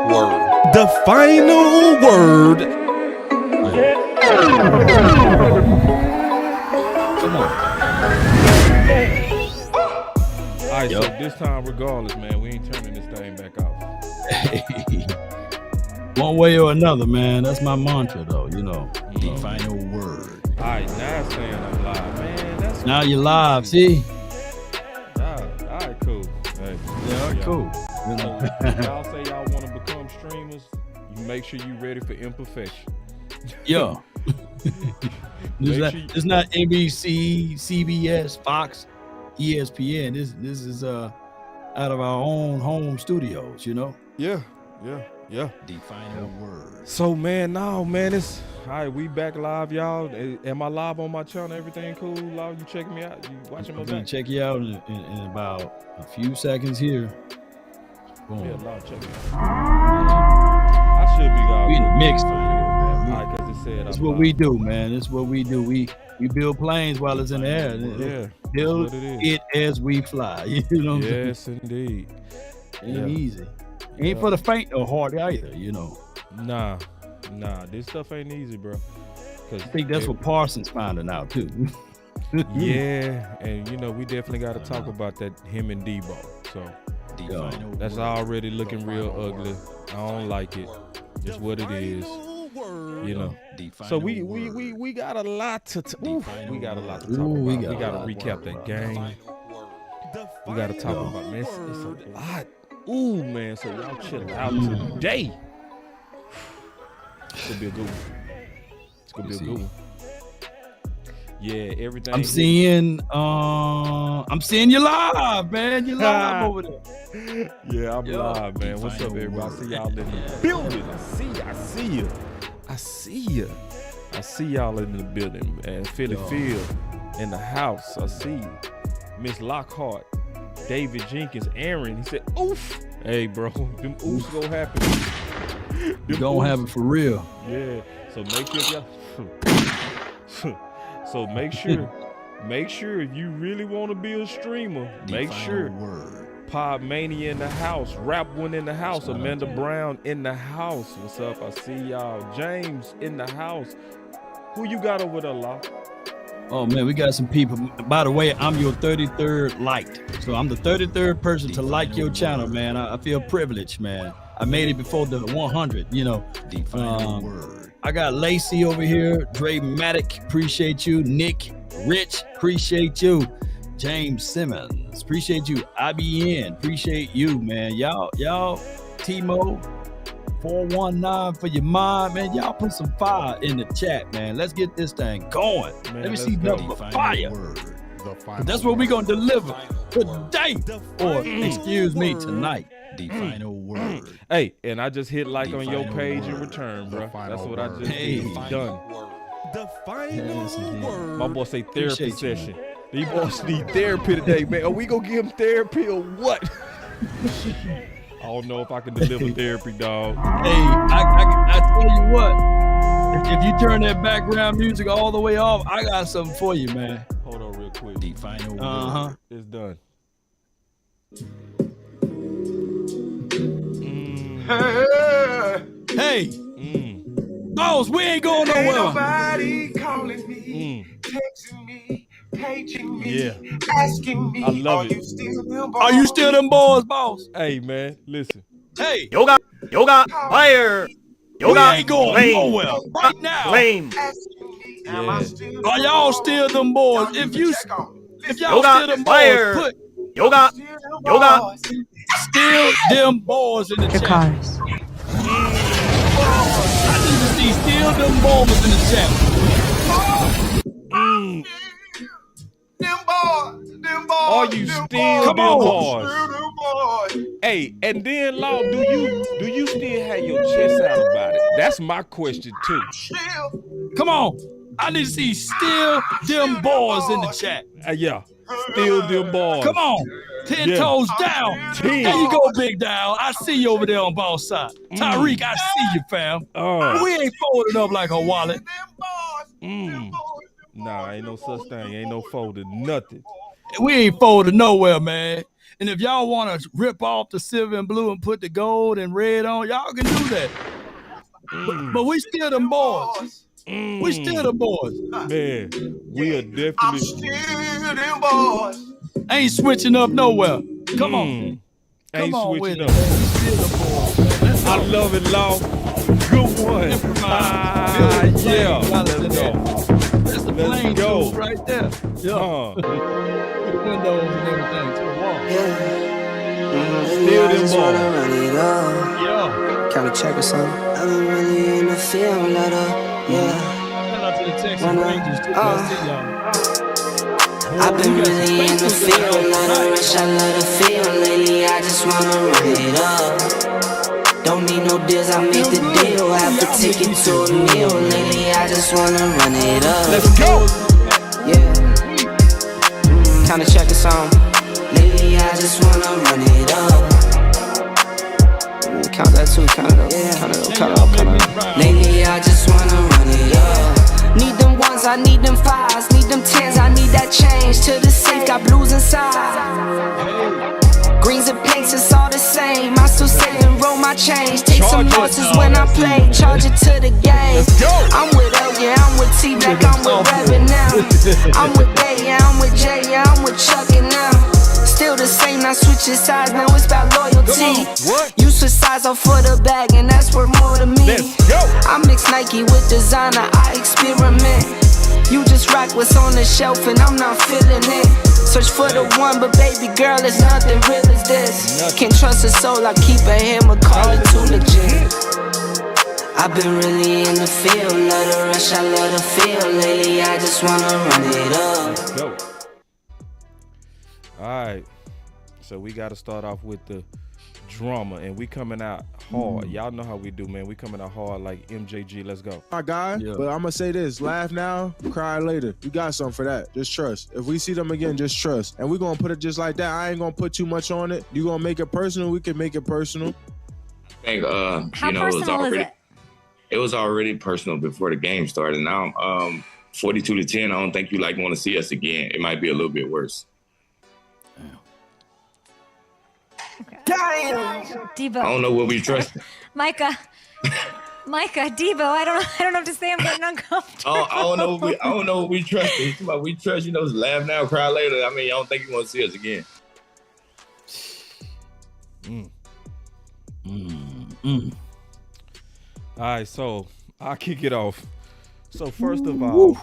word. The final word. Come on. All right, so this time, regardless, man, we ain't turning this thing back off. One way or another, man. That's my mantra, though. The final word. All right, now it's saying I'm live, man. That's now you're live. See? All right, cool. Hey, cool. Y'all say y'all want to become streamers. You make sure you ready for imperfection. Yeah. It's not NBC, CBS, Fox, ESPN. This is out of our own home studios. Yeah. The final word. So man, it's all right. We back live, y'all. Am I live on my channel? Everything cool? Law, you checking me out? You watching my back? Check you out in about a few seconds here. Boom. Yeah, Law, check me out. I should be We in the mix. Because it said that's what we do, man. That's what we do. We build planes while it's in the air. Yeah, build it as we fly. You know what I'm saying? Yes, indeed. Ain't easy. Ain't for the faint or hard either, Nah, this stuff ain't easy, bro. I think that's what Parsons finding out too. Yeah, and we definitely got to talk about that, him and Debo. So that's already looking real ugly. I don't like it. It's what it is. So we got a lot to we got a lot to talk about. We got to recap that game. We got to talk about, man. It's a lot. Ooh, man, so y'all chill out today. It's gonna be a good one. Yeah, everything. I'm seeing you live, man. You live over there. Yeah, I'm live, man. What's up, everybody? I see y'all in the building. I see y'all in the building, man. Philly Field in the house. I see you. Miss Lockhart. David Jenkins, Aaron, he said, oof. Hey, bro, them oofs gonna happen. Them gonna happen for real. Yeah, so make sure if you really want to be a streamer, make sure Pod Mania in the house, Rap One in the house, Amanda Brown in the house. What's up? I see y'all. James in the house. Who you got over there, Law? Oh man, we got some people. By the way, I'm your 33rd liked. So I'm the 33rd person to like your channel, man. I feel privileged, man. I made it before the 100, I got Lacey over here, Dre Maddock, appreciate you. Nick, Rich, appreciate you. James Simmons, appreciate you. IBN, appreciate you, man. Y'all, Timo, 419 for your mind, man. Y'all put some fire in the chat, man. Let's get this thing going. Man, let me see nothing but fire. That's what we're gonna deliver today, or excuse me, tonight. The final word. Hey, and I just hit like on your page in return, bro. That's what I just did. Done. The final word. My boy say therapy session. These boys need therapy today, man. Are we gonna give him therapy or what? I don't know if I can deliver therapy, dog. Hey, I tell you what. If you turn that background music all the way off, I got something for you, man. Hold on real quick. The final word. It's done. Hey. Those, we ain't going nowhere. Ain't nobody calling me, texting me, paging me, asking me. I love it. Are you still them boys, boss? Hey, man, listen. Hey. Yoga, fire. Yoga, we ain't going nowhere right now. Flame. Yeah. Are y'all still them boys? If y'all still them fire. boys, put Yoga, still them boys in the chat. Cars. I need to see still them boys in the chat. Them boys. Are you still them boys? Hey, and then Law, do you still have your chest out about it? That's my question too. Come on. I need to see still them boys in the chat. Yeah. Still them boys. Come on. 10 toes down. 10. There you go, big down. I see you over there on boss side. Tyreek, I see you, fam. We ain't folding up like a wallet. Nah, ain't no such thing. Ain't no folding nothing. We ain't folded nowhere, man. And if y'all want to rip off the silver and blue and put the gold and red on, y'all can do that. But we still them boys. We still the boys. Man, we are definitely. I'm still them boys. Ain't switching up nowhere. Come on. Ain't Come on switching with up. it. We still the boys, man. Let's I go. love it, Law. Good one. Yeah. Let's go. That's the Let's plane go. tools right there. Yeah. The windows and everything to the wall. Still them boys. Yeah. Kind of check or something. I've been really in the film letter. Yeah. Shout out to the Texas Rangers too. Let's see y'all. I've been really in the field, lot of rush, I love the feel. Lately, I just wanna run it up. Don't need no deals, I make the deal. Have a ticket to a meal. Lately, I just wanna run it up. Let's go. Yeah. Kinda check a song. Lately, I just wanna run it up. Count that too, count it up. Count it up. Lately, I just wanna run it up. Need them ones, I need them fives, need them tens, I need that change. To the safe, got blues inside. Greens and pinks, it's all the same. I still save and roll my change. Take some losses when I play, charge it to the game. I'm with L, yeah, I'm with T-Black, I'm with Reverend now. I'm with Bay, yeah, I'm with Jay, yeah, I'm with Chuck and now. Still the same, not switching sides, now it's about loyalty. You switch sides off for the bag, and that's worth more to me. I mix Nike with designer, I experiment. You just rock what's on the shelf, and I'm not feeling it. Search for the one, but baby girl, it's nothing real as this. Can't trust a soul, I keep a hammer, call it too legit. I've been really in the field, love the rush, I love the feel. Lately, I just wanna run it up. Go. All right, so we got to start off with the drama, and we coming out hard. Y'all know how we do, man. We coming out hard like MJG. Let's go. My guy, but I'm gonna say this: laugh now, cry later. You got something for that. Just trust. If we see them again, just trust. And we're gonna put it just like that. I ain't gonna put too much on it. You gonna make it personal? We can make it personal. I think How personal is it? It was already personal before the game started. Now 42-10. I don't think you want to see us again. It might be a little bit worse. Debo. I don't know what we trust. Micah, Debo. I don't know what to say. I'm getting uncomfortable. I don't know what we trust. We trust, laugh now, cry later. I mean, I don't think you want to see us again. All right, so I'll kick it off. So first of all,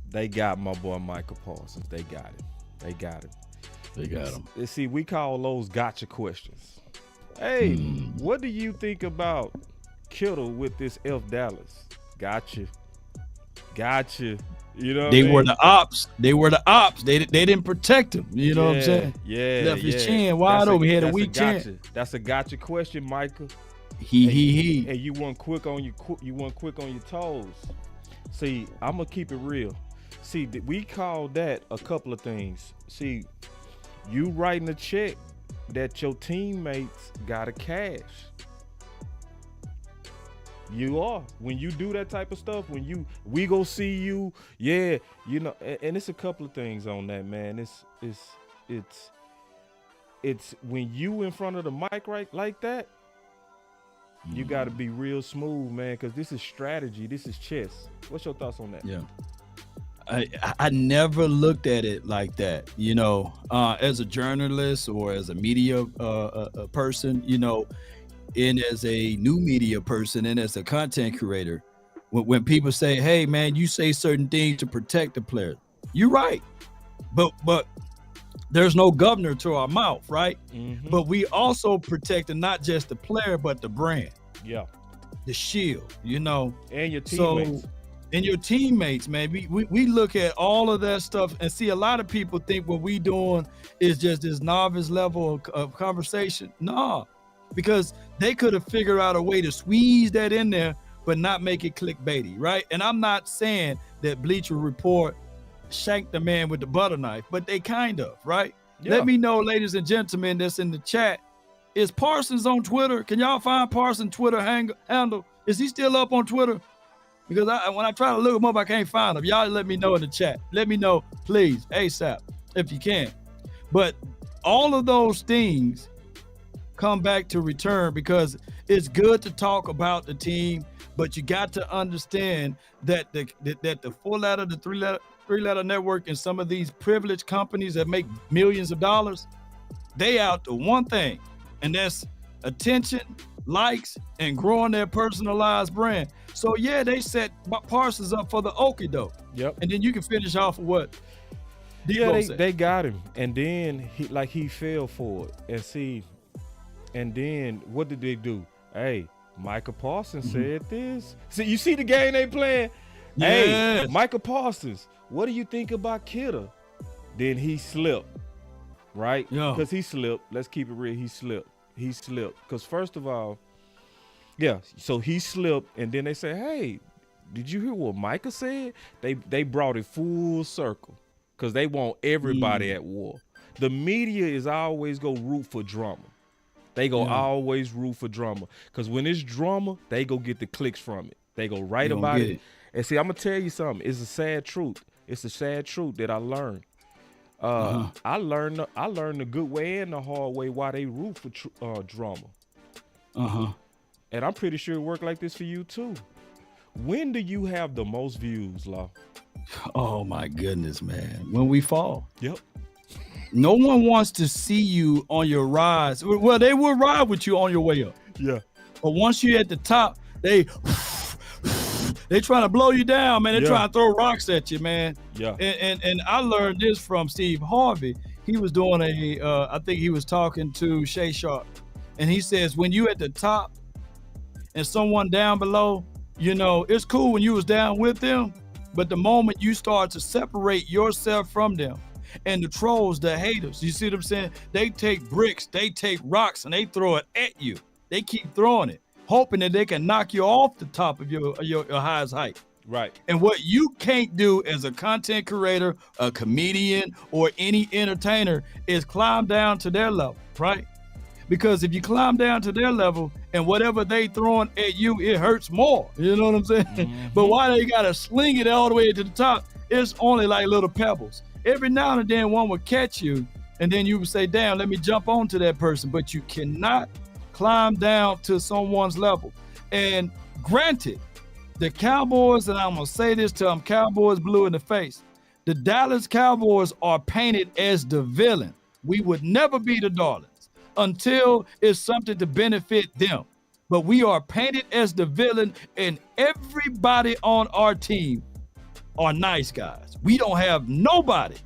they got my boy Michael Parsons. They got him. They got him. See, we call those gotcha questions. Hey, what do you think about Kittle with this F Dallas? Gotcha. You know, they were the ops. They didn't protect him. You know what I'm saying? Yeah. Left his chin wide open. He had a weak chin. That's a gotcha question, Micah. He. And you weren't quick on your toes. See, I'm gonna keep it real. See, we call that a couple of things. See, you writing a check that your teammates gotta cash. You are. When you do that type of stuff, we go see you, and it's a couple of things on that, man. It's when you in front of the mic right like that, you got to be real smooth, man, because this is strategy. This is chess. What's your thoughts on that? Yeah. I never looked at it like that, as a journalist or as a media person, and as a new media person and as a content creator. When people say, hey, man, you say certain things to protect the player. You're right. But there's no governor to our mouth, right? Mm-hmm. But we also protecting not just the player, but the brand. Yeah. The shield, And your teammates. And your teammates, man. We look at all of that stuff and see a lot of people think what we doing is just this novice level of conversation. No, because they could have figured out a way to squeeze that in there, but not make it clickbaity, right? And I'm not saying that Bleacher Report shanked the man with the butter knife, but they kind of, right? Yeah. Let me know, ladies and gentlemen, that's in the chat. Is Parsons on Twitter? Can y'all find Parsons' Twitter handle? Is he still up on Twitter? Because when I try to look him up, I can't find him. Y'all let me know in the chat. Let me know, please, ASAP, if you can. But all of those things come back to return, because it's good to talk about the team, but you got to understand that the 4-letter, the three-letter network, and some of these privileged companies that make millions of dollars, they out to one thing, and that's attention, likes, and growing their personalized brand. So yeah, they set Parsons up for the okie doke. Yep. And then you can finish off with what Debo said. They got him, and then he fell for it. And then what did they do? Hey, Micah Parsons said this. See, you see the game they playing? Yes. Hey, Micah Parsons, what do you think about Kittle? Then he slipped, right? Yeah. Because he slipped. Let's keep it real. He slipped. Because first of all, yeah, so he slipped, and then they say, hey, did you hear what Micah said? They brought it full circle because they want everybody at war. The media is always go root for drama. They go always root for drama, because when it's drama, they go get the clicks from it. They go write about it. And see, I'm gonna tell you something. It's a sad truth. It's a sad truth that I learned. I learned the good way and the hard way why they root for drama. And I'm pretty sure it worked like this for you too. When do you have the most views, Law? Oh my goodness, man. When we fall. Yep. No one wants to see you on your rise. Well, they will ride with you on your way up. Yeah. But once you're at the top, they trying to blow you down, man. They trying to throw rocks at you, man. Yeah. And I learned this from Steve Harvey. He was doing I think he was talking to Shay Sharp, and he says, when you at the top and someone down below, you know, it's cool when you was down with them, but the moment you start to separate yourself from them, and the trolls, the haters, you see what I'm saying? They take bricks, they take rocks, and they throw it at you. They keep throwing it, hoping that they can knock you off the top of your highest height. Right. And what you can't do as a content creator, a comedian, or any entertainer is climb down to their level, right? Because if you climb down to their level and whatever they throwing at you, it hurts more. You know what I'm saying? But why they gotta sling it all the way to the top? It's only like little pebbles. Every now and then one would catch you, and then you would say, damn, let me jump onto that person. But you cannot climb down to someone's level. And granted, the Cowboys, and I'm going to say this to them, Cowboys blue in the face, the Dallas Cowboys are painted as the villain. We would never be the darlings until it's something to benefit them. But we are painted as the villain, and everybody on our team are nice guys. We don't have nobody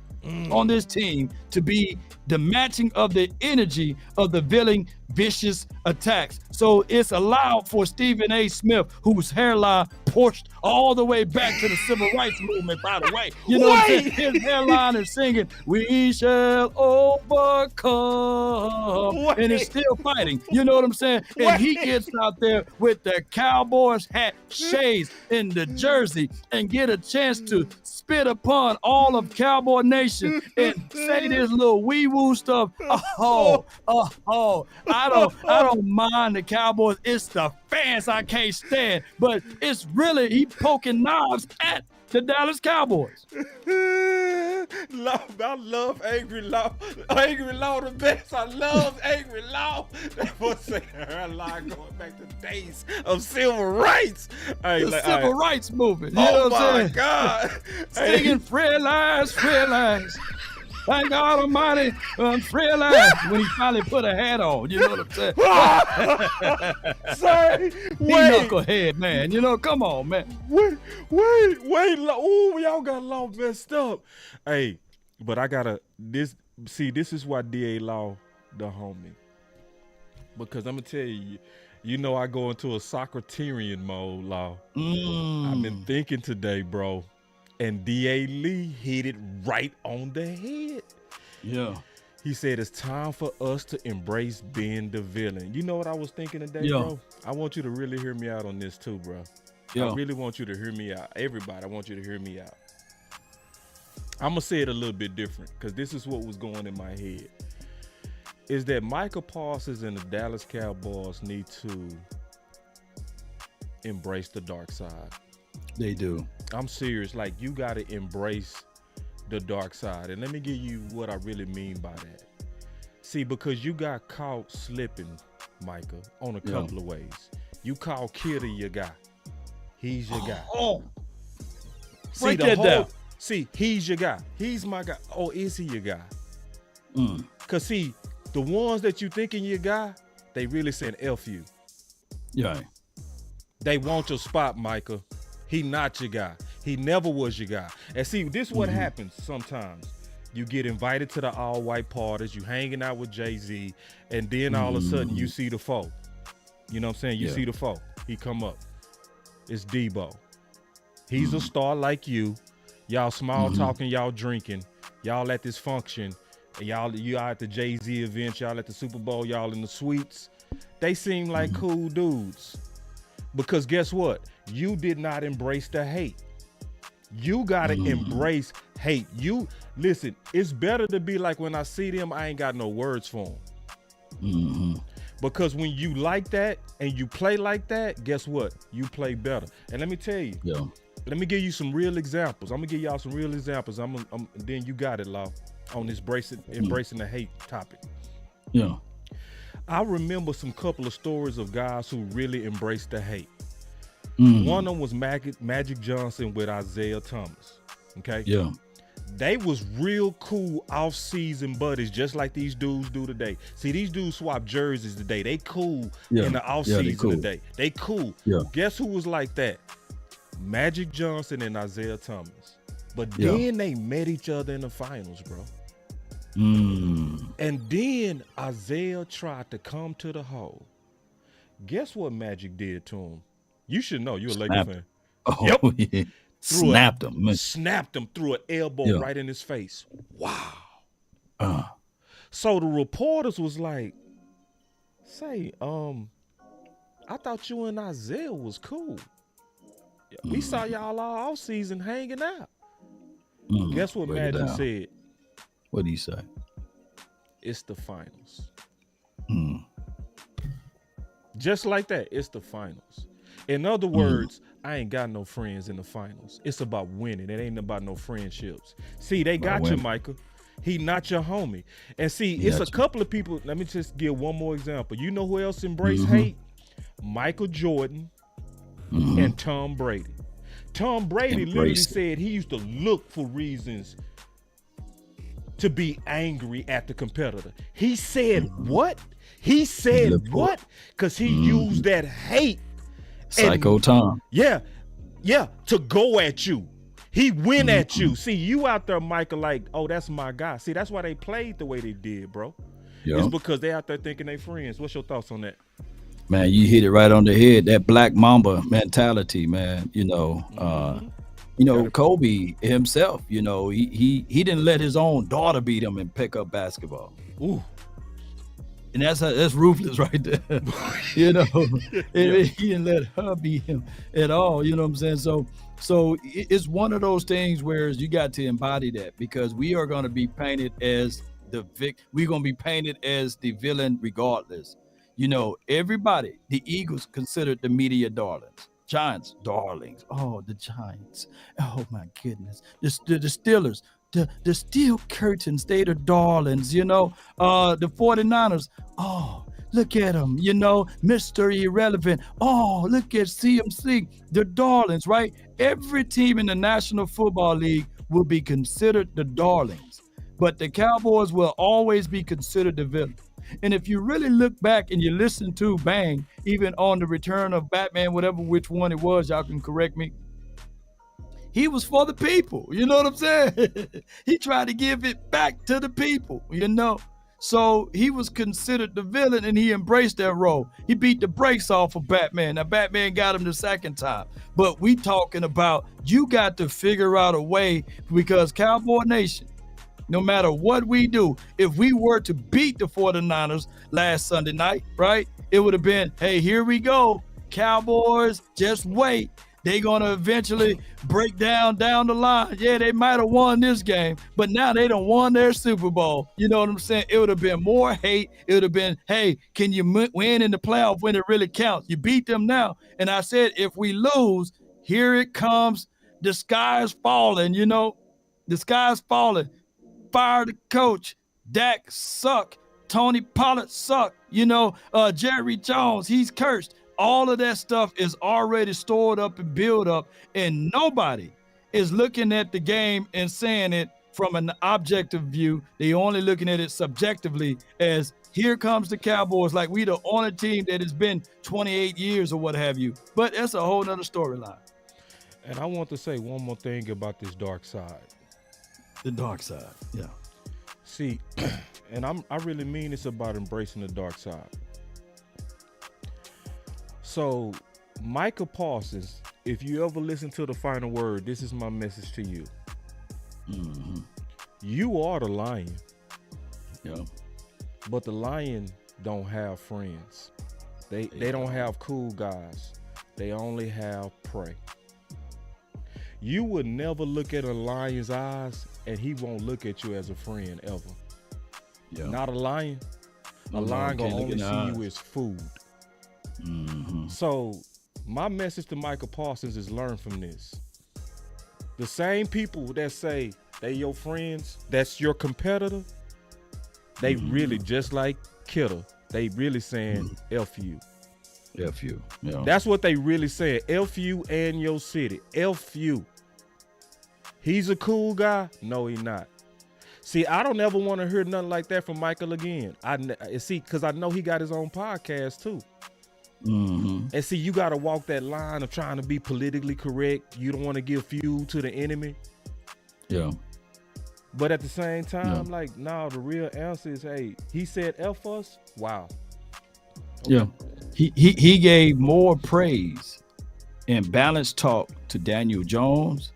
on this team to be the matching of the energy of the villain vicious attacks. So it's allowed for Stephen A. Smith, whose hairline pushed all the way back to the civil rights movement, by the way. You know what I'm saying? His hairline is singing, "We shall overcome." And it's still fighting. You know what I'm saying? And he gets out there with the Cowboys hat, shades, and the jersey, and get a chance to spit upon all of Cowboy Nation and say this little wee-woo stuff. I don't mind the Cowboys. It's the fans I can't stand. But it's really, he poking knives at the Dallas Cowboys. I love Angry Law. Angry Law the best. I love Angry Law. That was a hairline going back to the days of civil rights. The civil rights movement. You Oh know what I'm my saying? God. Singing free lies, free lies. Thank God Almighty, free lies. When he finally put a hat on, you know what I'm saying? Sorry, He knucklehead, man. You know, come on, man. Wait. Oh, y'all got Law messed up. Hey, but I gotta this is why DA Law the homie. Because I'm gonna tell you, you know I go into a Socraterian mode, Law. I've been thinking today, bro. And D.A. Lee hit it right on the head. Yeah. He said it's time for us to embrace being the villain. You know what I was thinking today, bro? I want you to really hear me out on this too, bro. I really want you to hear me out. Everybody, I want you to hear me out. I'm going to say it a little bit different because this is what was going in my head. Is that Michael Parsons and the Dallas Cowboys need to embrace the dark side. They do. I'm serious. Like, you got to embrace the dark side. And let me give you what I really mean by that. See, because you got caught slipping, Micah, on a couple of ways. You call Kittle your guy. He's your guy. Oh, see, break that down. See, he's your guy. He's my guy. Oh, is he your guy? Because, see, the ones that you thinking your guy, they really saying F you. Yeah. They want your spot, Micah. He not your guy. He never was your guy. And see, this is what happens sometimes. You get invited to the all-white parties, you hanging out with Jay-Z, and then all of a sudden you see the foe. You know what I'm saying? You see the foe. He come up. It's Debo. He's a star like you. Y'all small talking, y'all drinking. Y'all at this function. And you at the Jay-Z event, y'all at the Super Bowl, y'all in the suites. They seem like cool dudes. Because guess what? You did not embrace the hate. You gotta embrace hate. You listen, it's better to be like, when I see them, I ain't got no words for them. Because when you like that and you play like that, guess what? You play better. And let me tell you, let me give you some real examples. I'm gonna give y'all some real examples. Then you got it, Law, on this embracing the hate topic. Yeah. I remember some couple of stories of guys who really embraced the hate. One of them was Magic Johnson with Isaiah Thomas. Okay. Yeah. They was real cool off-season buddies, just like these dudes do today. See, these dudes swap jerseys today. They cool in the off-season today. They cool. Yeah. Guess who was like that? Magic Johnson and Isaiah Thomas. But then they met each other in the finals, bro. And then Isaiah tried to come to the hole. Guess what Magic did to him? You should know. You're a Lakers fan. Oh, yeah. Snapped him. Snapped him through an elbow right in his face. Wow. So the reporters was like, say, I thought you and Isaiah was cool. We saw y'all all offseason hanging out. Guess what Magic said? What did he say? It's the finals. Just like that, it's the finals. In other words, I ain't got no friends in the finals. It's about winning. It ain't about no friendships. See, they got you, Micah. He not your homie. And see, it's a couple of people. Let me just give one more example. You know who else embraced hate? Michael Jordan and Tom Brady. Tom Brady literally said he used to look for reasons to be angry at the competitor. He said what? He said what? Because he used that hate. Psycho Tom. Yeah, to go at you. He went at you. See, you out there, Michael, like, oh, that's my guy. See, that's why they played the way they did, bro. It's because they out there thinking they friends. What's your thoughts on that? Man, you hit it right on the head. That Black Mamba mentality, man. You know, Kobe himself, you know, he didn't let his own daughter beat him and pick up basketball. Ooh. And that's ruthless right there. You know, he didn't let her beat him at all. You know what I'm saying? So it's one of those things where you got to embody that, because we are going to be painted as we're going to be painted as the villain regardless. You know, everybody, the Eagles considered the media darlings. Giants, darlings. Oh, the Giants. Oh, my goodness. The Steelers. The steel curtains, they the darlings, you know. The 49ers, oh, look at them, you know, Mr. Irrelevant. Oh, look at CMC, the darlings, right? Every team in the National Football League will be considered the darlings, but the Cowboys will always be considered the villain. And if you really look back and you listen to Bang, even on the Return of Batman, whatever which one it was, y'all can correct me. He was for the people, you know what I'm saying? He tried to give it back to the people, you know? So he was considered the villain and he embraced that role. He beat the brakes off of Batman. Now, Batman got him the second time. But we talking about, you got to figure out a way, because Cowboy Nation, no matter what we do, if we were to beat the 49ers last Sunday night, right? It would have been, hey, here we go. Cowboys, just wait. They're going to eventually break down the line. Yeah, they might have won this game, but now they done won their Super Bowl. You know what I'm saying? It would have been more hate. It would have been, hey, can you win in the playoff when it really counts? You beat them now. And I said, if we lose, here it comes. The sky is falling, you know. The sky's falling. Fire the coach. Dak suck. Tony Pollard suck. Jerry Jones, he's cursed. All of that stuff is already stored up and built up, and nobody is looking at the game and saying it from an objective view. They only looking at it subjectively as here comes the Cowboys, like we the only team that has been 28 years or what have you. But that's a whole nother storyline. And I want to say one more thing about this dark side. The dark side, yeah. See, and I really mean it's about embracing the dark side. So, Micah Parsons, if you ever listen to the final word, this is my message to you. Mm-hmm. You are the lion. Yeah. But the lion don't have friends. They don't have cool guys. They only have prey. You would never look at a lion's eyes and he won't look at you as a friend ever. Yeah. Not a lion. A lion gonna only see you as food. Mm-hmm. So my message to Michael Parsons is learn from this. The same people that say they your friends, that's your competitor, they really, just like Kittle, they really saying F you. F you. Yeah. That's what they really saying. F you and your city. F you. He's a cool guy? No, he not. See, I don't ever want to hear nothing like that from Michael again. Because I know he got his own podcast too. Mm-hmm. And see, you got to walk that line of trying to be politically correct. You don't want to give fuel to the enemy. Yeah. But at the same time, no, the real answer is, hey, he said F us? Wow. Okay. Yeah. He gave more praise and balanced talk to Daniel Jones,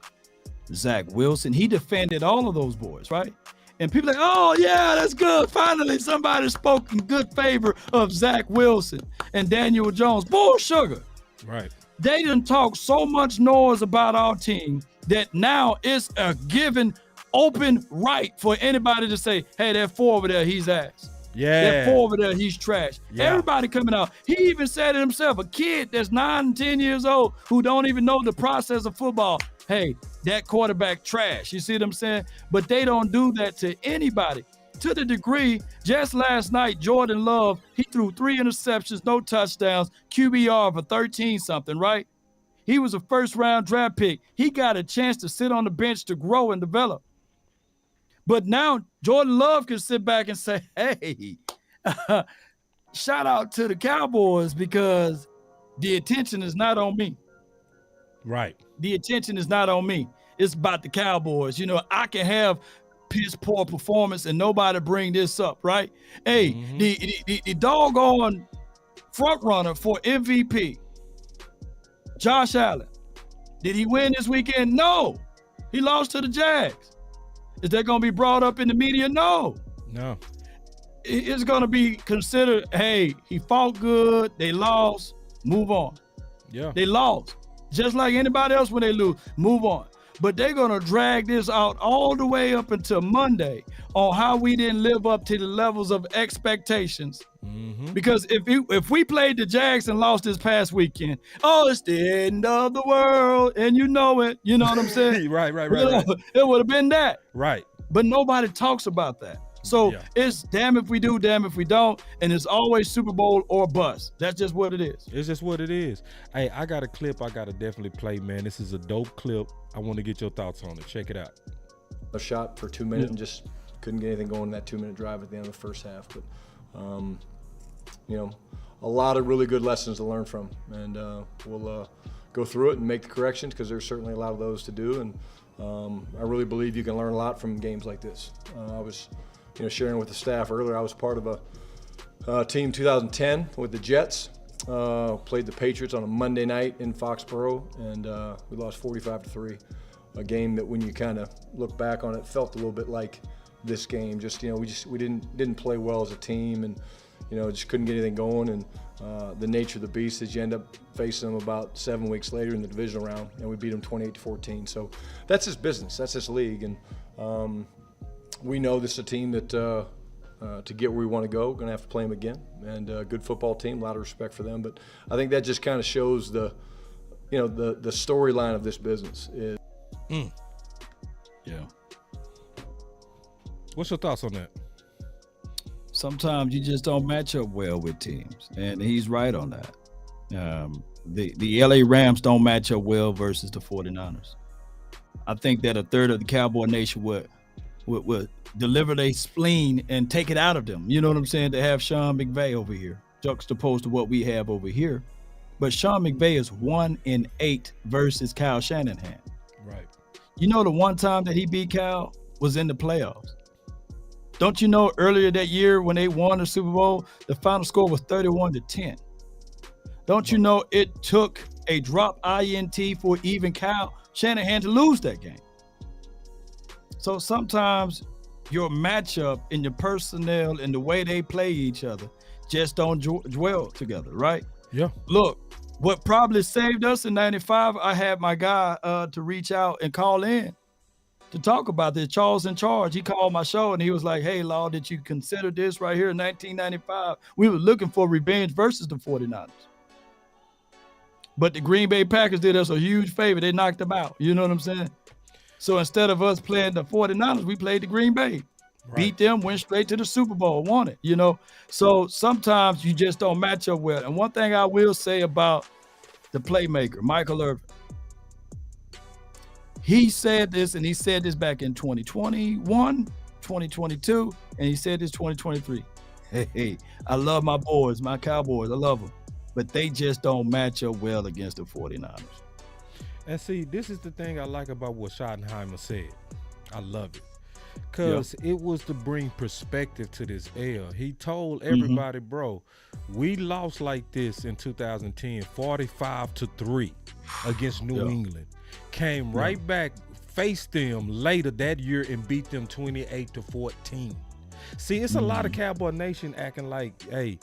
Zach Wilson. He defended all of those boys, right? And people like, oh, yeah, that's good. Finally, somebody spoke in good favor of Zach Wilson and Daniel Jones. Bull sugar. Right. They done talk so much noise about our team that now it's a given open right for anybody to say, hey, that 4 over there, he's ass. Yeah. That 4 over there, he's trash. Yeah. Everybody coming out. He even said it himself, a kid that's 9 and 10 years old who don't even know the process of football. Hey, that quarterback trash. You see what I'm saying? But they don't do that to anybody. To the degree, just last night, Jordan Love, he threw 3 interceptions, no touchdowns, QBR for 13-something, right? He was a first-round draft pick. He got a chance to sit on the bench to grow and develop. But now Jordan Love can sit back and say, hey, shout out to the Cowboys because the attention is not on me. Right. The attention is not on me. It's about the Cowboys. I can have piss poor performance and nobody bring this up, right? Hey, the doggone front runner for MVP, Josh Allen. Did he win this weekend? No. He lost to the Jags. Is that going to be brought up in the media? No. No. It's going to be considered, hey, he fought good. They lost. Move on. Yeah. They lost. Just like anybody else when they lose. Move on. But they're going to drag this out all the way up until Monday on how we didn't live up to the levels of expectations. Mm-hmm. Because if we played the Jags and lost this past weekend, it's the end of the world, and you know it. You know what I'm saying? Right. It would have been that. Right. But nobody talks about that. So it's damn if we do, damn if we don't, and it's always Super Bowl or bust. That's just what it is. It's just what it is. Hey, I got a clip I got to definitely play, man. This is a dope clip. I want to get your thoughts on it. Check it out. A shot for 2 minutes and just couldn't get anything going in that 2-minute drive at the end of the first half. But, a lot of really good lessons to learn from. And we'll go through it and make the corrections because there's certainly a lot of those to do. And I really believe you can learn a lot from games like this. I was sharing with the staff earlier, I was part of a team 2010 with the Jets. Played the Patriots on a Monday night in Foxborough, and we lost 45-3. A game that when you kind of look back on it, felt a little bit like this game. We didn't play well as a team, and just couldn't get anything going. And the nature of the beast is you end up facing them about 7 weeks later in the divisional round, and we beat them 28-14. So that's his business. That's his league, and we know this is a team that to get where we want to go, we're going to have to play them again. And a good football team, a lot of respect for them. But I think that just kind of shows the storyline of this business is. Yeah. What's your thoughts on that? Sometimes you just don't match up well with teams, and he's right on that. The LA Rams don't match up well versus the 49ers. I think that a third of the Cowboy Nation would deliver their spleen and take it out of them. You know what I'm saying? To have Sean McVay over here, juxtaposed to what we have over here. But Sean McVay is 1-8 versus Kyle Shanahan. Right. You know, the one time that he beat Kyle was in the playoffs. Don't you know earlier that year when they won the Super Bowl, the final score was 31-10. Don't you know it took a drop INT for even Kyle Shanahan to lose that game? So sometimes your matchup and your personnel and the way they play each other just don't dwell together, right? Yeah. Look, what probably saved us in 95, I had my guy to reach out and call in to talk about this. Charles in Charge, he called my show and he was like, hey, Law, did you consider this right here in 1995? We were looking for revenge versus the 49ers. But the Green Bay Packers did us a huge favor. They knocked them out. You know what I'm saying? So instead of us playing the 49ers, we played the Green Bay. Right. Beat them, went straight to the Super Bowl, won it, you know? So sometimes you just don't match up well. And one thing I will say about the playmaker, Michael Irvin, he said this, and he said this back in 2021, 2022, and he said this 2023. Hey, I love my boys, my Cowboys. I love them. But they just don't match up well against the 49ers. And see, this is the thing I like about what Schottenheimer said. I love it. Because it was to bring perspective to this L. He told everybody, bro, we lost like this in 2010, 45-3 against New England. Came right back, faced them later that year and beat them 28-14. See, it's a lot of Cowboy Nation acting like, hey,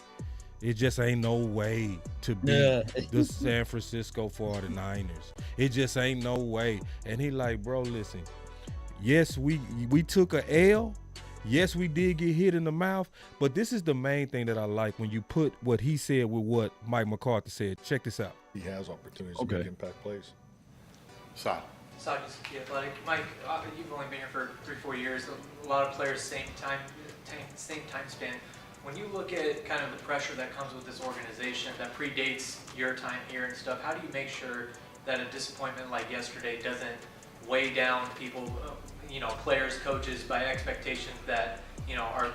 it just ain't no way to beat the San Francisco 49ers. It just ain't no way. And he like, bro, listen, yes, we took a L. Yes, we did get hit in the mouth. But this is the main thing that I like when you put what he said with what Mike McCarthy said. Check this out. He has opportunities to make impact plays. Saj, the Athletic. Mike, you've only been here for 3-4 years. A lot of players, same time span. When you look at kind of the pressure that comes with this organization that predates your time here and stuff, how do you make sure that a disappointment like yesterday doesn't weigh down people, players, coaches, by expectations that, are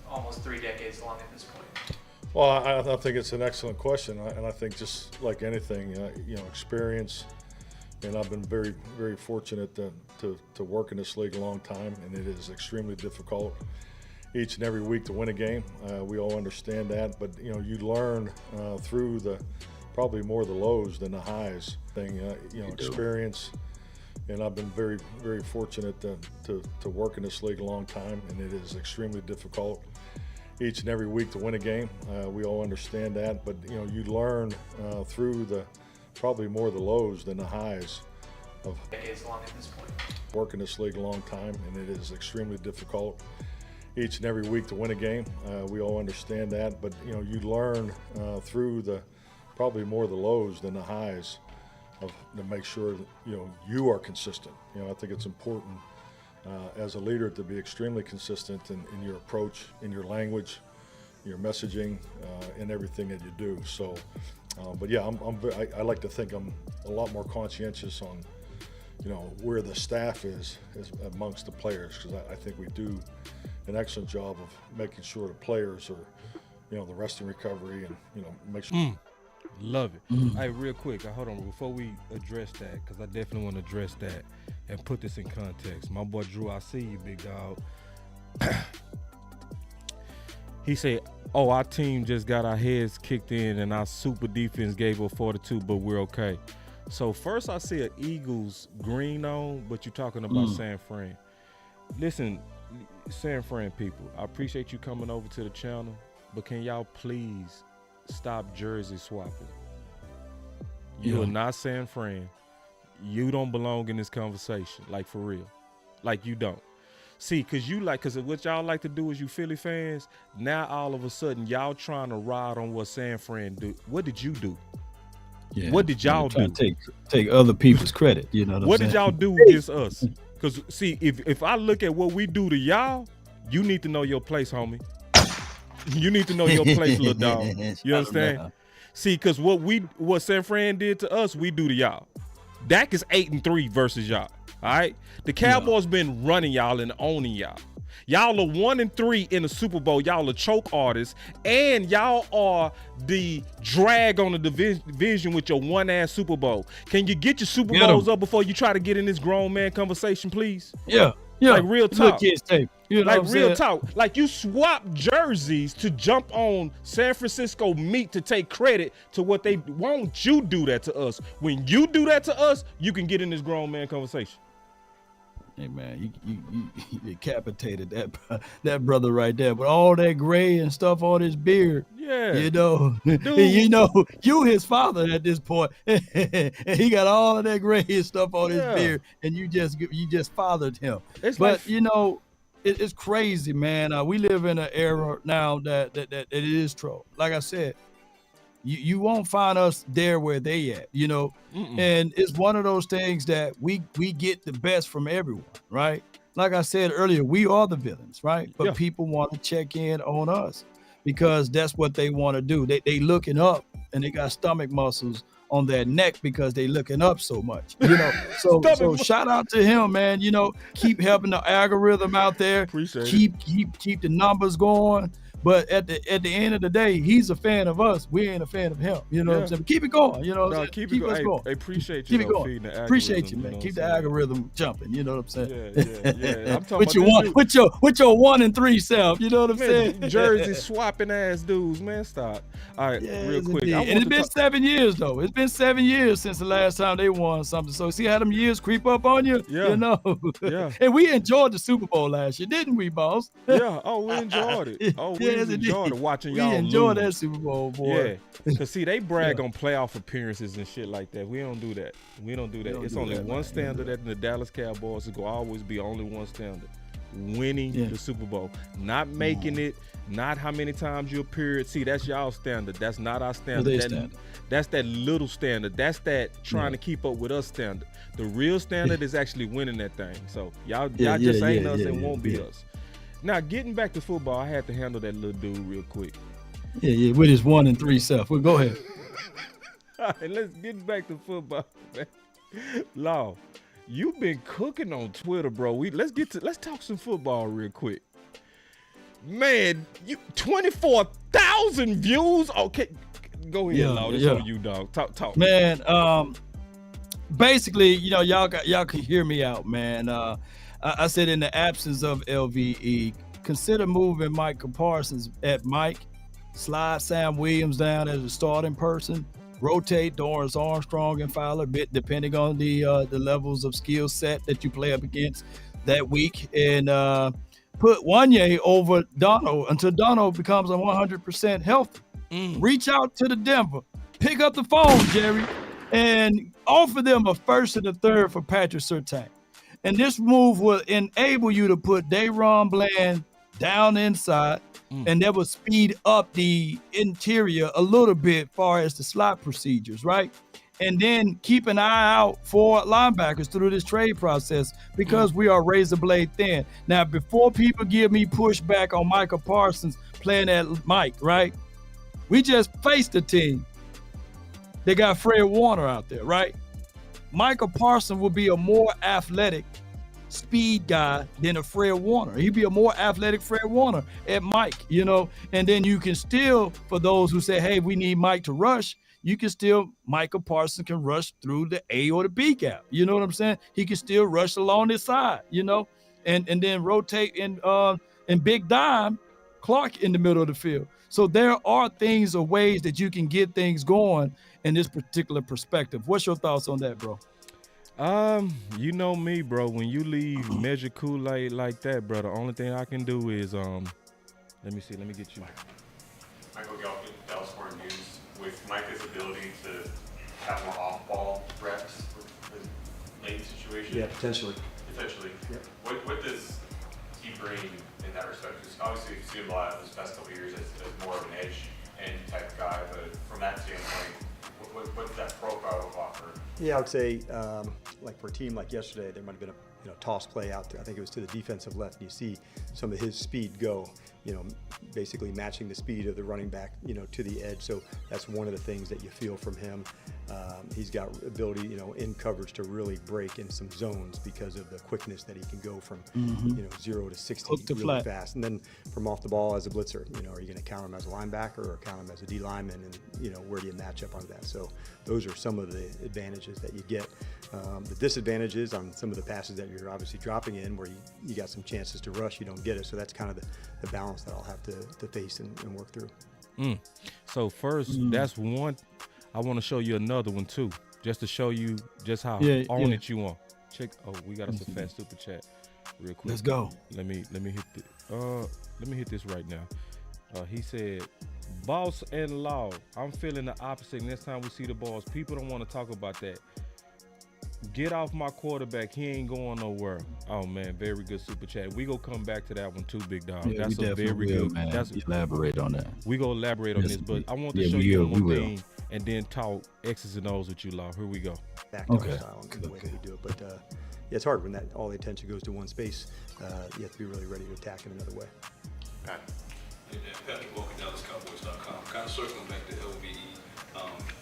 almost 3 decades long at this point? Well, I think it's an excellent question, and I think just like anything, experience. And I've been very, very fortunate to work in this league a long time, and it is extremely difficult each and every week to win a game. We all understand that, but you learn through probably more the lows than the highs. Experience, and I've been very, very fortunate to work in this league a long time, and it is extremely difficult each and every week to win a game. We all understand that, but you learn through probably more the lows than the highs of decades long at this point. Working this league a long time, and it is extremely difficult each and every week to win a game. We all understand that, but you learn through probably more the lows than the highs to make sure that you are consistent. I think it's important as a leader to be extremely consistent in your approach, in your language, your messaging, and everything that you do. So. But yeah, I like to think I'm a lot more conscientious on, where the staff is amongst the players, because I think we do an excellent job of making sure the players are, the resting recovery and, make sure. Love it. Hey, real quick, hold on, before we address that, because I definitely want to address that and put this in context. My boy Drew, I see you, big dog. He said, our team just got our heads kicked in and our super defense gave up 42, but we're okay. So first I see an Eagles green on, but you're talking about San Fran. Listen, San Fran people, I appreciate you coming over to the channel, but can y'all please stop jersey swapping? You are not San Fran. You don't belong in this conversation, like for real. Like you don't. See, because what y'all like to do is you Philly fans, now all of a sudden y'all trying to ride on what San Fran do. What did you do? Yeah. What did y'all do? Take other people's credit, what did y'all do against us? Because see, if I look at what we do to y'all, you need to know your place, homie. You need to know your place, little dog. You understand? See, because what San Fran did to us, we do to y'all. Dak is 8-3 versus y'all. All right? The Cowboys been running y'all and owning y'all. Y'all are 1-3 in the Super Bowl. Y'all are choke artists, and y'all are the drag on the division with your one-ass Super Bowl. Can you get your Super Bowls up before you try to get in this grown man conversation, please? Yeah. Like real talk. Kids tape. You know like real talk. Like you swap jerseys to jump on San Francisco meat to take credit to what they won't. You do that to us. When you do that to us, you can get in this grown man conversation. Hey man, you decapitated that brother right there. But all that gray and stuff on his beard. Yeah. You know, you his father at this point. And he got all of that gray and stuff on his beard, and you just fathered him. It's crazy, man. We live in an era now that it is true. Like I said, you won't find us there where they at, and it's one of those things that we get the best from everyone, right? Like I said earlier, we are the villains, right? But people want to check in on us because that's what they want to do. They looking up and they got stomach muscles on their neck because they looking up so much, So shout out to him, man. Keep helping the algorithm out there. Keep the numbers going. But at the end of the day, he's a fan of us. We ain't a fan of him. You know what I'm saying? Keep it going. Keep us going. I appreciate you. Keep it going. Appreciate you, man. Keep the algorithm jumping. You know what I'm saying? Yeah. I'm talking with your 1-3 self. You know what I'm saying? Jersey swapping ass dudes, man. Stop. All right, real quick. And it's been 7 years though. It's been 7 years since the last time they won something. So see how them years creep up on you? Yeah. Yeah. And we enjoyed the Super Bowl last year, didn't we, boss? Yeah. Oh, we enjoyed it. Oh, we enjoyed watching y'all. We enjoyed that Super Bowl, boy. Yeah, because see, they brag on playoff appearances and shit like that. We don't do that. It's only one standard at the Dallas Cowboys. It will always be only one standard: winning the Super Bowl, not making it, not how many times you appeared. See, that's y'all standard. That's not our standard. That's that little standard. That's that trying to keep up with us standard. The real standard is actually winning that thing. So y'all just ain't us and won't be us. Now, getting back to football, I had to handle that little dude real quick. Yeah, with his 1-3 self. Well, go ahead. All right, let's get back to football, man. Law, you've been cooking on Twitter, bro. Let's talk some football real quick. Man, 24,000 views. Okay, go ahead, Law. This on you, dog. Talk. Man, basically, y'all can hear me out, man. I said in the absence of LVE, consider moving Micah Parsons at Mike, slide Sam Williams down as a starting person, rotate Dorrance Armstrong and Fowler, depending on the levels of skill set that you play up against that week, and put Wanye over Dono until Dono becomes a 100% healthy. Reach out to the Denver, pick up the phone, Jerry, and offer them a first and a third for Patrick Surtain. And this move will enable you to put Dayron Bland down inside, and that will speed up the interior a little bit far as the slot procedures, right? And then keep an eye out for linebackers through this trade process because we are razor blade thin. Now, before people give me pushback on Michael Parsons playing at Mike, right? We just faced a team. They got Fred Warner out there, right? Michael Parson will be a more athletic speed guy than a Fred Warner. He'd be a more athletic Fred Warner at Mike, and then you can still, for those who say, hey, we need Mike to rush, Michael Parsons can rush through the A or the B gap. You know what I'm saying? He can still rush along this side, and then rotate in big dime Clark in the middle of the field. So there are things or ways that you can get things going in this particular perspective. What's your thoughts on that, bro? You know me, bro. When you leave Measure Kool-Aid like that, bro, the only thing I can do is let me get you. Michael Galpin, Dallas Cowboys, with Micah's ability to have more off-ball reps with the late situation. Yeah, potentially. Yeah. What does he bring in that respect? Because obviously we've seen him a lot in his past couple of years as more of an edge end type guy, but from that standpoint, what does that profile offer? Yeah, I would say, like for a team like yesterday, there might have been toss play out there. I think it was to the defensive left. And you see some of his speed go, basically matching the speed of the running back, to the edge. So that's one of the things that you feel from him. He's got ability, in coverage to really break in some zones because of the quickness that he can go from, 0 to 60 really fast. And then from off the ball as a blitzer, are you going to count him as a linebacker or count him as a D lineman? And, where do you match up on that? So those are some of the advantages that you get. The disadvantages on some of the passes that you're obviously dropping in where you got some chances to rush, you don't get it. So that's kind of the balance that I'll have to face and work through. So first, that's one. I want to show you another one too, just to show you just how on it you are. Check. Oh, we got us a fast super chat, real quick. Let's go. Let me hit this right now. He said, "Boss and Law, I'm feeling the opposite. Next time we see the balls, people don't want to talk about that. Get off my quarterback. He ain't going nowhere." Oh man, very good super chat. We gonna come back to that one too, big dog. Yeah, that's a very good. Man. That's elaborate on that. We gonna elaborate on this, but I want to show you one more thing, and then talk X's and O's with you, Law. Here we go. Back to our style and the way that we do it, but it's hard when all the attention goes to one space. You have to be really ready to attack in another way. Patrick Walker, DallasCowboys.com. Kind of circling back to LVE.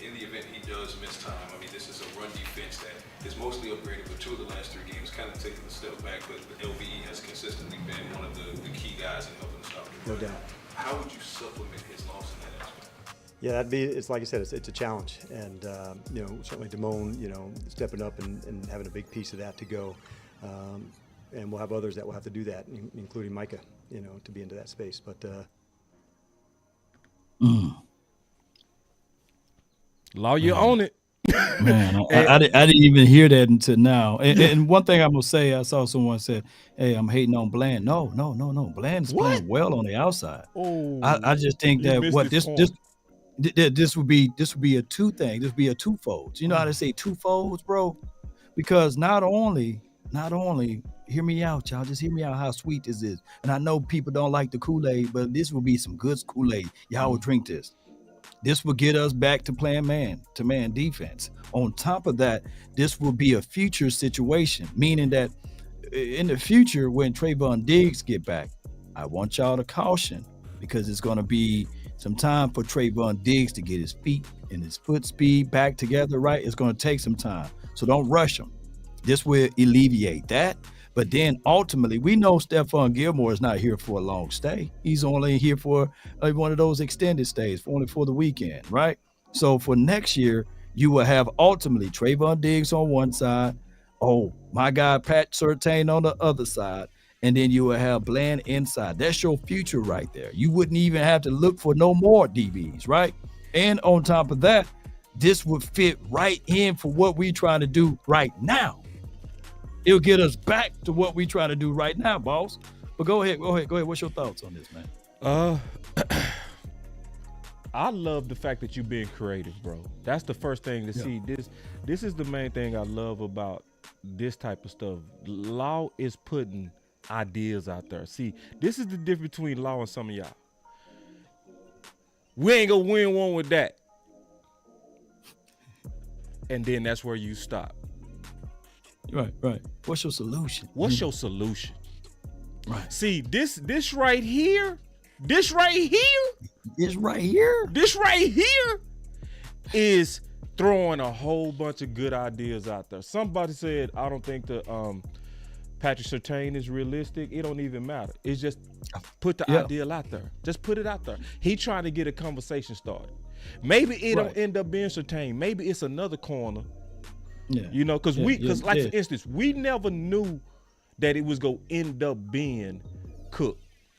In the event he does miss time, I mean, this is a run defense that is mostly upgraded, but 2 of the last 3 games kind of taking a step back, but LVE has consistently been one of the key guys in helping stop the run. No doubt. How would you supplement his loss in that aspect? Yeah, it's like I said, it's a challenge. And, certainly Damone, stepping up and having a big piece of that to go. And we'll have others that will have to do that, including Micah, to be into that space. But, Law, you own it. Man, I didn't even hear that until now. And one thing I'm gonna say, I saw someone said, "Hey, I'm hating on Bland." No. Bland's playing well on the outside. Oh, I just think that this would be a two thing. This would be a twofold. You know how to say twofolds, bro? Because not only, hear me out, y'all. Just hear me out how sweet this is. And I know people don't like the Kool-Aid, but this will be some good Kool-Aid. Y'all will drink this. This will get us back to playing man-to-man defense. On top of that, this will be a future situation, meaning that in the future, when Trayvon Diggs get back, I want y'all to caution because it's going to be some time for Trayvon Diggs to get his feet and his foot speed back together, right? It's going to take some time. So don't rush him. This will alleviate that. But then ultimately, we know Stephon Gilmore is not here for a long stay. He's only here for one of those extended stays, only for the weekend, right? So for next year, you will have ultimately Trayvon Diggs on one side. Oh, my guy, Pat Surtain on the other side. And then you will have Bland inside. That's your future right there. You wouldn't even have to look for no more DBs, right? And on top of that, this would fit right in for what we're trying to do right now. It'll get us back to what we're trying to do right now, boss. But go ahead. What's your thoughts on this, man? I love the fact that you're being creative, bro. That's the first thing to see. This is the main thing I love about this type of stuff. Law is putting ideas out there. See, this is the difference between Law and some of y'all. We ain't gonna win one with that. And then that's where you stop. Right. What's your solution? What's your solution? Right. See, this right here is throwing a whole bunch of good ideas out there. Somebody said, I don't think the Patrick Surtain is realistic. It don't even matter. It's just put the ideal out there. Just put it out there. He trying to get a conversation started. Maybe it don't end up being Surtain. Maybe it's another corner. Yeah. Because for instance, we never knew that it was going to end up being Cook.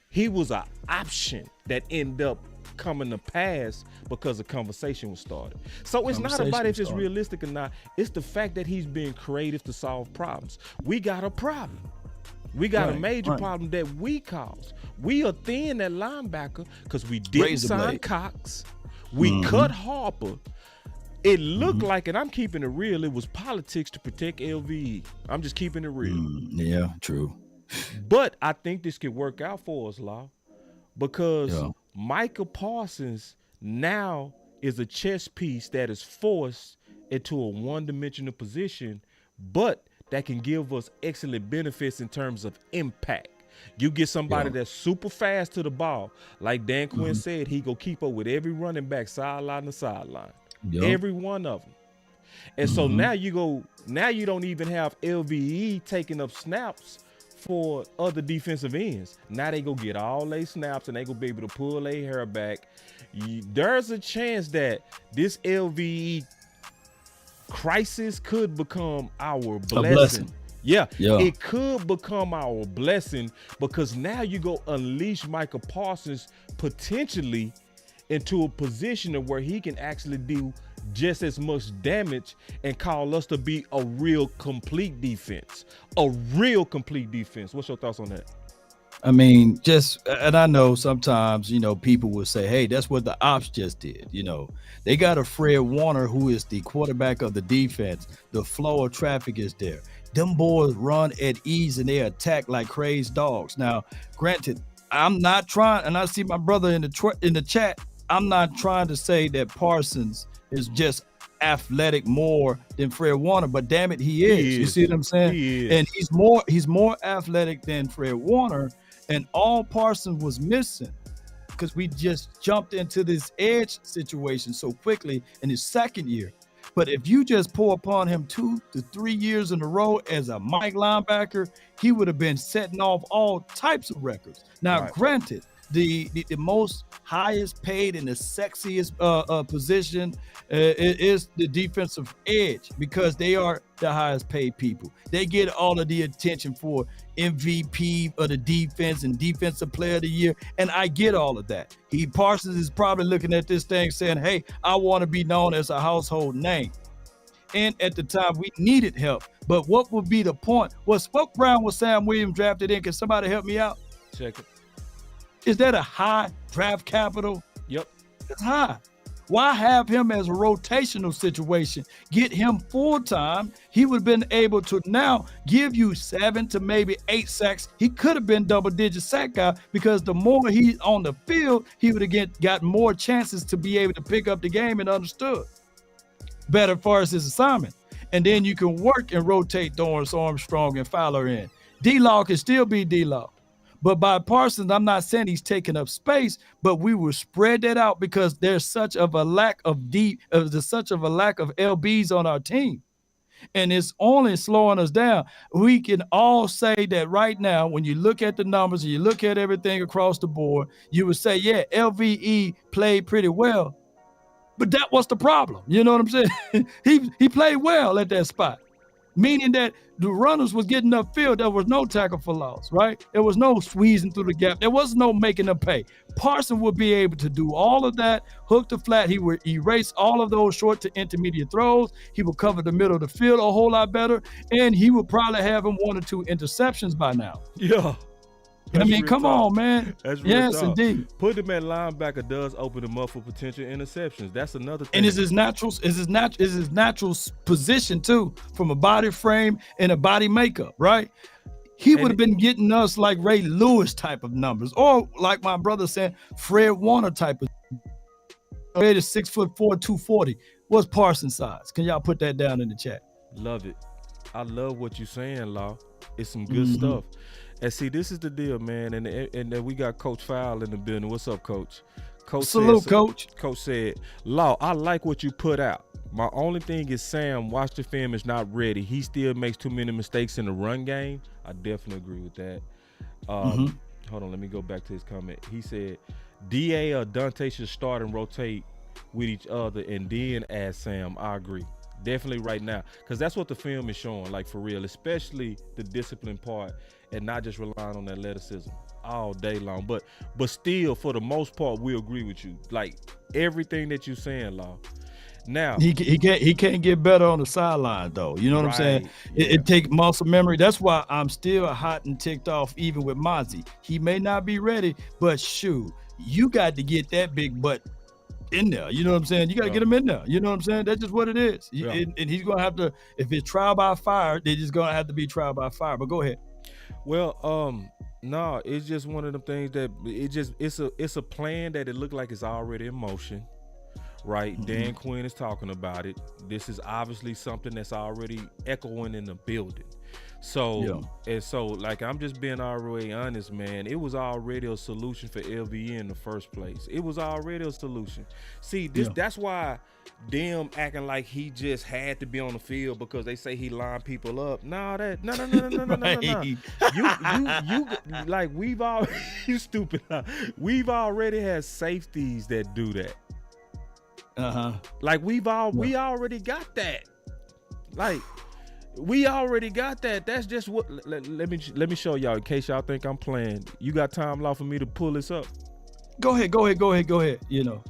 He was an option that ended up coming to pass because the conversation was started. So it's not about if it's realistic or not. It's the fact that he's being creative to solve problems. We got a problem. We got a major problem that we caused. We are thin at linebacker because we didn't sign Cox. We cut Harper. It looked like, and I'm keeping it real, it was politics to protect LVE. I'm just keeping it real. Yeah, true. But I think this could work out for us, Law, because Michael Parsons now is a chess piece that is forced into a one-dimensional position, but that can give us excellent benefits in terms of impact. You get somebody that's super fast to the ball. Like Dan Quinn said, he go keep up with every running back sideline to sideline. Every one of them. And so now you don't even have LVE taking up snaps for other defensive ends. Now they go get all their snaps and they go be able to pull their hair back. There's a chance that this LVE crisis could become our blessing. Yeah, it could become our blessing because now you go unleash Micah Parsons potentially into a position of where he can actually do just as much damage and call us to be a real complete defense. A real complete defense. What's your thoughts on that? I mean, and I know sometimes, people will say, hey, that's what the ops just did. They got a Fred Warner who is the quarterback of the defense. The flow of traffic is there. Them boys run at ease and they attack like crazed dogs. Now, granted, I'm not trying, and I see my brother in the chat, I'm not trying to say that Parsons is just athletic more than Fred Warner, but damn it, he is. You see what I'm saying? And he's more athletic than Fred Warner, and all Parsons was missing, because we just jumped into this edge situation so quickly in his second year. But if you just pour upon him 2 to 3 years in a row as a Mike linebacker, he would have been setting off all types of records. Now, granted, the most highest paid and the sexiest position is the defensive edge, because they are the highest paid people. They get all of the attention for MVP of the defense and defensive player of the year. And I get all of that. Parsons is probably looking at this thing saying, hey, I want to be known as a household name. And at the time we needed help. But what would be the point? What round was Sam Williams drafted in? Can somebody help me out? Check it. Is that a high draft capital? Yep. It's high. Why have him as a rotational situation? Get him full-time. He would have been able to now give you 7 to maybe 8 sacks. He could have been double-digit sack guy, because the more he's on the field, he would have got more chances to be able to pick up the game and understood better as far as his assignment. And then you can work and rotate Dorrance Armstrong and Fowler in. D-Law can still be D-Law. But by Parsons, I'm not saying he's taking up space, but we will spread that out because there's such of a lack of LBs on our team. And it's only slowing us down. We can all say that right now, when you look at the numbers and you look at everything across the board, you would say, yeah, LVE played pretty well. But that was the problem. You know what I'm saying? he played well at that spot, meaning that the runners was getting upfield. There was no tackle for loss, right? There was no squeezing through the gap. There was no making them pay. Parson would be able to do all of that, hook to flat. He would erase all of those short to intermediate throws. He would cover the middle of the field a whole lot better, and he would probably have him 1 or 2 interceptions by now. Yeah. I mean, come on, man. Yes, indeed. Put him at linebacker does open him up for potential interceptions. That's another thing. And is his natural position too, from a body frame and a body makeup, right? He would have been getting us like Ray Lewis type of numbers, or like my brother said, Fred Warner type of. Ray is 6'4", 240. What's Parsons' size? Can y'all put that down in the chat? Love it. I love what you're saying, Law. It's some good stuff. And see, this is the deal, man. And then we got Coach Fowl in the building. What's up, Coach? Salute, Coach. Coach said, Law, I like what you put out. My only thing is Sam, watch the film, is not ready. He still makes too many mistakes in the run game. I definitely agree with that. Hold on, let me go back to his comment. He said, DA or Dante should start and rotate with each other and then add Sam. I agree. Definitely right now, because that's what the film is showing, like for real, especially the discipline part and not just relying on athleticism all day long. But still, for the most part, we agree with you. Like everything that you're saying, Law. Now he can't get better on the sideline though. You know what I'm saying? It takes muscle memory. That's why I'm still hot and ticked off even with Mozzie. He may not be ready, but shoot, you got to get that big butt in there. You know what I'm saying? You got to get him in there. You know what I'm saying? That's just what it is. And he's going to have to, if it's trial by fire, they're just going to have to be trial by fire. But go ahead. Well, no, it's just one of them things that it's a plan that it looked like it's already in motion, right? Dan Quinn is talking about it. This is obviously something that's already echoing in the building. So and so, like, I'm just being already honest, man. It was already a solution for LVE in the first place. It was already a solution. See, that's why them acting like he just had to be on the field because they say he lined people up. No. You like we've all you stupid. We've already had safeties that do that. Like we already got that. Like we already got that. That's just what. Let me show y'all in case y'all think I'm playing. You got time left for me to pull this up? Go ahead. You know,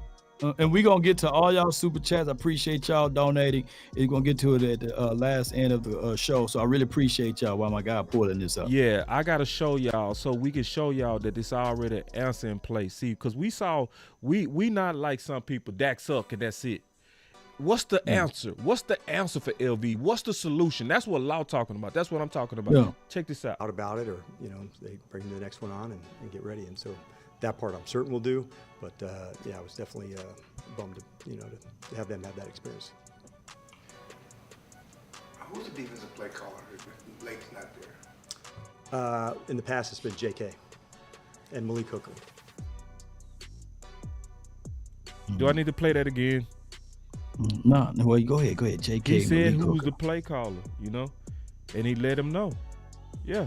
and we gonna get to all y'all super chats. I appreciate y'all donating. We're gonna get to it at the last end of the show. So I really appreciate y'all while my guy pulling this up. Yeah, I gotta show y'all so we can show y'all that this already an answer in place. See, because we not like some people. Dak suck and that's it. What's the answer? What's the answer for LV? What's the solution? That's what Law talking about. That's what I'm talking about. Yeah. Check this out. About it, or they bring the next one on and get ready. And so that part I'm certain we'll do. But I was definitely bummed to have them have that experience. Who's the defensive play caller if Lake's not there? In the past, it's been JK and Malik Hooker. Do I need to play that again? No, well, go ahead, JK. He said who's Hooker. the play caller, and he let him know. Yeah.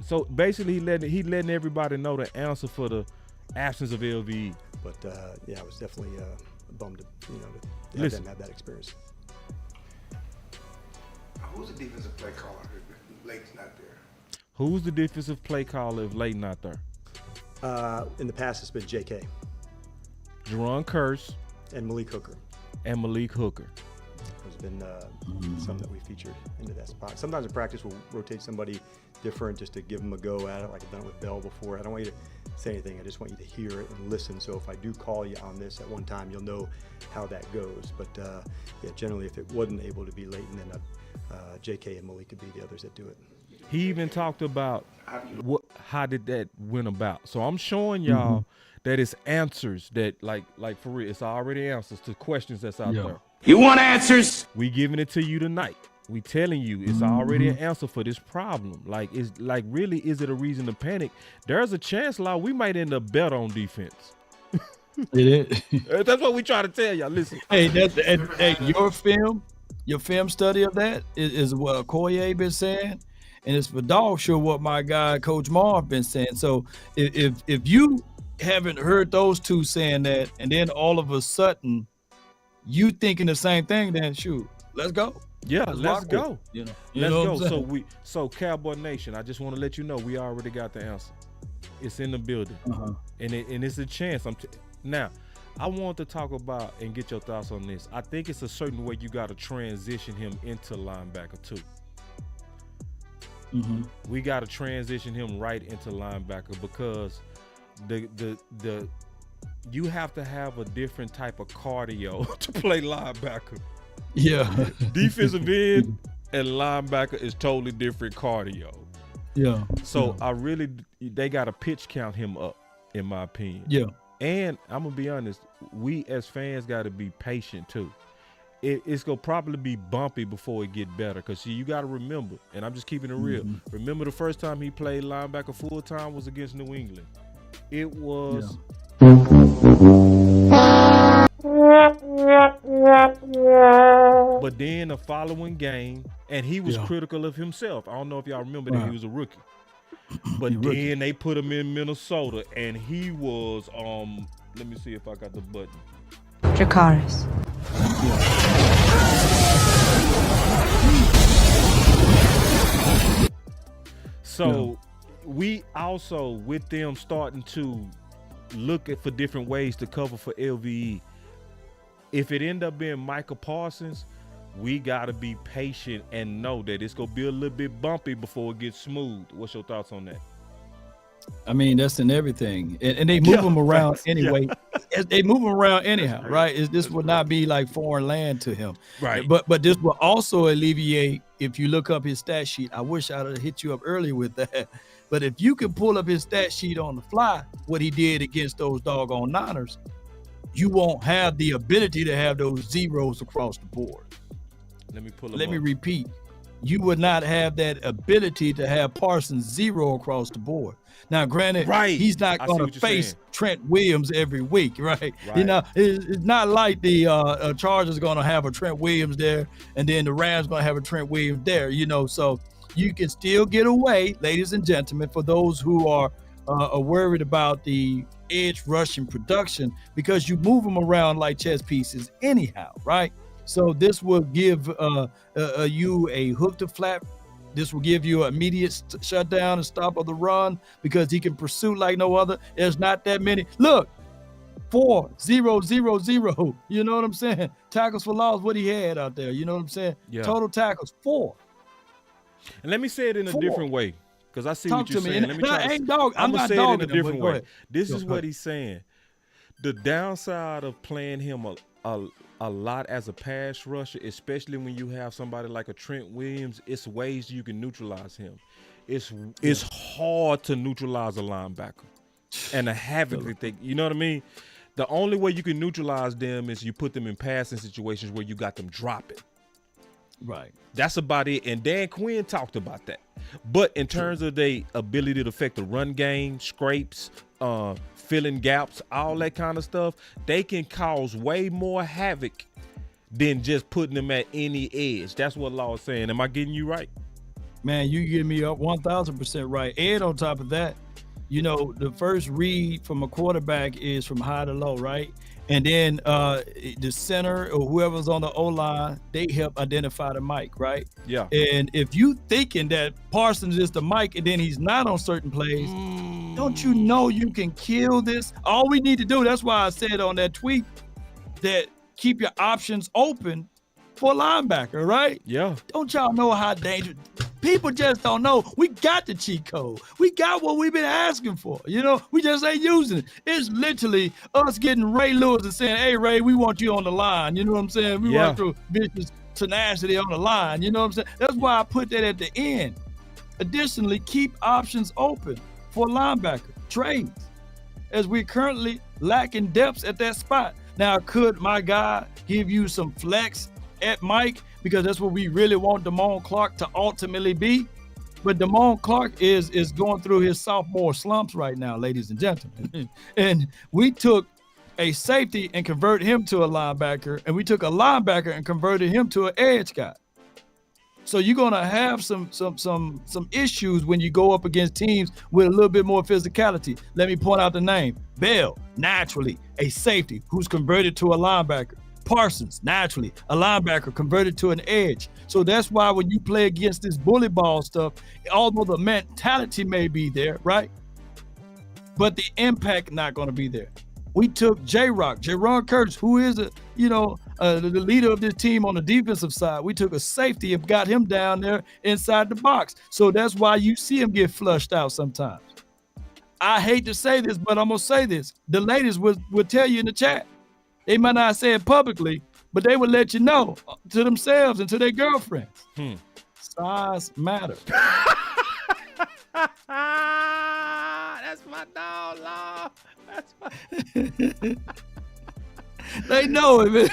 So basically, he letting everybody know the answer for the absence of LVE. But I was definitely bummed to have them have that experience. Who's the defensive play caller if Lake's not there? Who's the defensive play caller if Lake not there? In the past, it's been JK. Jerron Curse. And Malik Hooker. There's been some that we featured into that spot. Sometimes in practice, we'll rotate somebody different just to give them a go at it, like I've done it with Bell before. I don't want you to say anything. I just want you to hear it and listen. So if I do call you on this at one time, you'll know how that goes. But generally, if it wasn't able to be Leighton, then JK and Malik could be the others that do it. He even talked about how did that went about. So I'm showing y'all that it's answers that like for real, it's already answers to questions that's out there. You want answers? We giving it to you tonight. We telling you it's already an answer for this problem. Like, it's like, really, is it a reason to panic? There's a chance, Law, we might end up better on defense. It is. That's what we try to tell y'all. Listen. Hey, your film study of that is what Koye been saying, and it's for dog sure what my guy Coach Marv been saying. So if you haven't heard those two saying that, and then all of a sudden you thinking the same thing, then shoot, let's go. Yeah, let's go. Let's go. So Cowboy Nation, I just want to let you know we already got the answer. It's in the building, and it's a chance. Now, I want to talk about and get your thoughts on this. I think it's a certain way you got to transition him into linebacker too. We got to transition him right into linebacker because the you have to have a different type of cardio to play linebacker. Yeah. Defensive end and linebacker is totally different cardio. Yeah. So they got to pitch count him up, in my opinion. Yeah. And I'm going to be honest, we as fans got to be patient too. It's going to probably be bumpy before it get better because you got to remember, and I'm just keeping it real. Remember the first time he played linebacker full time was against New England. It was... But then the following game, and he was critical of himself. I don't know if y'all remember that he was a rookie. But then they put him in Minnesota, and he was let me see if I got the button. Dracarys. So we also, with them starting to look for different ways to cover for LVE, if it end up being Michael Parsons, we got to be patient and know that it's going to be a little bit bumpy before it gets smooth. What's your thoughts on that? I mean, that's in everything. And they move them around anyway. They move them around anyhow, right? This would not be like foreign land to him. Right. But this will also alleviate, if you look up his stat sheet. I wish I'd have hit you up earlier with that. But if you can pull up his stat sheet on the fly, what he did against those doggone Niners, you won't have the ability to have those zeros across the board. Let me pull them Let me repeat. you would not have that ability to have Parsons 0 across the board. Now, granted, he's not going to face Trent Williams every week, right? You know, it's not like the Chargers going to have a Trent Williams there, and then the Rams going to have a Trent Williams there, you know. So you can still get away, ladies and gentlemen, for those who are worried about the edge rushing production, because you move them around like chess pieces anyhow, right? So this will give you a hook to flat. This will give you an immediate shutdown and stop of the run, because he can pursue like no other. There's not that many. Look, 4, 0, 0, 0. You know what I'm saying? Tackles for loss, what he had out there. You know what I'm saying? Yeah. Total tackles, 4. And let me say it in a different way, because I see what you're saying. Let me I'm gonna not say it in a dogging him, different but go way. ahead. This is what he's saying. The downside of playing him a lot as a pass rusher, especially when you have somebody like a Trent Williams, it's ways you can neutralize him. It's hard to neutralize a linebacker and a havoc that they, you know what I mean? The only way you can neutralize them is you put them in passing situations where you got them dropping. Right. That's about it. And Dan Quinn talked about that. But in terms of their ability to affect the run game, scrapes, filling gaps, all that kind of stuff, they can cause way more havoc than just putting them at any edge. That's what Law is saying. Am I getting you right? Man, you give me up 1,000% right. And on top of that, you know, the first read from a quarterback is from high to low, right? And then the center or whoever's on the O-line, they help identify the Mike, right? Yeah. And if you thinking that Parsons is the Mike and then he's not on certain plays, don't you know you can kill this? All we need to do, that's why I said on that tweet that keep your options open for a linebacker, right? Yeah. Don't y'all know how dangerous? People just don't know. We got the cheat code. We got what we've been asking for. You know, we just ain't using it. It's literally us getting Ray Lewis and saying, hey, Ray, we want you on the line. You know what I'm saying? We want your business tenacity on the line. You know what I'm saying? That's why I put that at the end. Additionally, keep options open for linebacker trades, as we're currently lacking depth at that spot. Now, could my guy give you some flex at Mike, because that's what we really want Damone Clark to ultimately be? But Damone Clark is going through his sophomore slumps right now, ladies and gentlemen. And we took a safety and converted him to a linebacker, and we took a linebacker and converted him to an edge guy. So you're gonna have some issues when you go up against teams with a little bit more physicality. Let me point out the name. Bell, naturally a safety who's converted to a linebacker. Parsons, naturally a linebacker converted to an edge. So that's why when you play against this bully ball stuff, although the mentality may be there, right? But the impact not going to be there. We took Jaron Curtis, who is the leader of this team on the defensive side. We took a safety and got him down there inside the box. So that's why you see him get flushed out sometimes. I hate to say this, but I'm gonna say this. The ladies would tell you in the chat. They might not say it publicly, but they would let you know to themselves and to their girlfriends. Size matters. That's my dog, Law. That's my... They know it, man.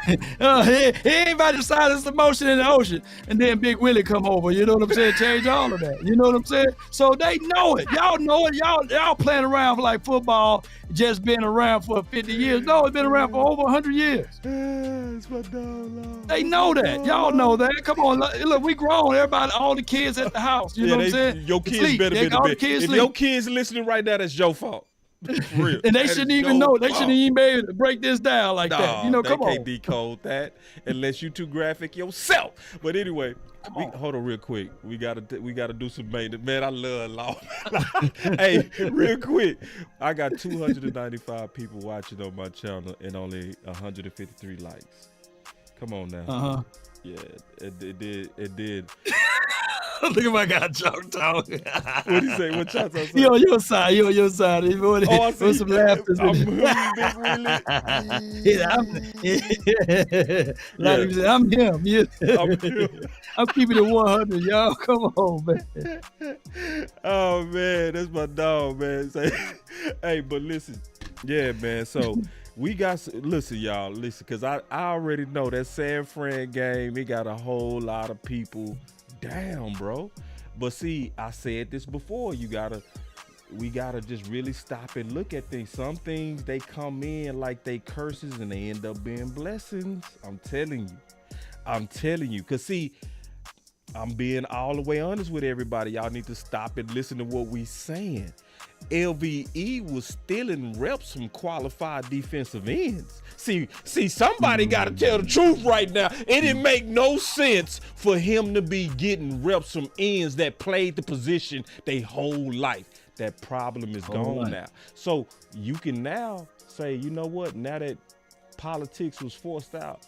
He ain't about to silence the motion in the ocean and then Big Willie come over, you know what I'm saying? Change all of that, you know what I'm saying? So they know it. Y'all know it. Y'all playing around for like football, just been around for 50 years. No, it's been around for over 100 years. That's my dog. They know that. Y'all know that. Come on, look, we grown. Everybody, all the kids at the house, you know what I'm saying? Your kids better be the best. If your kids listening right now, that's your fault. Real. And they shouldn't even know. They shouldn't even be able to break this down like that. You know, come on. They can't decode that unless you too graphic yourself. But anyway, hold on real quick. We gotta do some maintenance. Man, I love Law. Hey, real quick. I got 295 people watching on my channel and only 153 likes. Come on now. Yeah, it did. Look at my guy, Joe Talk. What'd he say? What y'all say? You on your side. You on your side. I see. Some laughter. I'm him. Yeah. I'm keeping it 100, y'all. Come on, man. Oh, man. That's my dog, man. Hey, but listen. Yeah, man. So we got, listen, y'all, because I already know that San Fran game, it got a whole lot of people down, bro. But see, I said this before. We gotta just really stop and look at things. Some things, they come in like they curses and they end up being blessings. I'm telling you. Cause see, I'm being all the way honest with everybody. Y'all need to stop and listen to what we saying. LVE was stealing reps from qualified defensive ends. See, somebody got to tell the truth right now. It didn't make no sense for him to be getting reps from ends that played the position their whole life. That problem is gone now. So you can now say, you know what? Now that politics was forced out,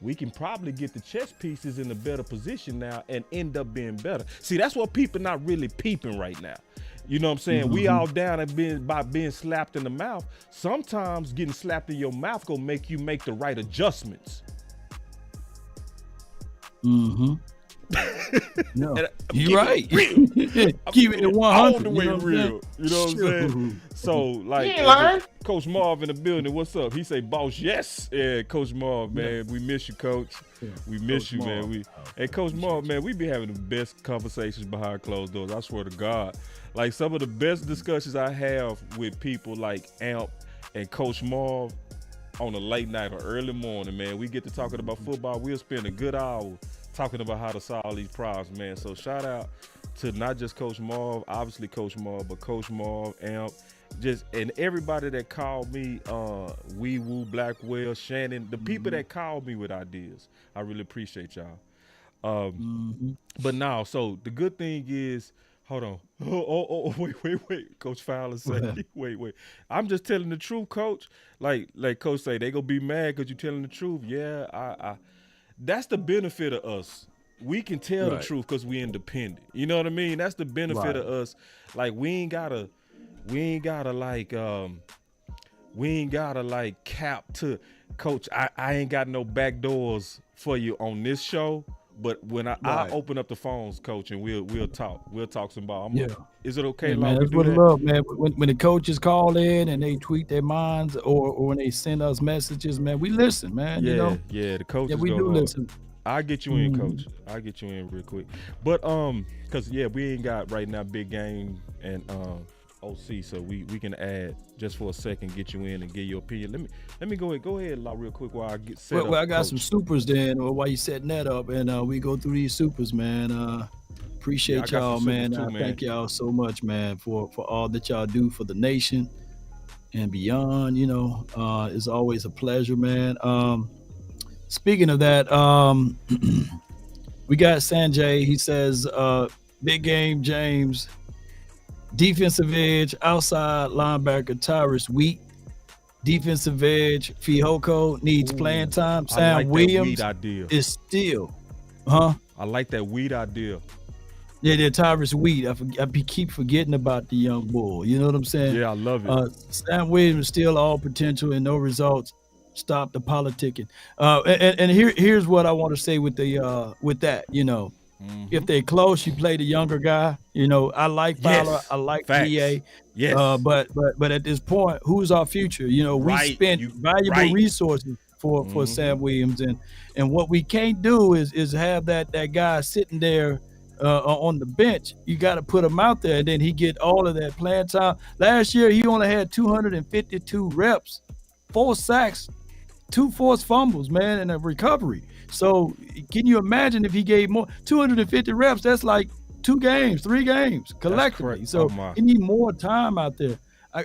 we can probably get the chess pieces in a better position now and end up being better. See, that's what people not really peeping right now. You know what I'm saying? We all down by being slapped in the mouth. Sometimes getting slapped in your mouth gonna make you make the right adjustments. No, you're right. Keep it at 100. All the way real. You know what I'm saying? So, like, Coach Marv in the building. What's up? He say, boss, yes. Yeah, Coach Marv, man. We miss you, Coach. We miss you, man. Hey, Coach Marv, man, we be having the best conversations behind closed doors. I swear to God. Like, some of the best discussions I have with people like Amp and Coach Marv on a late night or early morning, man. We get to talking about football. We'll spend a good hour talking about how to solve these problems, man. So shout out to not just Coach Marv, obviously Coach Marv, but Coach Marv, Amp, and everybody that called me, Wee Woo, Blackwell, Shannon, the people that called me with ideas. I really appreciate y'all. But now, so the good thing is, hold on. Wait. Coach Fowler said, wait. I'm just telling the truth, Coach. Like Coach say, they gonna be mad because you telling the truth. Yeah, I that's the benefit of us. We can tell the truth because we independent. You know what I mean? That's the benefit of us. Like we ain't gotta cap to Coach. I ain't got no back doors for you on this show. But when I open up the phones, Coach, and we'll talk. We'll talk some ball. Is it okay? Man, that's what I love, man. When the coaches call in and they tweet their minds, or when they send us messages, man, we listen, man. Yeah, you know? The coaches. We do listen. I'll get you in, Coach. I'll get you in real quick. But because we ain't got right now big game and OC, so we can add just for a second, get you in and get your opinion. Let me go ahead real quick while I get set up. Well, I got Coach. some supers then, while you setting that up, and we go through these supers, man. Appreciate y'all, man. I thank y'all so much, man, for all that y'all do for the nation and beyond. You know, it's always a pleasure, man. Speaking of that, we got Sanjay. He says, big game, James. Defensive edge, outside linebacker, Tyrus Wheat. Defensive edge, Fihoko needs playing time. Sam like Williams that Wheat idea. is still, I like that Wheat idea. Yeah, Tyrus Wheat. I keep forgetting about the young bull. You know what I'm saying? Yeah, I love it. Sam Williams is still all potential and no results. Stop the politicking. And here's what I want to say with that. You know, if they're close, you play the younger guy. You know, I like Fowler. Yes. I like Facts. VA. Yes. But at this point, who's our future? You know, we spent valuable resources for Sam Williams, and what we can't do is have that guy sitting there on the bench. You got to put him out there, and then he get all of that playing time. Last year, he only had 252 reps, 4 sacks, 2 forced fumbles, man, and a recovery. So can you imagine if he gave more 250 reps? That's like 2 games, 3 games collectively. So you need more time out there.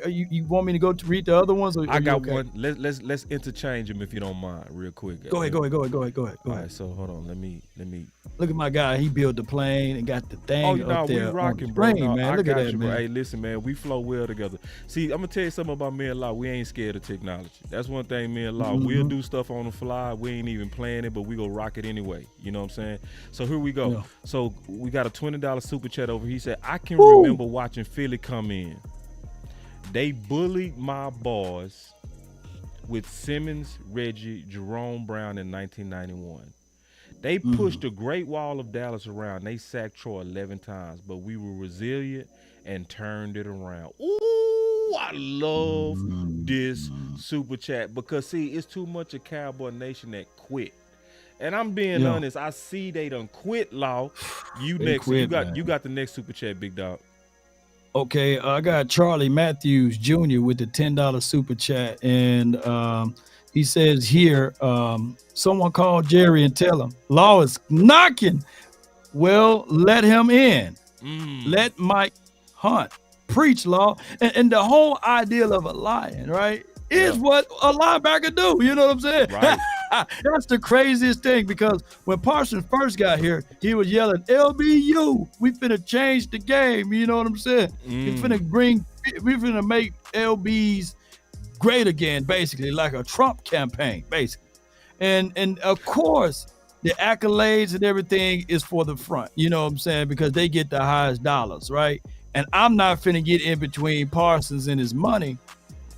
You want me to go to read the other ones? Or I got one. Let's interchange them if you don't mind, real quick. Go ahead. All right, so hold on. Let me. Look at my guy. He built the plane and got the thing up there. We rocking, bro. Man. Look at that, man. Hey, listen, man. We flow well together. See, I'm gonna tell you something about me and Law. We ain't scared of technology. That's one thing, me and Law. We'll do stuff on the fly. We ain't even playing it, but we go rock it anyway. You know what I'm saying? So here we go. Yeah. So we got a $20 super chat over. He said, I can remember watching Philly come in. They bullied my boys with Simmons, Reggie, Jerome Brown in 1991. They pushed the Great Wall of Dallas around. They sacked Troy 11 times, but we were resilient and turned it around. Ooh, I love this super chat because, see, it's too much of Cowboy Nation that quit. And I'm being honest, I see they done quit, Law. You They next. quit, You got the next super chat, big dog. Okay, I got Charlie Matthews Jr. with the $10 super chat, and he says here, someone call Jerry and tell him Law is knocking. Well, let him in. Let Mike hunt. Preach, Law. And the whole idea of a lion, right, is what a linebacker do. You know what I'm saying? Right. That's the craziest thing, because when Parsons first got here, he was yelling, LBU, we finna change the game. You know what I'm saying? We finna make LBs great again, basically, like a Trump campaign, basically. And of course, the accolades and everything is for the front, you know what I'm saying? Because they get the highest dollars, right? And I'm not finna get in between Parsons and his money.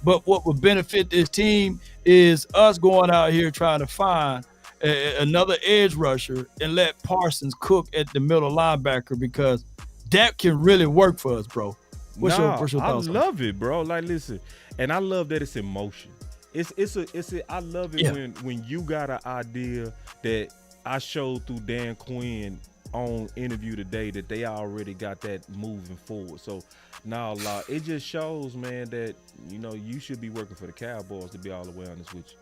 But what would benefit this team is us going out here trying to find another edge rusher and let Parsons cook at the middle linebacker, because that can really work for us, bro. What's your thoughts? I love it, bro. Like, listen, and I love that it's in motion. I love it when you got an idea that I showed through Dan Quinn on interview today that they already got that moving forward. So now it just shows, man, that you should be working for the Cowboys, to be all the way honest with you.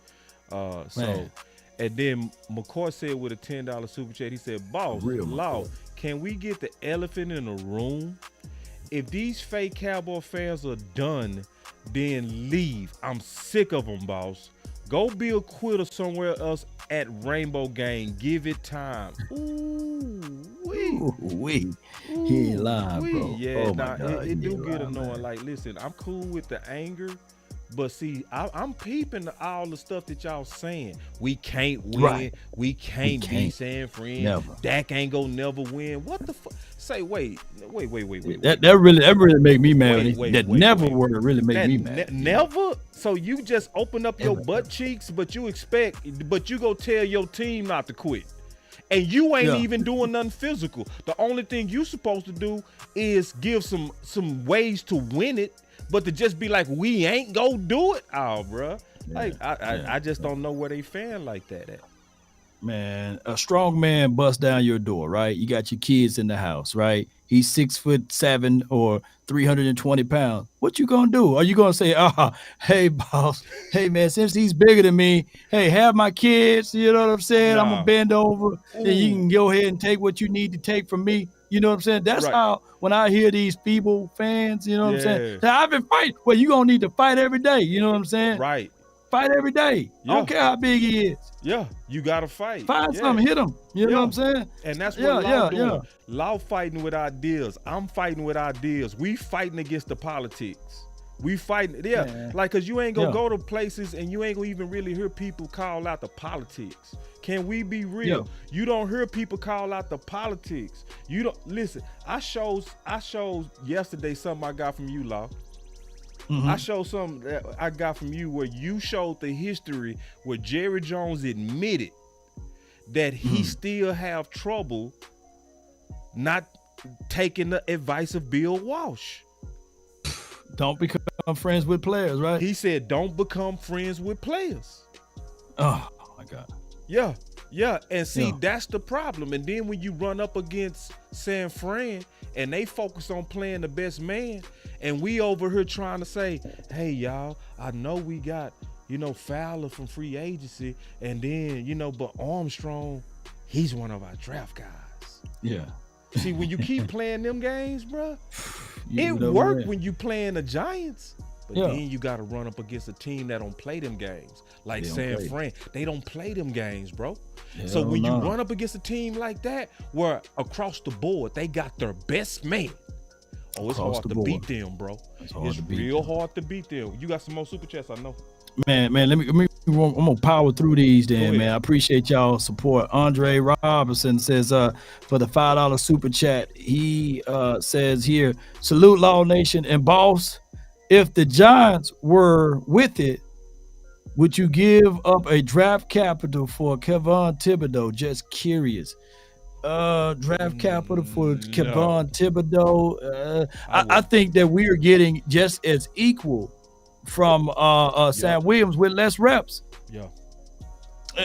So and then McCoy said with a $10 super chat, he said, boss, Law, can we get the elephant in the room? If these fake Cowboy fans are done, then leave. I'm sick of them, boss. Go be a quitter somewhere else at Rainbow Game. Give it time. He ain't lying, bro. Yeah, God, it do get annoying. Man. Like, listen, I'm cool with the anger, but see, I'm peeping all the stuff that y'all saying. We can't win. Right. We can't beat San Fran. Never. Dak ain't gonna never win. What the fuck? Say, wait. That really make me mad. That never word really make me mad. Never? So you just open up your butt cheeks, but you go tell your team not to quit. And you ain't even doing nothing physical. The only thing you supposed to do is give some ways to win it, but to just be like, we ain't go do it. Oh, bro. I just don't know where they fan like that at. Man, a strong man busts down your door, right? You got your kids in the house, right? He's 6'7" or 320 pounds. What you gonna do? Are you gonna say, hey boss, hey man, since he's bigger than me, hey, have my kids, you know what I'm saying? I'm gonna bend over and you can go ahead and take what you need to take from me. You know what I'm saying? That's how, when I hear these feeble fans, you know what I'm saying? I've been fighting. Well, you gonna need to fight every day. You know what I'm saying? Right. Fight every day. I don't care how big he is. Yeah, you gotta fight. Find something, hit him. You know what I'm saying? And that's what Law doing. Law fighting with ideas. I'm fighting with ideas. We fighting against the politics. We fighting, like, cause you ain't gonna go to places and you ain't gonna even really hear people call out the politics. Can we be real? You don't hear people call out the politics. You don't listen. I showed yesterday something I got from you, Law. I showed something that I got from you where you showed the history where Jerry Jones admitted that he still have trouble not taking the advice of Bill Walsh. Don't become friends with players, right? He said, don't become friends with players. Oh my God. Yeah. And see, that's the problem. And then when you run up against San Fran and they focus on playing the best man, and we over here trying to say, hey, y'all, I know we got, Fowler from free agency, and then, but Armstrong, he's one of our draft guys. Yeah. See, when you keep playing them games, bro, it worked when you playing the Giants. But then you got to run up against a team that don't play them games. Like San Fran, they don't play them games, bro. So when you run up against a team like that, where across the board, they got their best man. Oh, it's hard to beat them, bro. It's real hard to beat them. You got some more super chats, I know. Man, I'm gonna power through these then, man. I appreciate y'all support. Andre Robinson says for the $5 super chat, he says here, salute Law Nation and boss. If the Giants were with it, would you give up a draft capital for Kevon Thibodeau? Just curious. Draft capital for Kevon Thibodeau. I think that we are getting just as equal from Sam Williams with less reps. Yeah.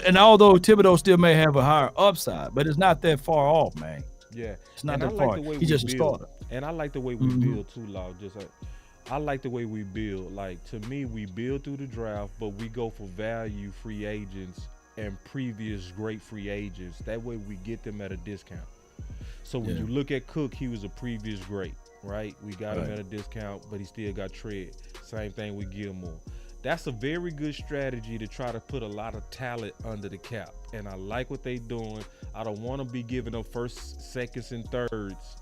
And although Thibodeau still may have a higher upside, but it's not that far off, man. Yeah, it's not and that I like far. the way He's we just build. a starter. And I like the way we build too, Law. Just like I like the way we build. Like, to me, we build through the draft, but we go for value free agents and previous great free agents. That way we get them at a discount. So when you look at Cook, he was a previous great, right? We got him at a discount, but he still got tread. Same thing with Gilmore. That's a very good strategy to try to put a lot of talent under the cap. And I like what they doing. I don't want to be giving them first, seconds, and thirds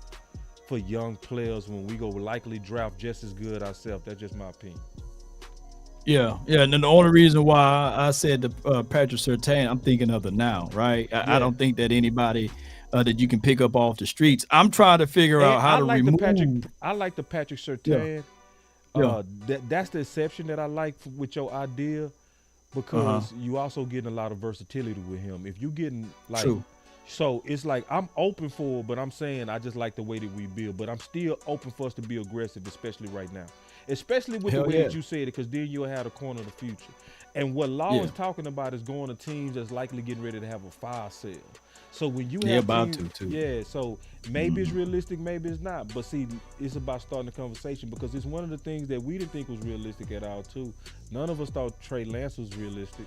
for young players when we go likely draft just as good ourselves. That's just my opinion. Yeah. And then the only reason why I said the Patrick Surtain, I'm thinking of the now, right? I don't think that anybody that you can pick up off the streets. I'm trying to figure out how to remove. I like the Patrick Surtain. That's the exception that I like with your idea, because you also getting a lot of versatility with him. If you getting like, so it's like I'm open for it, but I'm saying I just like the way that we build. But I'm still open for us to be aggressive, especially right now, especially with the way that you said it, because then you'll have the corner of the future. And what Law is talking about is going to teams that's likely getting ready to have a fire sale. So when you have about teams, to too. Yeah, so maybe it's realistic, maybe it's not. But see, it's about starting the conversation, because it's one of the things that we didn't think was realistic at all too. None of us thought Trey Lance was realistic.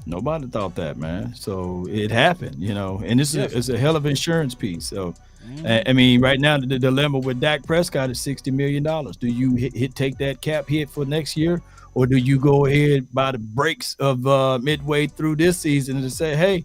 Nobody thought that, man. So it happened, and it's a hell of an insurance piece. So I mean, right now the dilemma with Dak Prescott is $60 million. Do you take that cap hit for next year? Or do you go ahead by the breaks of midway through this season and say, hey,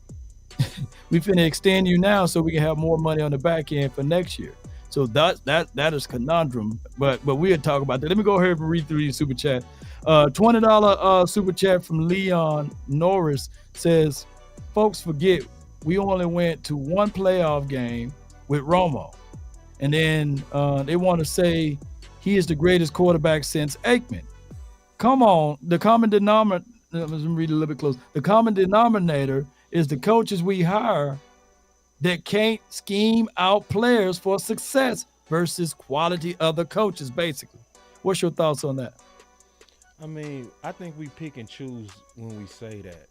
we finna extend you now so we can have more money on the back end for next year? So that is conundrum. But we'll talk about that. Let me go ahead and read through your super chat. $20 super chat from Leon Norris says, folks forget we only went to one playoff game with Romo. And then they want to say he is the greatest quarterback since Aikman. Come on, the common denominator, let's read a little bit close. The common denominator is the coaches we hire that can't scheme out players for success versus quality other coaches, basically. What's your thoughts on that? I mean, I think we pick and choose when we say that.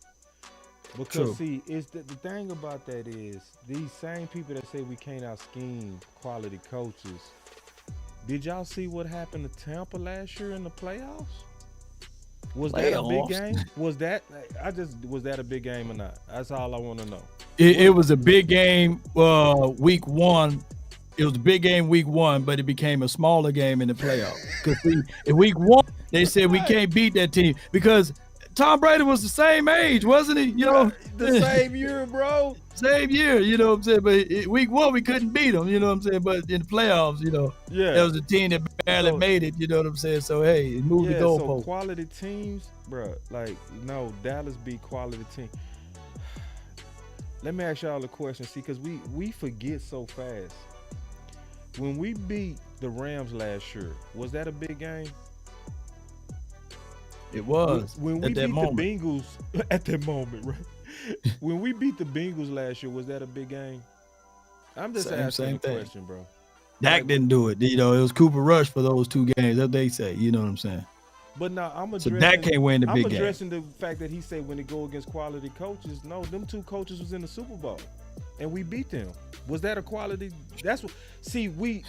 Because, see, it's the thing about that is these same people that say we can't out-scheme quality coaches. Did y'all see what happened to Tampa last year in the playoffs? Was that a big game? Was that a big game or not? That's all I want to know. It was a big game week one. It was a big game week one, but it became a smaller game in the playoffs. Because in week one, they said we can't beat that team because Tom Brady was the same age, wasn't he? The same year, bro. Same year, you know what I'm saying? But week one, we couldn't beat them, you know what I'm saying? But in the playoffs, that was a team that barely made it, you know what I'm saying? So, hey, it moved the goalpost. So quality teams, bro, no, Dallas beat quality team. Let me ask y'all a question, see, because we forget so fast. When we beat the Rams last year, was that a big game? It was. When we beat the Bengals at that moment, right? When we beat the Bengals last year, was that a big game? I'm just asking a question, bro. Dak didn't do it. It was Cooper Rush for those two games. That's what they say. You know what I'm saying? But now so Dak can't win the big game. I'm addressing the fact that he said when it go against quality coaches, no, them two coaches was in the Super Bowl, and we beat them. Was that a quality? That's what. See, we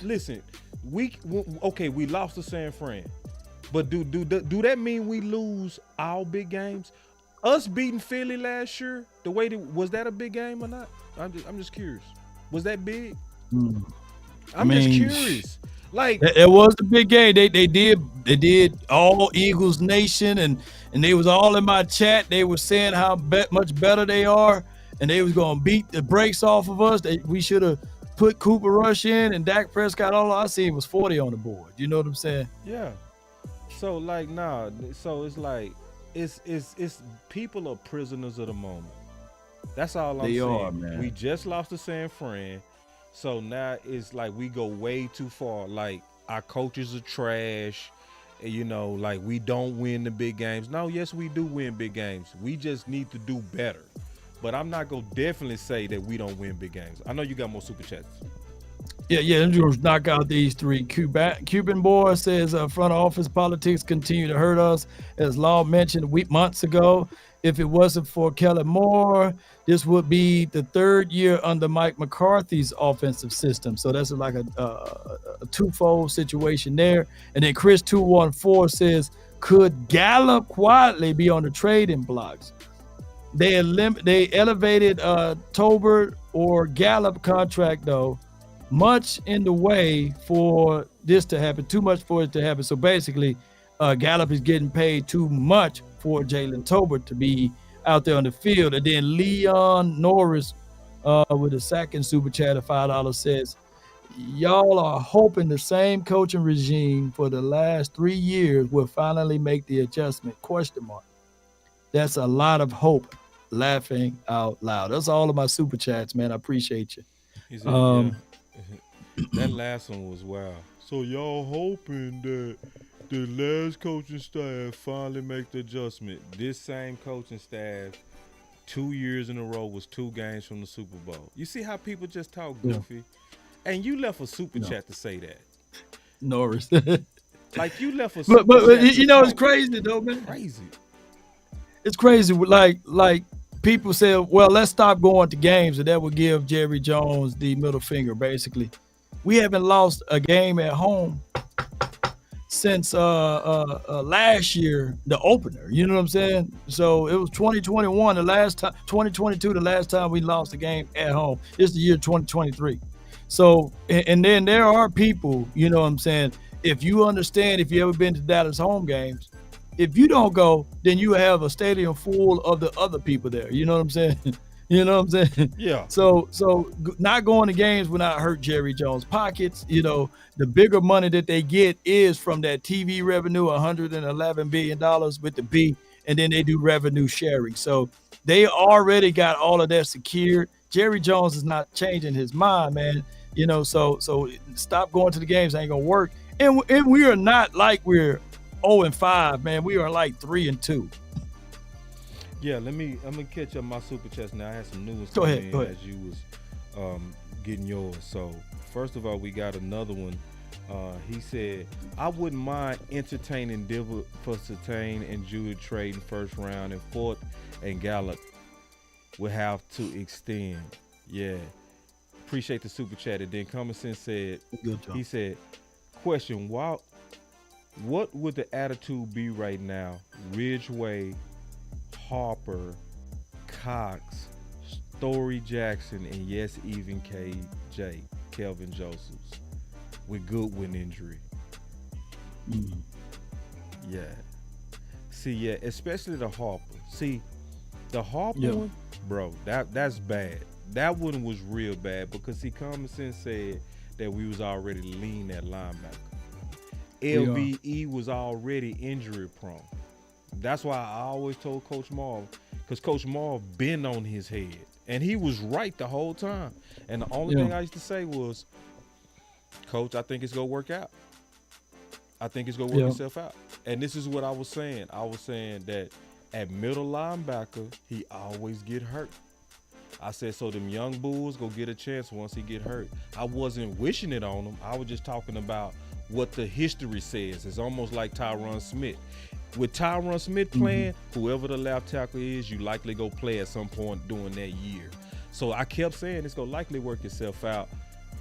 lost to San Fran. But do that mean we lose our big games? Us beating Philly last year, was that a big game or not? I'm just curious. Was that big? I'm just curious. Like it was a big game. They did all Eagles Nation and they was all in my chat. They were saying how much better they are, and they was gonna beat the brakes off of us. We should have put Cooper Rush in and Dak Prescott. All I seen was 40 on the board. You know what I'm saying? Yeah. So so it's like it's people are prisoners of the moment. That's all I'm saying. They are, man. We just lost to San Fran, so now it's like we go way too far. Like our coaches are trash, like we don't win the big games. No, yes, we do win big games. We just need to do better. But I'm not gonna definitely say that we don't win big games. I know you got more super chats. Yeah, them Juniors knock out these three. Cuban boy says front office politics continue to hurt us. As Law mentioned months ago, if it wasn't for Kellen Moore, this would be the third year under Mike McCarthy's offensive system. So that's like a twofold situation there. And then Chris 214 says, could Gallup quietly be on the trading blocks? They elevated Tolbert or Gallup contract though, much in the way for this to happen, too much for it to happen. So basically, Gallup is getting paid too much for Jalen Tolbert to be out there on the field. And then Leon Norris with a second super chat of $5 says, y'all are hoping the same coaching regime for the last 3 years will finally make the adjustment, ? That's a lot of hope, laughing out loud. That's all of my super chats, man. I appreciate you. That last one was wild. So y'all hoping that the last coaching staff finally make the adjustment. This same coaching staff 2 years in a row was 2 games from the Super Bowl. You see how people just talk goofy? And you left a super chat to say that. Norris. Like you left a super but chat you know, it's crazy though, man. Crazy. It's crazy. Like people say, well, let's stop going to games, and that would give Jerry Jones the middle finger, basically. We haven't lost a game at home since last year, the opener. You know what I'm saying? So it was 2021, the last time, 2022, the last time we lost a game at home. It's the year 2023. So, and then there are people, you know what I'm saying? If you understand, if you ever been to Dallas home games, if you don't go, then you have a stadium full of the other people there. You know what I'm saying? You know what I'm saying? Yeah. So not going to games will not hurt Jerry Jones' pockets. You know, the bigger money that they get is from that TV revenue, $111 billion with the B, and then they do revenue sharing. So they already got all of that secured. Jerry Jones is not changing his mind, man. You know, so stop going to the games. Ain't gonna work. And we are not like we're 0-5, man. We are like 3-2. Yeah, I'm gonna catch up my super chats now. I had some new ones Go ahead. as you was getting yours. So first of all, we got another one. He said, I wouldn't mind entertaining Dibble for Sertain and Judah trading first round and fourth, and Gallup will have to extend. Yeah. Appreciate the super chat. And then Common Sense said, good job. He said, question, what would the attitude be right now? Ridgeway, Harper, Cox, Story Jackson, and yes, even KJ, Kelvin Josephs, with Goodwin injury. Yeah. See, yeah, especially the Harper. See, the Harper one, bro, that's bad. That one was real bad because Common Sense said that we was already lean at linebacker. LVE was already injury prone. That's why I always told Coach Marv, because Coach Marv been on his head, and he was right the whole time. And the only thing I used to say was, Coach, I think it's gonna work out. I think it's gonna work itself out. And this is what I was saying. I was saying that at middle linebacker, he always get hurt. I said, so them young bulls go get a chance once he get hurt. I wasn't wishing it on him. I was just talking about what the history says. It's almost like Tyron Smith. With Tyron Smith playing, whoever the left tackle is, you likely go play at some point during that year. So I kept saying it's gonna likely work itself out.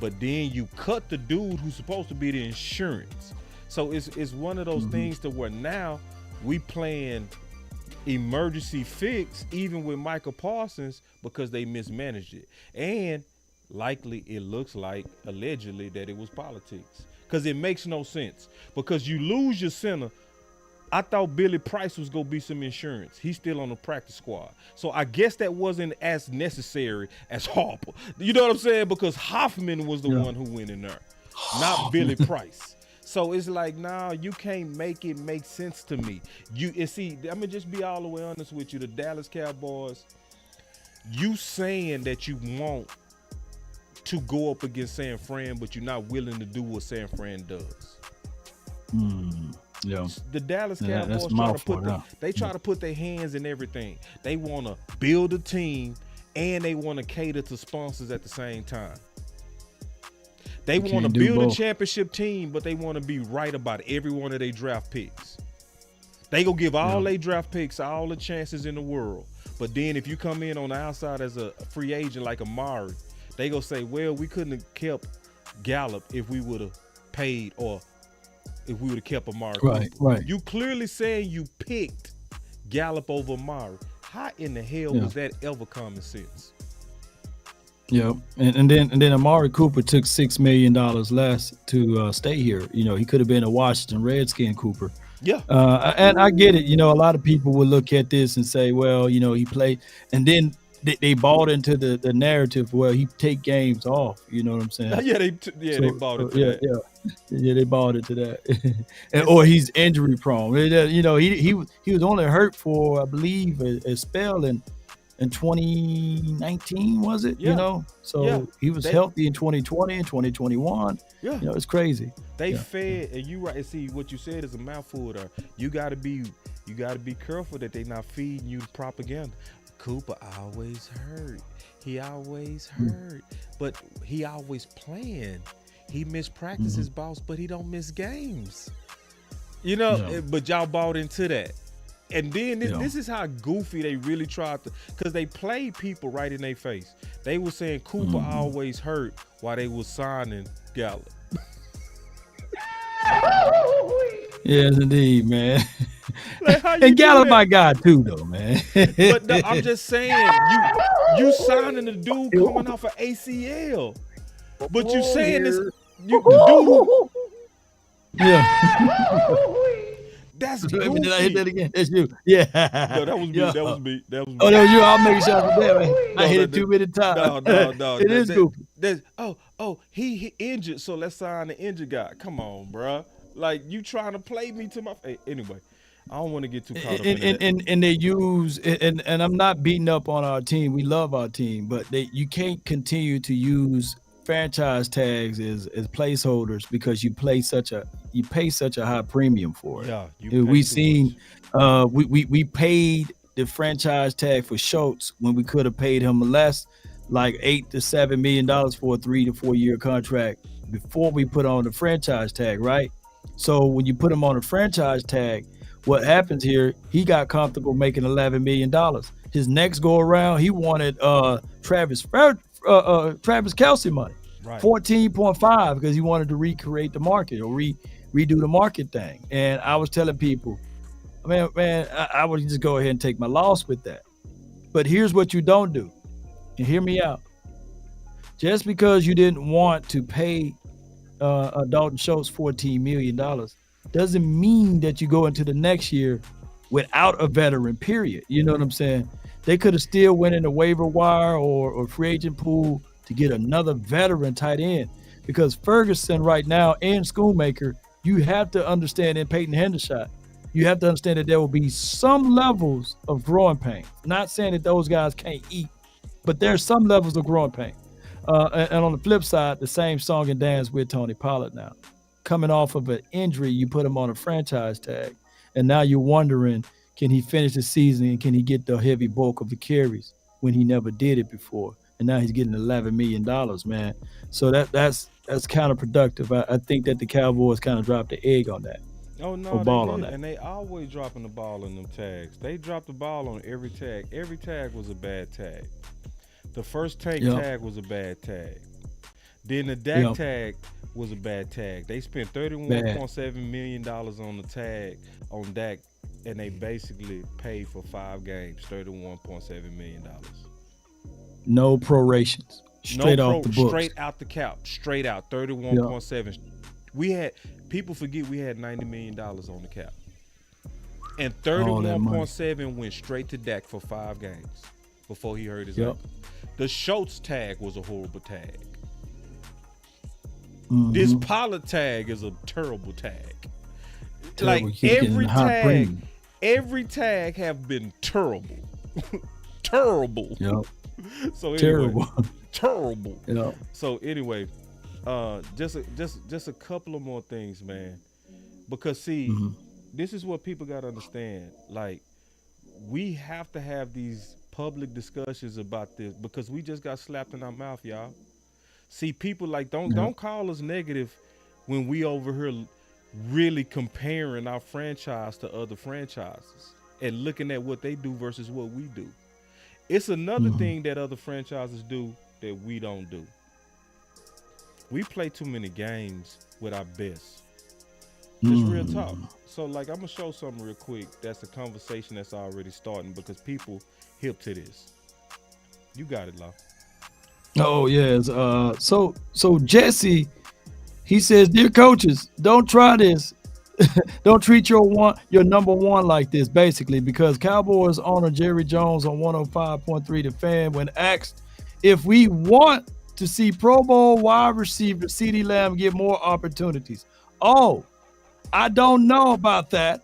But then you cut the dude who's supposed to be the insurance. So it's one of those things to where now we playing emergency fix even with Michael Parsons because they mismanaged it. And likely it looks like allegedly that it was politics, because it makes no sense, because you lose your center. I thought Billy Price was going to be some insurance. He's still on the practice squad. So I guess that wasn't as necessary as Harper. You know what I'm saying? Because Hoffman was the one who went in there, not Billy Price. So it's like, nah, you can't make it make sense to me. See, I'm going to just be all the way honest with you. The Dallas Cowboys, you saying that you want to go up against San Fran, but you're not willing to do what San Fran does. Yeah. The Dallas Cowboys try to put their hands in everything. They want to build a team and they want to cater to sponsors at the same time. They You want to can't do build a both. championship team, but they want to be right about every one of their draft picks. They gonna give all their draft picks all the chances in the world. But then if you come in on the outside as a free agent like Amari, they gonna say, well, we couldn't have kept Gallup if we would have paid or if we would have kept Amari Cooper. Right. You clearly saying you picked Gallup over Amari. How in the hell was that ever common sense? Yeah, and then Amari Cooper took $6 million less to stay here. You know, he could have been a Washington Redskin Cooper. Yeah. And I get it. You know, a lot of people will look at this and say, well, you know, he played, and then they bought into the narrative. Well, he take games off. You know what I'm saying? Yeah, they bought it to that. Yeah, they bought it to that. Or he's injury prone. You know, he was only hurt for, I believe, a spell in 2019, was it? Yeah. You know, so he was healthy in 2020 and 2021. Yeah, you know, it's crazy. They fed, and you right. See, what you said is a mouthful there. You gotta be careful that they not feeding you propaganda. Cooper always hurt. He always hurt, but he always playing. He missed practices, boss, but he don't miss games. You know, but y'all bought into that. And then this is how goofy they really tried to, because they played people right in their face. They were saying Cooper always hurt while they was signing Gallup. Yes, indeed, man. Like, how you and do Gallup that? my guy too, though, man. But no, I'm just saying, you signing the dude coming off of ACL, but you saying this, you dude. Yeah. That's Did goofy. I hit that again? That's you. Yeah. No, that was me. That was me. That was me. Oh, no, you. I'll make sure I that, man. I No, hit it too many times. No. It is goofy. He injured, so let's sign the injured guy. Come on, bruh. Like, you trying to play me to my face. Anyway, I don't want to get too caught up in that. And they use, and I'm not beating up on our team. We love our team, but you can't continue to use franchise tags as placeholders because you pay such a high premium for it. Yeah, we seen we paid the franchise tag for Schultz when we could have paid him less, like $8 to $7 million for a 3 to 4 year contract before we put on the franchise tag, right? So when you put him on a franchise tag, what happens here? He got comfortable making $11 million. His next go around, he wanted Travis Kelce money, right. 14.5 because he wanted to recreate the market or redo the market thing. And I was telling people, man, I would just go ahead and take my loss with that. But here's what you don't do, and hear me out. Just because you didn't want to pay Dalton Schultz $14 million doesn't mean that you go into the next year without a veteran, period. You know what I'm saying? They could have still went in the waiver wire or free agent pool to get another veteran tight end, because Ferguson right now and Schoonmaker, you have to understand, in Peyton Hendershot, you have to understand that there will be some levels of growing pain. Not saying that those guys can't eat, but there's some levels of growing pain. And on the flip side, the same song and dance with Tony Pollard now. Coming off of an injury, you put him on a franchise tag, and now you're wondering, can he finish the season and can he get the heavy bulk of the carries when he never did it before? And now he's getting $11 million, man. So that's counterproductive. I think that the Cowboys kind of dropped the egg on that. Oh no, or ball they did. on that. And they always dropping the ball in them tags. They dropped the ball on every tag. Every tag was a bad tag. The first tag was a bad tag. Then the Dak tag was a bad tag. They spent $31.7 million on the tag on Dak, and they basically paid for 5 games, $31.7 million. No prorations. Straight off the books. Straight out the cap. Straight out, 31.7. We had, people forget we had $90 million on the cap. And 31.7 went straight to Dak for 5 games before he hurt his ankle. The Schultz tag was a horrible tag. This Pollard tag is a terrible tag. Like every tag have been terrible. Terrible. Yep. So anyway, terrible. Yep. So anyway, just a couple of more things, man. Because see, this is what people gotta understand. Like, we have to have these public discussions about this because we just got slapped in our mouth, y'all. See, people like don't call us negative when we over here really comparing our franchise to other franchises and looking at what they do versus what we do. It's another thing that other franchises do that we don't do. We play too many games with our best. Just real talk. So, like, I'm going to show something real quick. That's a conversation that's already starting because people hip to this. You got it, Law. Oh, yes. So Jesse, he says, dear coaches, don't try this. Don't treat your number one like this, basically, because Cowboys owner Jerry Jones on 105.3 The Fan, when asked if we want to see Pro Bowl wide receiver CeeDee Lamb get more opportunities. Oh, I don't know about that.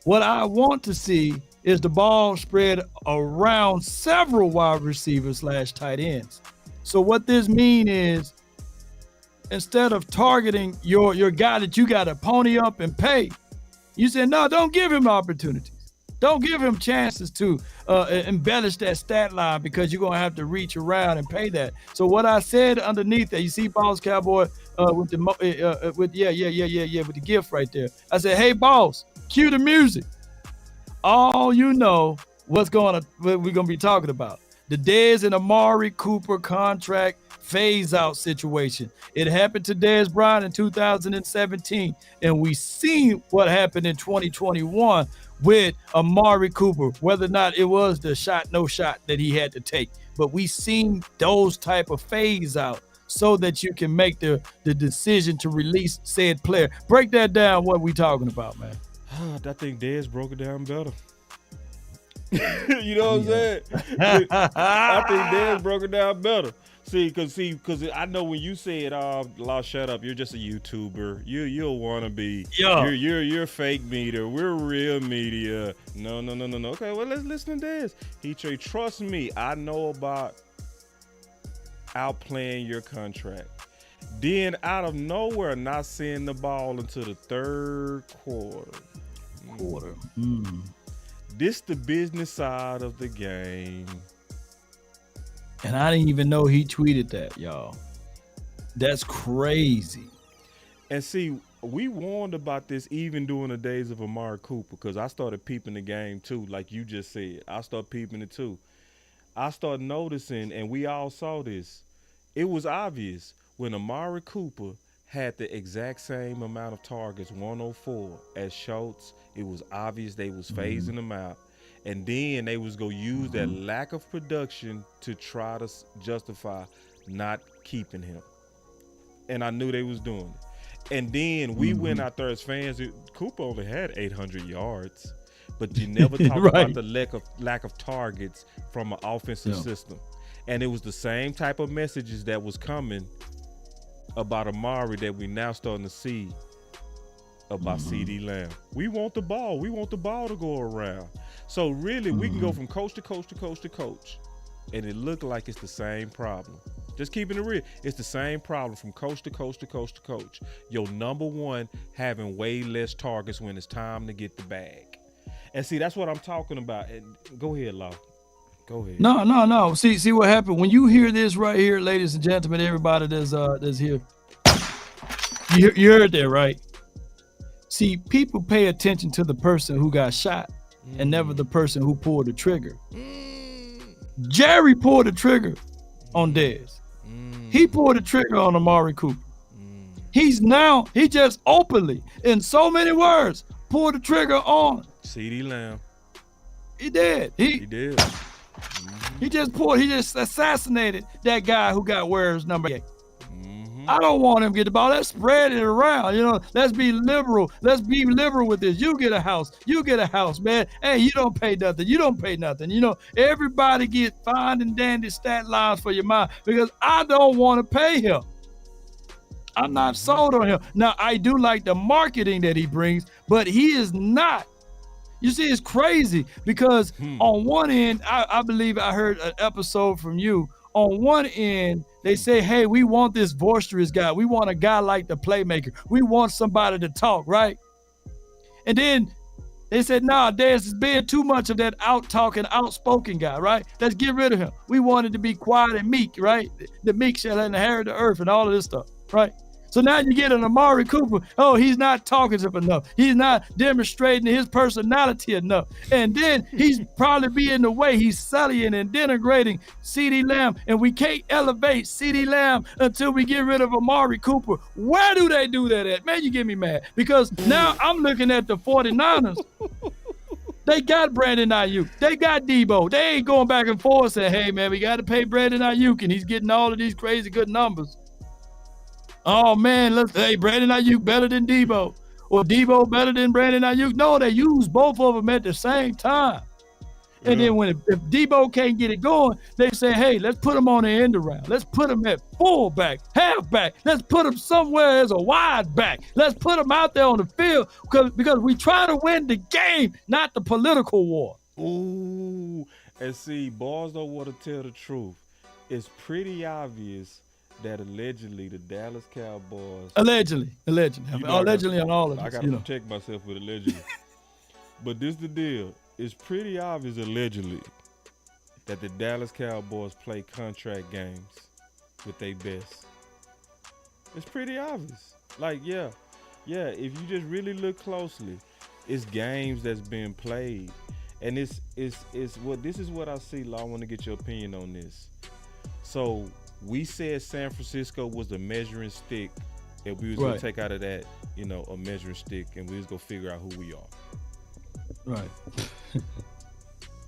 What I want to see is the ball spread around several wide receivers / tight ends. So what this means is, instead of targeting your guy that you got to pony up and pay, you say, no, don't give him opportunities. Don't give him chances to embellish that stat line because you're going to have to reach around and pay that. So what I said underneath that, you see Boss Cowboy with the gift right there. I said, hey, boss, cue the music. All you know what we're going to be talking about. The Dez and Amari Cooper contract phase-out situation. It happened to Dez Bryant in 2017, and we seen what happened in 2021 with Amari Cooper, whether or not it was the no shot that he had to take. But we seen those type of phase-out so that you can make the decision to release said player. Break that down, what we talking about, man. I think Dez broke it down better. You know what I'm saying? I think Dez broke it down better. Because I know when you said, "Law, shut up," you're just a YouTuber. You'll want to be. Yeah. You're fake media. We're real media. No. Okay, well, let's listen to this. He trust me. I know about outplaying your contract. Then out of nowhere, not seeing the ball until the third quarter. This the business side of the game. And I didn't even know he tweeted that, y'all. That's crazy. And see, we warned about this even during the days of Amari Cooper, because I started peeping the game too, like you just said. I started peeping it too. I started noticing, and we all saw this. It was obvious when Amari Cooper had the exact same amount of targets, 104, as Schultz. It was obvious they was phasing him out. And then they was going to use that lack of production to try to justify not keeping him. And I knew they was doing it. And then we went out there as fans. Cooper only had 800 yards. But you never talk about the lack of targets from an offensive system. And it was the same type of messages that was coming about Amari that we now starting to see about CeeDee Lamb. We want the ball. We want the ball to go around. So really, we can go from coach to coach to coach to coach, and it looked like it's the same problem. Just keeping it real. It's the same problem from coach to coach to coach to coach. Your number one having way less targets when it's time to get the bag. And see, that's what I'm talking about. And go ahead, Law. Go ahead. No. See what happened when you hear this right here, ladies and gentlemen, everybody that's here. You heard that, right? See, people pay attention to the person who got shot and never the person who pulled the trigger. Jerry pulled the trigger on Dez. He pulled the trigger on Amari Cooper. He just openly, in so many words, pulled the trigger on CeeDee Lamb. He did. He did. He just assassinated that guy who got Ware's number 8. I don't want him to get the ball. Let's spread it around. Let's be liberal. Let's be liberal with this. You get a house. You get a house, man. Hey, you don't pay nothing. You don't pay nothing. Everybody get fine and dandy stat lines for your mind because I don't want to pay him. I'm not sold on him. Now, I do like the marketing that he brings, but he is not. You see, it's crazy because on one end, I believe I heard an episode from you. On one end, they say, hey, we want this boisterous guy. We want a guy like the playmaker. We want somebody to talk, right? And then They said, nah, there's been too much of that out-talking, outspoken guy, right? Let's get rid of him. We wanted to be quiet and meek, right? The meek shall inherit the earth and all of this stuff, right? So now you get an Amari Cooper. Oh, he's not talkative enough. He's not demonstrating his personality enough. And then he's probably be in the way. He's sullying and denigrating CeeDee Lamb. And we can't elevate CeeDee Lamb until we get rid of Amari Cooper. Where do they do that at? Man, you get me mad. Because now I'm looking at the 49ers. They got Brandon Ayuk. They got Debo. They ain't going back and forth saying, hey, man, we got to pay Brandon Ayuk, and he's getting all of these crazy good numbers. Oh, man, Brandon Ayuk better than Debo. Or Debo better than Brandon Ayuk. No, they use both of them at the same time. And then if Debo can't get it going, they say, hey, let's put him on the end around. Let's put him at fullback, halfback. Let's put him somewhere as a wide back. Let's put him out there on the field because we try to win the game, not the political war. Ooh, and see, boys don't want to tell the truth. It's pretty obvious that allegedly the Dallas Cowboys. Allegedly on all of this. I got to protect myself with allegedly. But this the deal. It's pretty obvious allegedly that the Dallas Cowboys play contract games with their best. It's pretty obvious. Like, yeah, if you just really look closely, it's games that's been played. And this is what I see, Law. I want to get your opinion on this. So we said San Francisco was the measuring stick, and we was gonna take out of that, a measuring stick, and we was gonna figure out who we are. Right.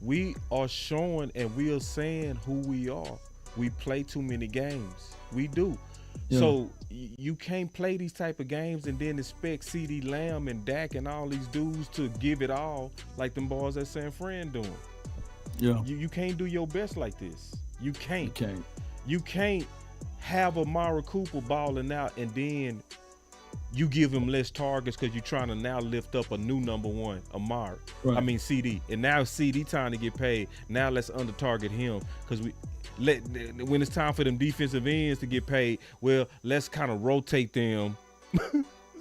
We are showing and we are saying who we are. We play too many games. We do. Yeah. So you can't play these type of games and then expect CeeDee Lamb and Dak and all these dudes to give it all like them boys at San Fran doing. Yeah. You can't do your best like this. You can't. You can't have Amari Cooper balling out and then you give him less targets because you're trying to now lift up a new number one, Amari. Right. I mean CD, and now CD trying to get paid. Now let's under target him because when it's time for them defensive ends to get paid. Well, let's kind of rotate them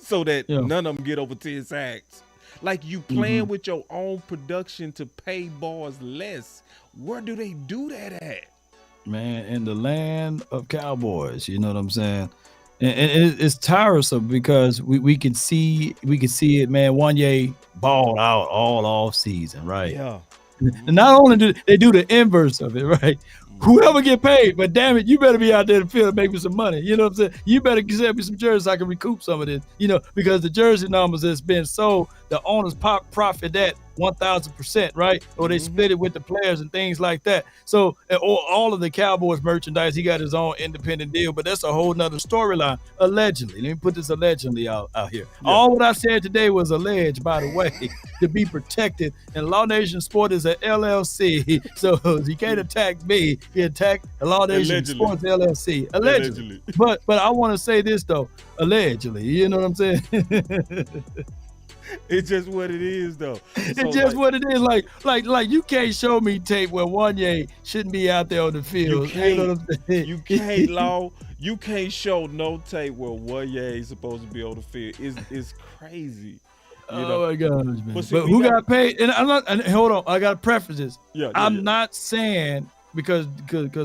so that none of them get over 10 sacks. Like you playing with your own production to pay boys less. Where do they do that at? Man, in the land of Cowboys, you know what I'm saying? And it's tiresome because we can see it, man. Wanye balled out all off season, right? Yeah. And not only do they do the inverse of it, right? Whoever get paid, but damn it, you better be out there to field and make me some money. You know what I'm saying? You better send me some jerseys so I can recoup some of this, because the jersey numbers that's been sold, the owners profit that 1,000%, right? Or they split it with the players and things like that. So, or all of the Cowboys merchandise, he got his own independent deal, but that's a whole nother storyline. Allegedly, let me put this allegedly out here. Yeah. All what I said today was alleged, by the way, to be protected. And Law Nation Sport is an LLC, so you can't attack me. You attack Law Nation Sports LLC. Allegedly. But I want to say this though, allegedly. You know what I'm saying? It's just what it is, though. It's just what it is. Like you can't show me tape where Wanye shouldn't be out there on the field. You know what I'm saying? You can't, Law. You can't show no tape where Wanye is supposed to be on the field. It's crazy. My gosh, man. But who got paid? And I'm not. And hold on, I got to preface this. I'm not saying because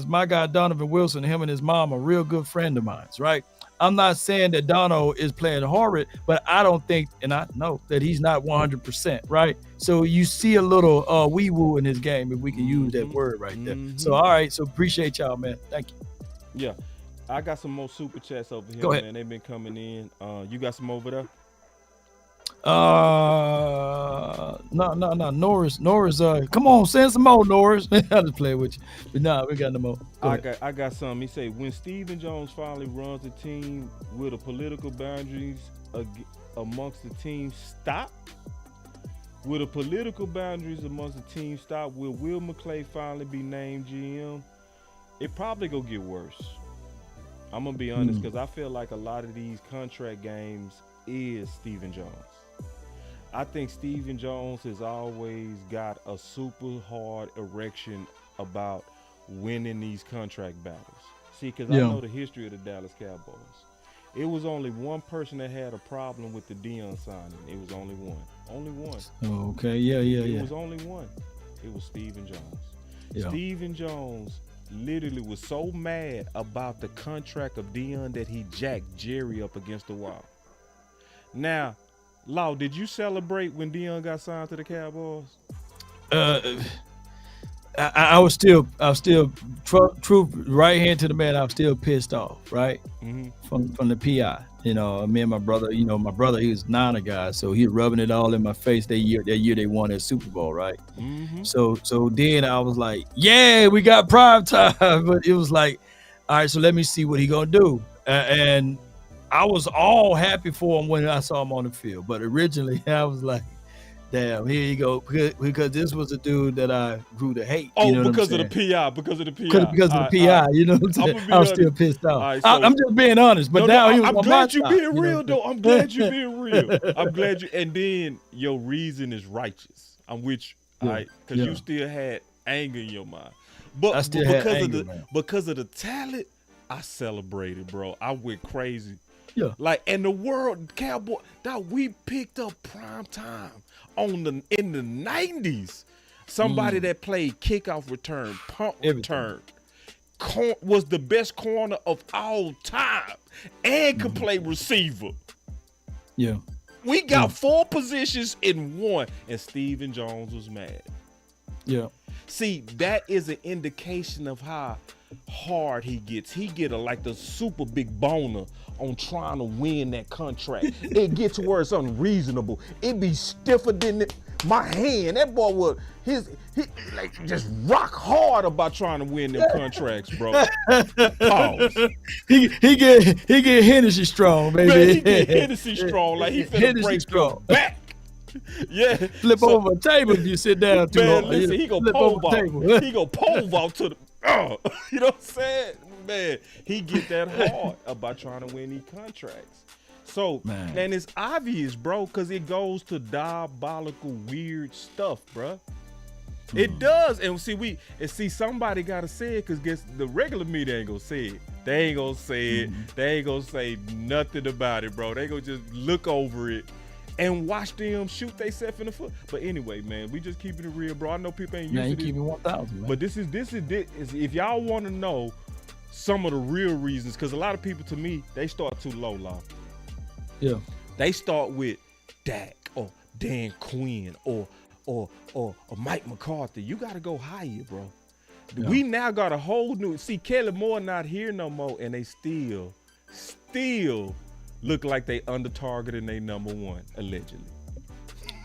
my guy Donovan Wilson, him and his mom are real good friend of mine, right? I'm not saying that Dono is playing horrid, but I don't think, and I know that he's not 100%, right? So you see a little wee-woo in his game, if we can use that word right there. So, all right, so appreciate y'all, man. Thank you. Yeah, I got some more super chats over here, Go ahead. man. They've been coming in. You got some over there? No. Norris. Come on, send some more, Norris. I just play with you. But nah, we got no more. I got some. He say, when Stephen Jones finally runs the team, will the political boundaries amongst the team stop? Will the political boundaries amongst the team stop? Will McClay finally be named GM? It probably gonna get worse. I'm gonna be honest, because I feel like a lot of these contract games is Stephen Jones. I think Stephen Jones has always got a super hard erection about winning these contract battles. See, because I know the history of the Dallas Cowboys. It was only one person that had a problem with the Deion signing. It was only one. Only one. Oh, okay. Yeah. It was only one. It was Stephen Jones. Yeah. Stephen Jones literally was so mad about the contract of Deion that he jacked Jerry up against the wall. Now, Law, did you celebrate when Deion got signed to the Cowboys? I was still true right hand to the man. I was still pissed off, right? From the PI. You know, me and my brother. You know, my brother, he was Niner guy, so he was rubbing it all in my face that year they won that Super Bowl, right? So then I was like, yeah, we got prime time, but it was like, all right, so let me see what he gonna do, and I was all happy for him when I saw him on the field, but originally I was like, damn, here you go, because this was a dude that I grew to hate. Oh, you know because of the PI, because of the PI. You know what I'm saying? I was still pissed off. Right, so, I'm just being honest, but now he was I'm on glad my you side, being real, though. I'm glad you being real. I'm glad glad you, and then your reason is righteous. I'm with you, all right? Because you still had anger in your mind. But I still had anger, because of the talent, I celebrated, bro. I went crazy. Yeah. Like, and the world, Cowboy, that we picked up prime time in the 90s. Somebody that played kickoff return, punt return, was the best corner of all time, and could play receiver. Yeah. We got 4 positions in one, and Stephen Jones was mad. Yeah. See, that is an indication of how hard he gets. He get like the super big boner on trying to win that contract. It gets where it's unreasonable. It be stiffer than my hand. That boy would he like just rock hard about trying to win them contracts, bro. Pause. He get Hennessy strong, baby. Man, he get Hennessy strong, like he finna break your back. Yeah, flip over a table if you sit down too long. Listen, he go pole vault. He go pole vault to the. You know what I'm saying, man? He get that hard about trying to win these contracts. So, and it's obvious, bro, because it goes to diabolical, weird stuff, bro. It does, and see somebody gotta say it, because guess the regular media ain't gonna say it. They ain't gonna say it. They ain't gonna say nothing about it, bro. They gonna just look over it and watch them shoot theyself in the foot. But anyway, man, we just keeping it real, bro. I know people ain't used to this. Keep it 1,000, man. But this is if y'all want to know some of the real reasons, because a lot of people, to me, they start too low, Law. Yeah. They start with Dak or Dan Quinn or Mike McCarthy. You got to go higher, bro. Yeah. We now got a whole new. See, Kelly Moore not here no more, and they still look like they under target and they number one,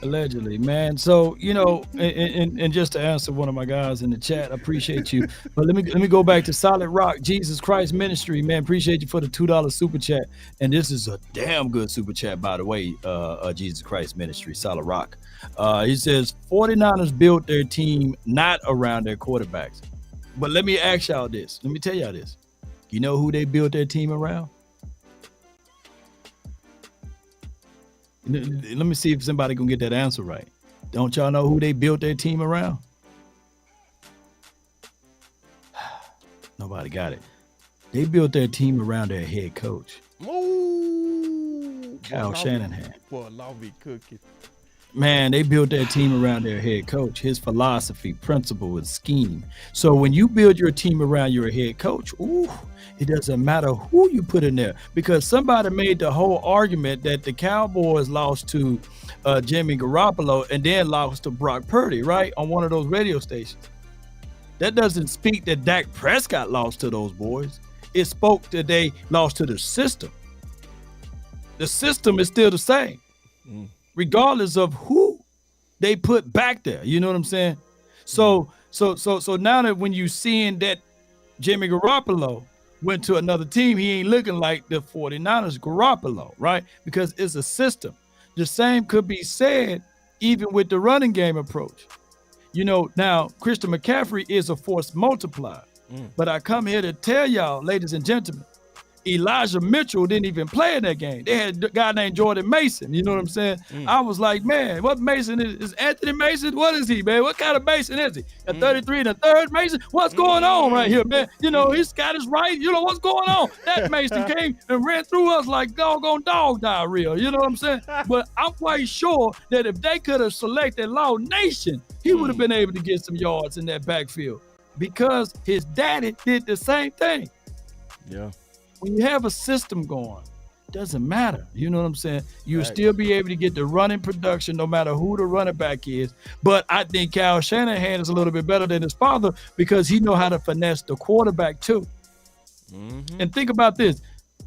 allegedly, man. So, you know, and just to answer one of my guys in the chat, I appreciate you. But let me go back to Solid Rock Jesus Christ Ministry, man. Appreciate you for the $2 super chat. And this is a damn good super chat, by the way, Jesus Christ Ministry, Solid Rock. He says 49ers built their team not around their quarterbacks. But let me ask y'all this. Let me tell y'all this. You know who they built their team around? Let me see if somebody can get that answer right. Don't y'all know who they built their team around? Nobody got it. They built their team around their head coach. Ooh, Kyle Shanahan. Boy, Law be cooking. Man, they built their team around their head coach, his philosophy, principle, and scheme. So when you build your team around your head coach, it doesn't matter who you put in there, because somebody made the whole argument that the Cowboys lost to Jimmy Garoppolo and then lost to Brock Purdy, right, on one of those radio stations. That doesn't speak that Dak Prescott lost to those boys. It spoke that they lost to the system. The system is still the same. Regardless of who they put back there. You know what I'm saying? So now that when you seeing that Jimmy Garoppolo went to another team, he ain't looking like the 49ers Garoppolo, right? Because it's a system. The same could be said even with the running game approach. You know, now Christian McCaffrey is a force multiplier. But I come here to tell y'all, ladies and gentlemen, Elijah Mitchell didn't even play in that game. They had a guy named Jordan Mason. You know what I'm saying? I was like, man, what Mason is Anthony Mason? What is he, man? What kind of Mason is he? A 33 and a third Mason? What's going on right here, man? You know, he's got his right. You know, what's going on? That Mason came and ran through us like doggone dog diarrhea. You know what I'm saying? But I'm quite sure that if they could have selected Law Nation, he would have been able to get some yards in that backfield because his daddy did the same thing. Yeah. When you have a system going, doesn't matter. You know what I'm saying? You'll still be able to get the running production no matter who the running back is. But I think Kyle Shanahan is a little bit better than his father because he know how to finesse the quarterback too. And think about this.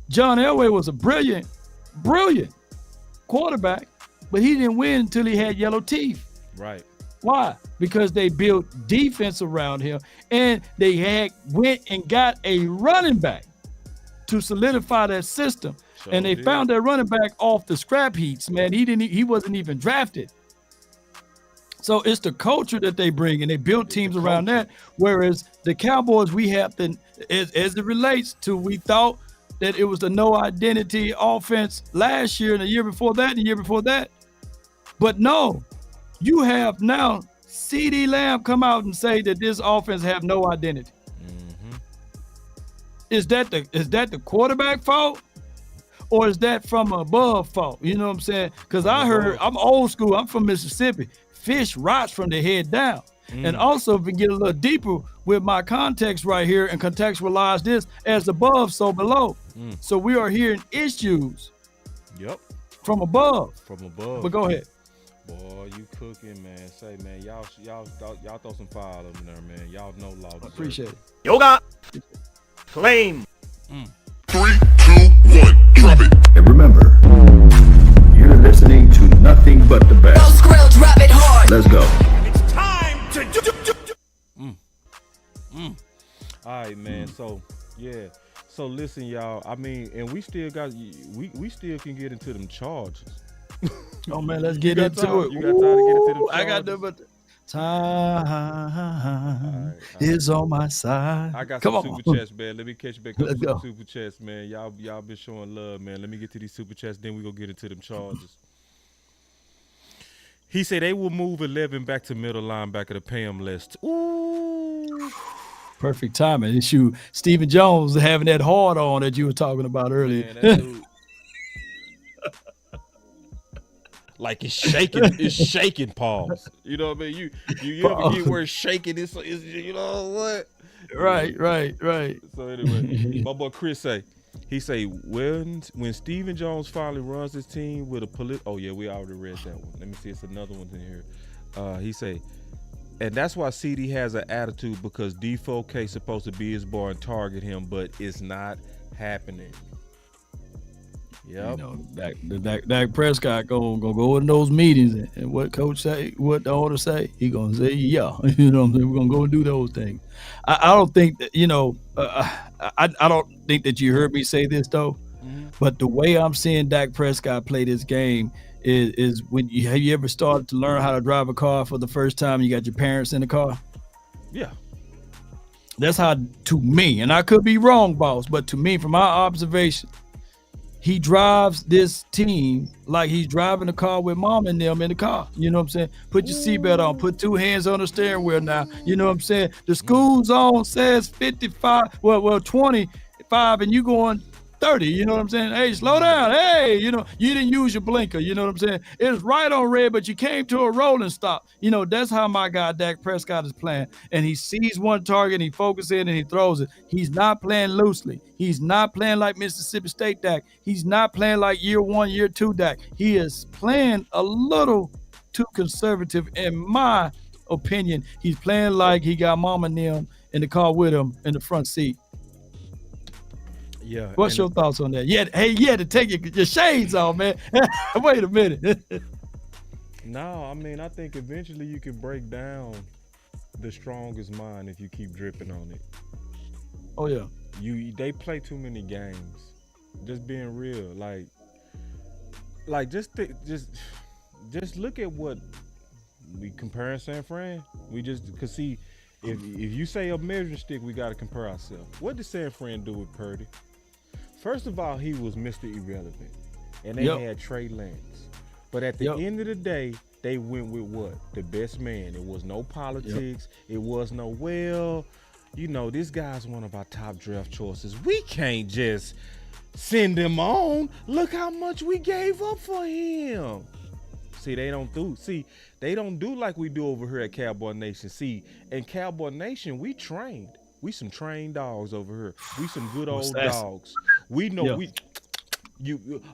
John Elway was a brilliant quarterback, but he didn't win until he had yellow teeth. Right. Why? Because they built defense around him and they went and got a running back to solidify that system. And they found that running back off the scrap heaps, man. He wasn't even drafted. So it's the culture that they bring, and they build teams around that. Whereas the Cowboys, we have to, as it relates to, we thought that it was the no identity offense last year and the year before that and the year before that. But no, you have now CeeDee Lamb come out and say that this offense have no identity. Is that the quarterback fault? Or is that from above fault? You know what I'm saying? Because I heard, I'm old school, I'm from Mississippi. Fish rots from the head down. And also, if we get a little deeper with my context right here and contextualize this as above, so below. So we are hearing issues from above. From above. But go ahead. Boy, you cooking, man. Say, man, y'all throw some fire up in there, man. Y'all know law. I appreciate it. Yoga. Claim. 3, 2, 1, drop it. And remember, you're listening to nothing but the best. Those grills, drop it hard. Let's go. It's time to All right, man. So, yeah. So, listen, y'all. I mean, and we still can get into them charges. Oh, man, let's get into it. You got time to get into them charges? I got them, but time is on my side. I got Come some on. super chats, man. Let me catch you back up Let's with some go. super chats, man. Y'all been showing love, man. Let me get to these super chats, then we go get into them charges. He said they will move 11 back to middle linebacker to pay him less. Ooh. Perfect timing. And shoot, Stephen Jones having that hard on that you were talking about earlier. Man, that dude. Like it's shaking, pause. You know what I mean? You ever get where it's shaking? It's you know what? Right. So anyway, my boy Chris he say when Stephen Jones finally runs his team with a oh yeah, we already read that one. Let me see, it's another one in here. He say, and that's why CD has an attitude because D4K supposed to be his boy and target him, but it's not happening. Yep. You know, Dak Prescott gonna go in those meetings and what coach say, what the owner say, he gonna say, yeah, you know what I'm saying? We're gonna go and do those things. I don't think that, you know, I don't think that you heard me say this though, but the way I'm seeing Dak Prescott play this game is when have you ever started to learn how to drive a car for the first time? You got your parents in the car. Yeah. That's how, to me, and I could be wrong, boss, but to me, from my observation, he drives this team like he's driving a car with mom and them in the car. You know what I'm saying? Put your seatbelt on. Put 2 hands on the steering wheel now. You know what I'm saying? The school zone says 55, well 25, and you going 30. You know what I'm saying? Hey, slow down. Hey, you know, you didn't use your blinker. You know what I'm saying? It was right on red, but you came to a rolling stop. You know, that's how my guy Dak Prescott is playing. And he sees one target, and he focuses in, and he throws it. He's not playing loosely. He's not playing like Mississippi State Dak. He's not playing like year 1, year 2 Dak. He is playing a little too conservative, in my opinion. He's playing like he got mama and them in the car with him in the front seat. Yeah. What's your thoughts on that? Yeah, hey, you had to take your shades off, man. Wait a minute. No, I mean, I think eventually you can break down the strongest mind if you keep dripping on it. Oh yeah. They play too many games. Just being real, like just look at what we compare in San Fran. We just cause see if you say a measuring stick, we got to compare ourselves. What did San Fran do with Purdy? First of all, he was Mr. Irrelevant, and they had Trey Lance. But at the end of the day, they went with what? The best man. It was no politics. It was no, well, you know, this guy's one of our top draft choices. We can't just send him on. Look how much we gave up for him. See, they don't do like we do over here at Cowboy Nation. See, in Cowboy Nation, we trained. We some trained dogs over here. We some good old dogs. We know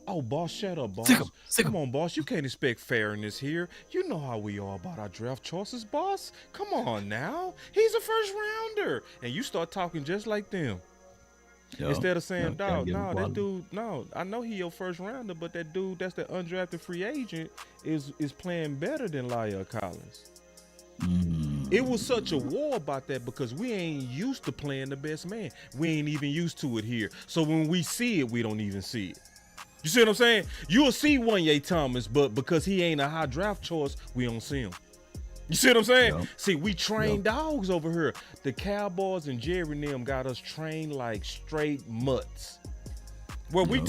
oh, boss, shut up, boss. Come on, boss. You can't expect fairness here. You know how we are about our draft choices, boss. Come on now. He's a first rounder. And you start talking just like them. Instead of saying, dog, no, that dude, no, I know he your first rounder, but that dude, that's the undrafted free agent, is playing better than Lyle Collins. It was such a war about that because we ain't used to playing the best man. We ain't even used to it here. So when we see it, we don't even see it. You see what I'm saying? You'll see Wanye Thomas, but because he ain't a high draft choice, we don't see him. You see what I'm saying? See, we train dogs over here. The Cowboys and Jerry and them got us trained like straight mutts. Where we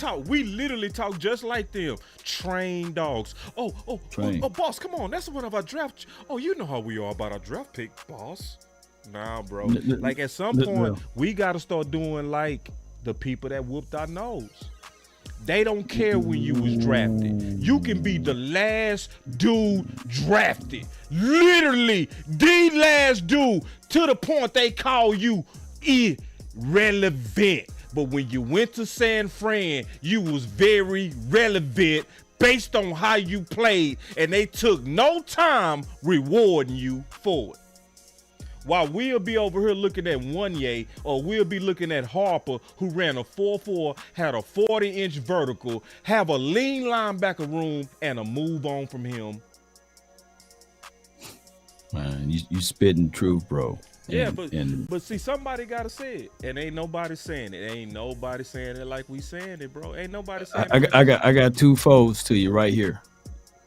literally talk just like them. Trained dogs. Oh, boss, come on. That's one of our draft. Oh, you know how we are about our draft pick, boss. Nah, bro. Like at some point, we got to start doing like the people that whooped our nose. They don't care when you was drafted. You can be the last dude drafted. Literally the last dude to the point they call you irrelevant. But when you went to San Fran, you was very relevant based on how you played, and they took no time rewarding you for it. While we'll be over here looking at Wanye, or we'll be looking at Harper, who ran a 4.4, had a 40-inch vertical, have a lean linebacker room, and a move on from him. Man, you spitting truth, bro. Yeah, but see, somebody gotta say it, and ain't nobody saying it. Ain't nobody saying it like we saying it, bro. Ain't nobody saying it. I got two folds to you right here,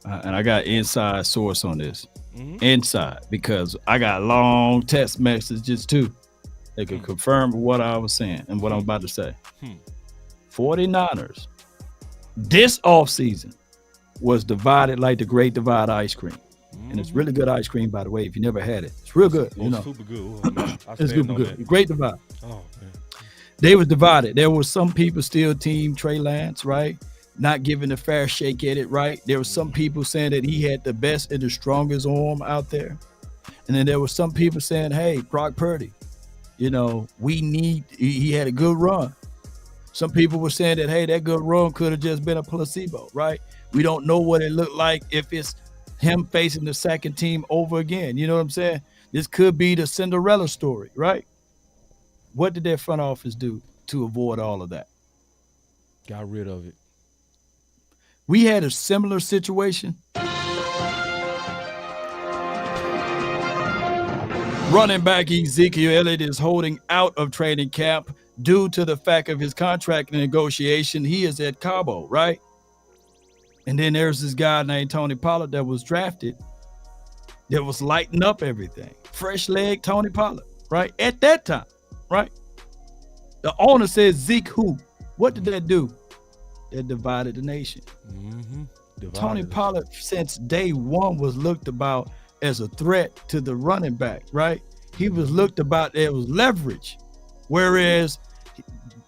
and I got inside source on this. Inside, because I got long text messages too. They could confirm what I was saying and what I'm about to say. 49ers this offseason was divided like the Great Divide ice cream. And it's really good ice cream, by the way. If you never had it, it's real good. You know, super good. Oh, man. It's super good. Great Divide. Oh man, they was divided. There were some people still team Trey Lance, right? Not giving a fair shake at it, right? There were some people saying that he had the best and the strongest arm out there. And then there were some people saying, hey, Brock Purdy, you know, he had a good run. Some people were saying that, hey, that good run could have just been a placebo, right? We don't know what it looked like if it's him facing the second team over again. You know what I'm saying? This could be the Cinderella story, right? What did their front office do to avoid all of that? Got rid of it. We had a similar situation. Running back Ezekiel Elliott is holding out of training camp due to the fact of his contract negotiation. He is at Cowboy, right? And then there's this guy named Tony Pollard that was drafted that was lighting up everything. Fresh leg Tony Pollard, right? At that time, right? The owner says, Zeke who? What did that do? That divided the nation. Tony Pollard, since day one, was looked about as a threat to the running back, right? He was looked about as leverage, whereas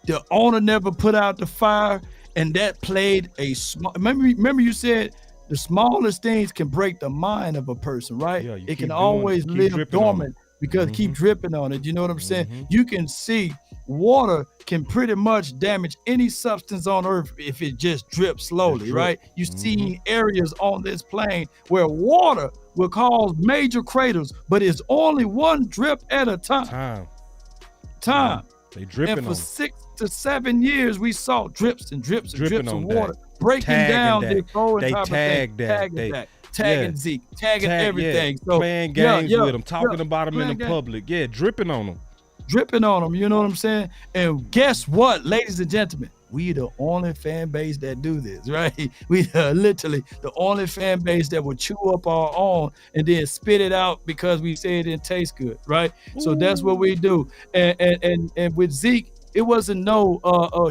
the owner never put out the fire, and that played a small. Remember you said the smallest things can break the mind of a person, right? Yeah, it can always live dormant because keep dripping on it. You know what I'm saying? You can see water can pretty much damage any substance on earth if it just drips slowly, right? You've seen areas on this plane where water will cause major craters, but it's only one drip at a time. They dripping and for on 6 to 7 years, we saw drips and drips and drips of water that. breaking down this whole They entire tagged thing. that. Tagging Zeke, tagging everything. So playing games with them, talking about them in the public. Yeah, dripping on them. Dripping on them, you know what I'm saying? And guess what, ladies and gentlemen? We the only fan base that do this, right? We are literally the only fan base that will chew up our own and then spit it out because we say it didn't taste good, right? So that's what we do. And with Zeke, it wasn't no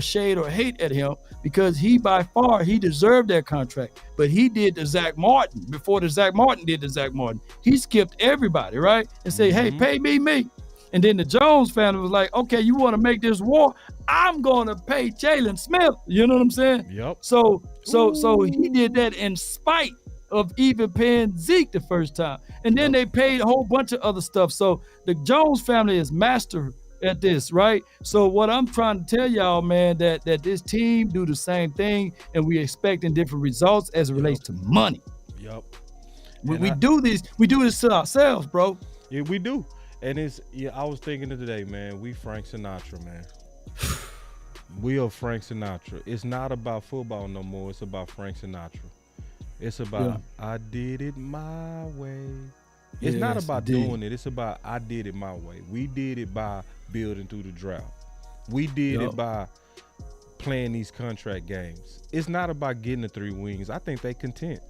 shade or hate at him, because he by far he deserved that contract. But he did the Zach Martin before the Zach Martin did the Zach Martin. He skipped everybody, right? And say, hey, pay me. And then the Jones family was like, okay, you want to make this war? I'm gonna pay Jalen Smith. You know what I'm saying? Yep. So he did that in spite of even paying Zeke the first time. And then they paid a whole bunch of other stuff. So the Jones family is master at this, right? So what I'm trying to tell y'all, man, that this team do the same thing, and we expecting different results as it relates to money. Yep. We do this to ourselves, bro. Yeah, we do. And I was thinking today, man, we Frank Sinatra, man. We are Frank Sinatra. It's not about football no more. It's about Frank Sinatra. It's about I did it my way. It's not about doing it. It's about I did it my way. We did it by building through the drought. We did it by playing these contract games. It's not about getting the 3 wings. I think they content.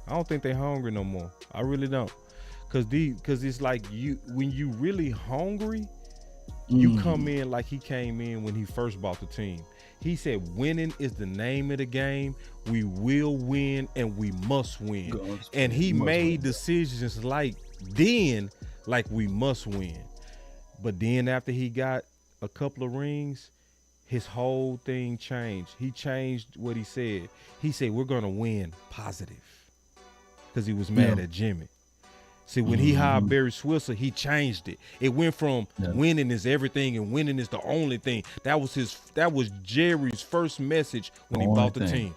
I don't think they hungry no more. I really don't. Cause it's like when you really hungry, you come in like he came in when he first bought the team. He said, winning is the name of the game. We will win and we must win. And he made decisions like we must win. But then after he got a couple of rings, his whole thing changed. He changed what he said. He said, we're going to win positive. Because he was mad at Jimmy. See, when he hired Barry Switzer, he changed it. It went from winning is everything and winning is the only thing. That was Jerry's first message when he bought the team.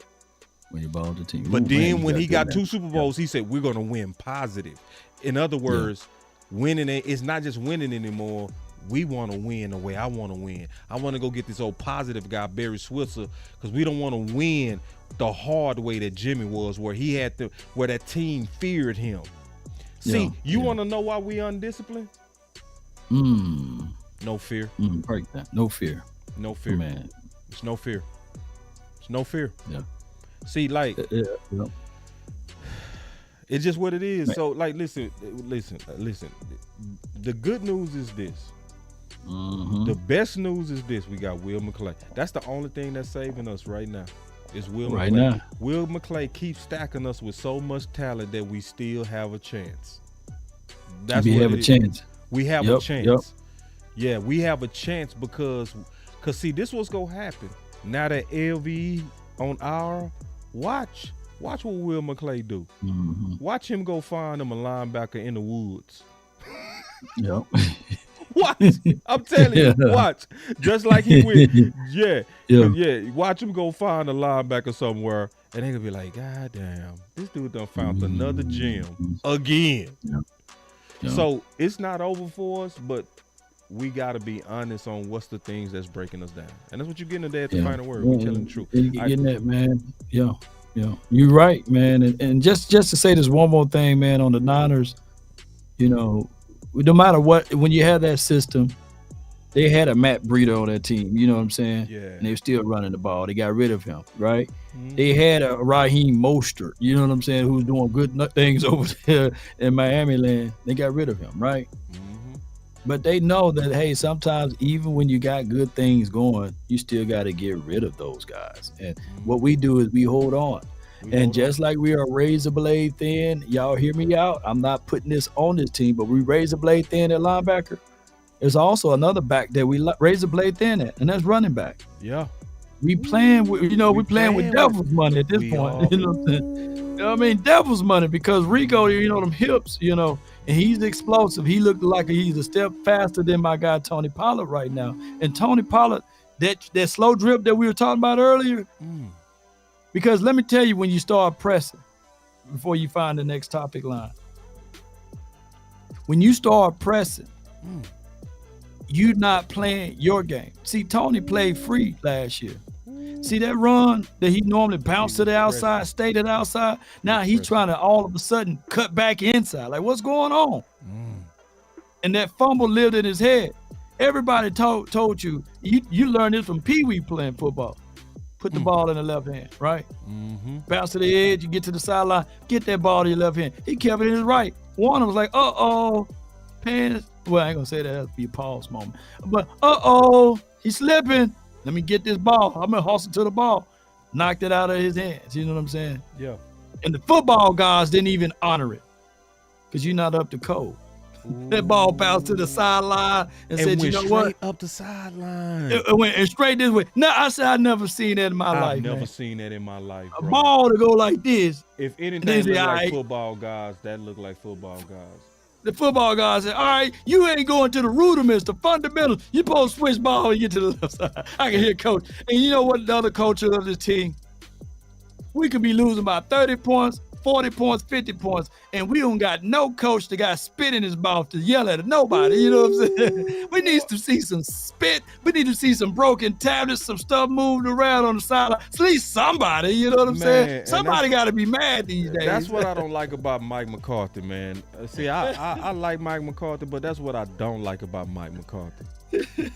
When he bought the team. But then when he got 2 Super Bowls, he said, we're going to win positive. In other words, winning is not just winning anymore. We want to win the way I want to win. I want to go get this old positive guy, Barry Switzer, because we don't want to win the hard way that Jimmy was, where that team feared him. See, you want to know why we undisciplined? No fear. Break that. No fear. No fear. Man. It's no fear. It's no fear. Yeah. See, like, it's just what it is. Man. So, like, listen. The good news is this. The best news is this. We got Will McClay. That's the only thing that's saving us right now. Is Will McClay. Now. Will McClay keeps stacking us with so much talent that we still have a chance. That's we have a chance. We have a chance. Yeah, we have a chance because see, this what's gonna happen. Now that LVE on our watch what Will McClay do. Watch him go find him a linebacker in the woods. Yep. Watch. I'm telling you, watch. Just like he will. Watch him go find a linebacker somewhere, and they gonna be like, God damn, this dude done found another gem again. So it's not over for us, but we gotta be honest on what's the things that's breaking us down. And that's what you're getting today at the final word. We're telling the truth. You're getting that, man. Yeah. You're right, man. And just to say this one more thing, man, on the Niners, no matter what, when you have that system, they had a Matt Breida on that team, you know what I'm saying? Yeah. And they were still running the ball. They got rid of him, right? They had a Raheem Mostert, you know what I'm saying, who's doing good things over there in Miami land. They got rid of him, right? But they know that, hey, sometimes even when you got good things going, you still got to get rid of those guys. And what we do is we hold on. And just like we are razor blade thin, y'all hear me out. I'm not putting this on this team, but we razor blade thin at linebacker. There's also another back that we razor blade thin at, and that's running back. Yeah. We playing with, we playing with devil's money at this point. You know what I'm saying? I mean, devil's money, because Rico, them hips, and he's explosive. He looked like he's a step faster than my guy Tony Pollard right now. And Tony Pollard, that slow drip that we were talking about earlier. Because let me tell you, when you start pressing, before you find the next topic line, when you start pressing, you're not playing your game. See, Tony played free last year. See that run that he normally bounced to the outside, stayed at the outside? Now he's trying to all of a sudden cut back inside. Like, what's going on? And that fumble lived in his head. Everybody told you learned this from Pee Wee playing football. Put the ball in the left hand, right? Bounce to the edge, you get to the sideline, get that ball to your left hand. He kept it in his right. Warner was like, pants. Well, I ain't gonna say that. That'll be a pause moment. But He's slipping. Let me get this ball. I'm going to hustle to the ball. Knocked it out of his hands. You know what I'm saying? Yeah. And the football guys didn't even honor it because you're not up to code. That ball bounced to the sideline and said, you know what? Up the sideline. It went and straight this way. No, I said I never seen that in my life. I've never man. seen that in my life, A bro. ball to go like this. If anything look like football guys, that look like football guys. The football guys said, all right, you ain't going to the rudiments, the fundamentals. You supposed to switch ball and get to the left side. I can hear coach. And you know what the other coaches of the team? We could be losing by 30 points, 40 points, 50 points, and we don't got no coach that got spit in his mouth to yell at nobody. You know what I'm saying? We need to see some spit. We need to see some broken tablets, some stuff moved around on the sideline. At least somebody, you know what I'm saying? Somebody got to be mad these days. That's what I don't like about Mike McCarthy, man. See, I like Mike McCarthy, but that's what I don't like about Mike McCarthy.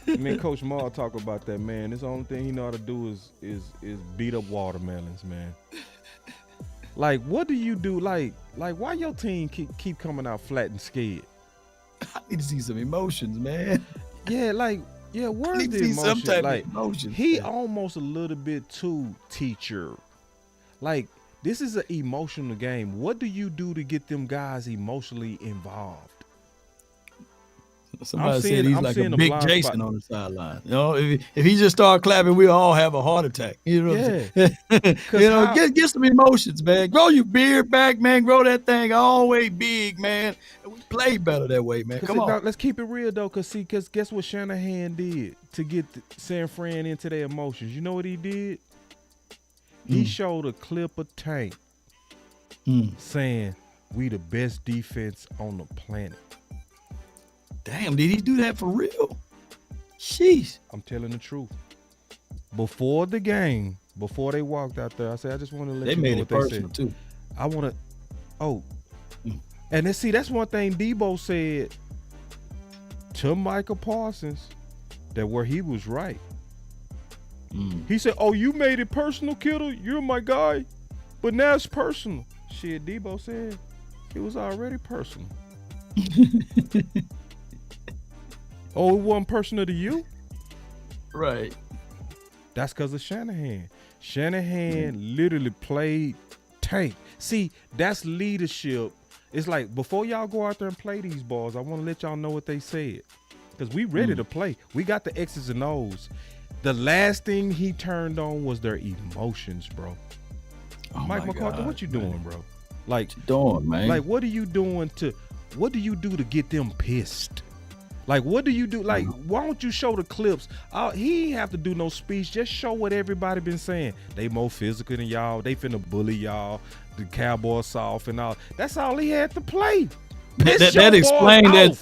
I mean, Coach Maul talk about that, man. This only thing he know how to do is beat up watermelons, man. Like, what do you do? Like why your team keep coming out flat and scared? I need to see some emotions, man. Yeah, where's the emotion? Like, emotions, he man. almost a little bit too teacher. Like, this is an emotional game. What do you do to get them guys emotionally involved? Somebody said he's like a big Jason on the sideline. You know, if he just start clapping, we all have a heart attack. You know what I'm saying? You know, get some emotions, man. Grow your beard back, man. Grow that thing all the way big, man. We play better that way, man. Come on. Now, let's keep it real, though, because guess what Shanahan did to get San Fran into their emotions? You know what he did? He showed a clip of Tank saying, we the best defense on the planet. Damn, did he do that for real? Sheesh. I'm telling the truth. Before the game, before they walked out there, I said, I just want to let you know what they said. Too. I want to, and then see, that's one thing Debo said to Micah Parsons, that where he was right. He said, oh, you made it personal, Kittle. You're my guy. But now it's personal. Shit, Debo said it was already personal. Oh, it wasn't personal to you? Right. That's because of Shanahan. Shanahan literally played Tank. See, that's leadership. It's like, before y'all go out there and play these balls, I want to let y'all know what they said. Because we ready to play. We got the X's and O's. The last thing he turned on was their emotions, bro. Oh Mike McCarthy, what you doing, bro? Like, what you doing, man? Like, what do you do to get them pissed? Like, what do you do? Like, why don't you show the clips? He ain't have to do no speech. Just show what everybody been saying. They more physical than y'all. They finna bully y'all. The Cowboys soft and all. That's all he had to play. That explained that.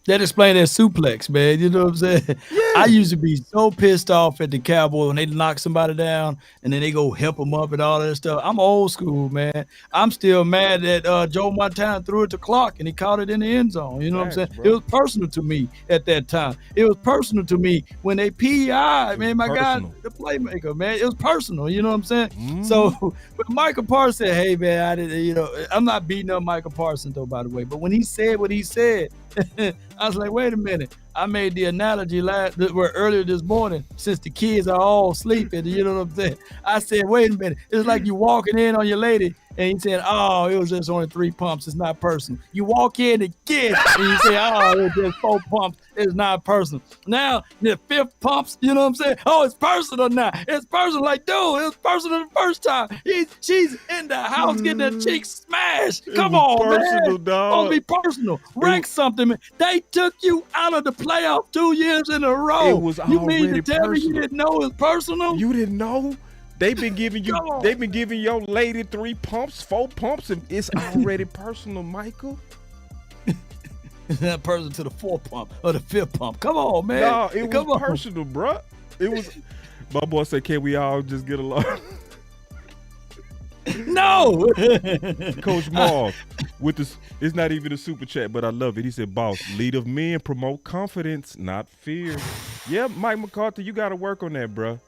That explained that suplex, man. You know what I'm saying? Yeah. I used to be so pissed off at the Cowboys when they knock somebody down and then they go help them up and all that stuff. I'm old school, man. I'm still mad that Joe Montana threw it to Clark and he caught it in the end zone. You know what I'm saying? Bro. It was personal to me at that time. It was personal to me when they PI, man, my guy, the playmaker, man. It was personal. You know what I'm saying? So, but Michael Parson said, hey, man, I'm not beating up Michael Parson, though, by the way. But when he said what he said, I was like, wait a minute. I made the analogy earlier this morning, since the kids are all sleeping, you know what I'm saying? I said, wait a minute. It's like you walking in on your lady and you said, oh, it was just only 3 pumps. It's not personal. You walk in again and you say, oh, it was just 4 pumps. It's not personal. Now, the 5th pumps, you know what I'm saying? Oh, it's personal now. It's personal. Like, dude, it was personal the first time. She's in the house getting her cheek smashed. Come on, man. Dog. Don't be personal. Wreck something, man. They took you out of the playoff 2 years in a row. It was you mean to tell personal. me you didn't know it was personal? You didn't know? They've been giving your lady 3 pumps, 4 pumps, and it's already personal, Michael. It's not personal to the 4th pump or the 5th pump. Come on, man. No, it was personal, bro. It was. My boy said, "Can we all just get along?" No. Coach Maul with this. It's not even a super chat, but I love it. He said, "Boss, lead of men, promote confidence, not fear." Yeah, Mike McCarthy, you got to work on that, bro.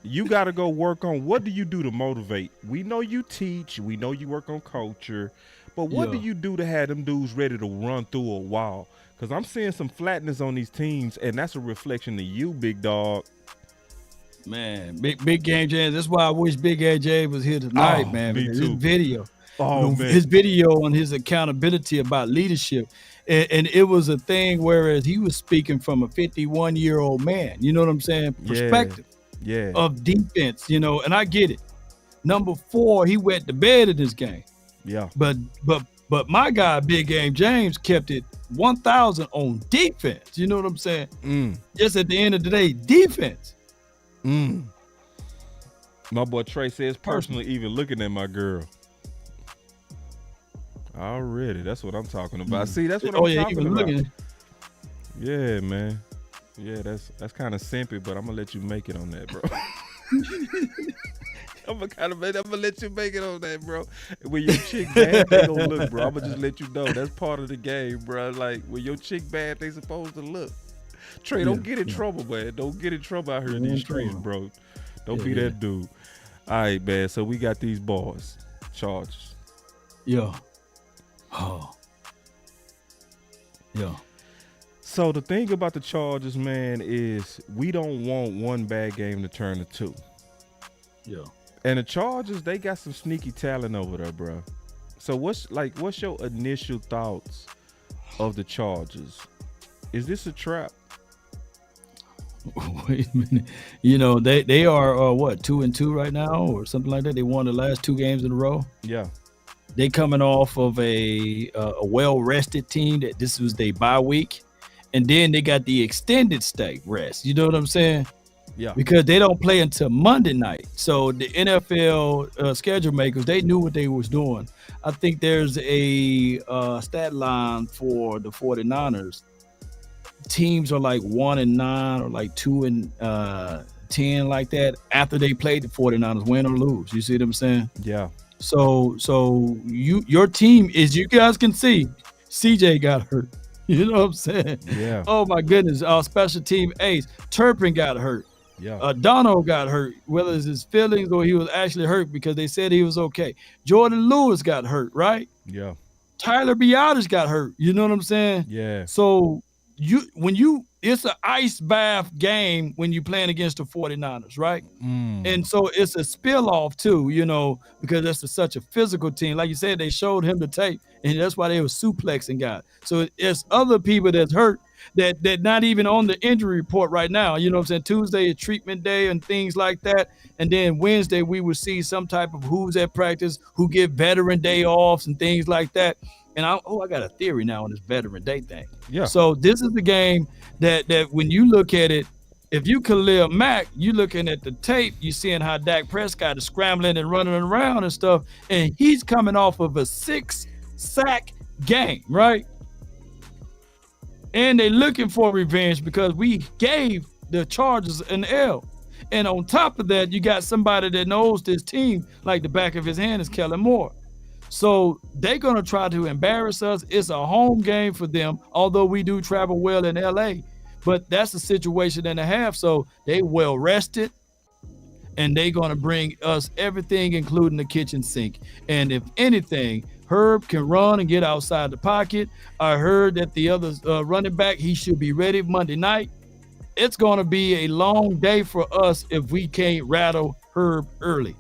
You got to go work on what do you do to motivate. We know you teach. We know you work on culture. But what do Yeah. you do to have them dudes ready to run through a wall? Because I'm seeing some flatness on these teams, and that's a reflection of you, big dog. Man, big game James. That's why I wish Big AJ was here tonight, Oh, man. me Because too. his video, Oh, man. his video on his accountability about leadership, and it was a thing. Whereas he was speaking from a 51-year-old man. You know what I'm saying? Perspective Yeah. of defense. You know, and I get it. Number 4, he went to bed in this game. Yeah. But my guy, Big Game James, kept it 1,000 on defense. You know what I'm saying? Just at the end of the day, defense. My boy Trey says personally, even looking at my girl. Already, that's what I'm talking about. See, that's what I'm talking about. Yeah, man. Yeah, that's kind of simpy, but I'm gonna let you make it on that, bro. I'm gonna let you make it on that, bro. When your chick bad, they gonna look, bro. I'm gonna just let you know that's part of the game, bro. Like when your chick bad, they supposed to look. Trey, don't get in trouble, man. Don't get in trouble out here in these streets, bro. Don't be that dude. All right, man. So we got these boys, Chargers. Yeah. Oh. Yeah. So the thing about the Chargers, man, is we don't want one bad game to turn to 2. Yeah. And the Chargers, they got some sneaky talent over there, bro. So what's your initial thoughts of the Chargers? Is this a trap? Wait a minute. You know, they are what, 2-2 right now or something like that. They won the last 2 games in a row. Yeah. They coming off of a well-rested team that this was their bye week. And then they got the extended stay rest. You know what I'm saying? Yeah. Because they don't play until Monday night. So the NFL schedule makers, they knew what they was doing. I think there's a stat line for the 49ers. Teams are like 1-9 or like 2-10 like that after they played the 49ers, win or lose. You see what I'm saying? Yeah. So your team, as you guys can see, CJ got hurt. You know what I'm saying? Yeah. Oh my goodness. Our special team ace, Turpin got hurt. Yeah. Dono got hurt, whether it's his feelings or he was actually hurt because they said he was okay. Jordan Lewis got hurt, right? Yeah. Tyler Biotis got hurt. You know what I'm saying? Yeah. So it's an ice bath game when you're playing against the 49ers, right? And so it's a spill off too, you know, because that's such a physical team. Like you said, they showed him the tape, and that's why they were suplexing guys. So it's other people that's hurt that not even on the injury report right now. You know what I'm saying? Tuesday is treatment day and things like that. And then Wednesday we will see some type of who's at practice, who get veteran day offs and things like that. And I got a theory now on this veteran day thing. Yeah. So this is the game that when you look at it, if you Khalil Mack, you looking at the tape, you seeing how Dak Prescott is scrambling and running around and stuff, and he's coming off of a 6-sack game, right? And they're looking for revenge because we gave the Chargers an L. And on top of that, you got somebody that knows this team like the back of his hand is Kellen Moore. So they're going to try to embarrass us. It's a home game for them, although we do travel well in L.A., but that's a situation and a half. So they well rested, and they're going to bring us everything, including the kitchen sink. And if anything, Herb can run and get outside the pocket. I heard that the other running back, he should be ready Monday night. It's going to be a long day for us if we can't rattle Herb early,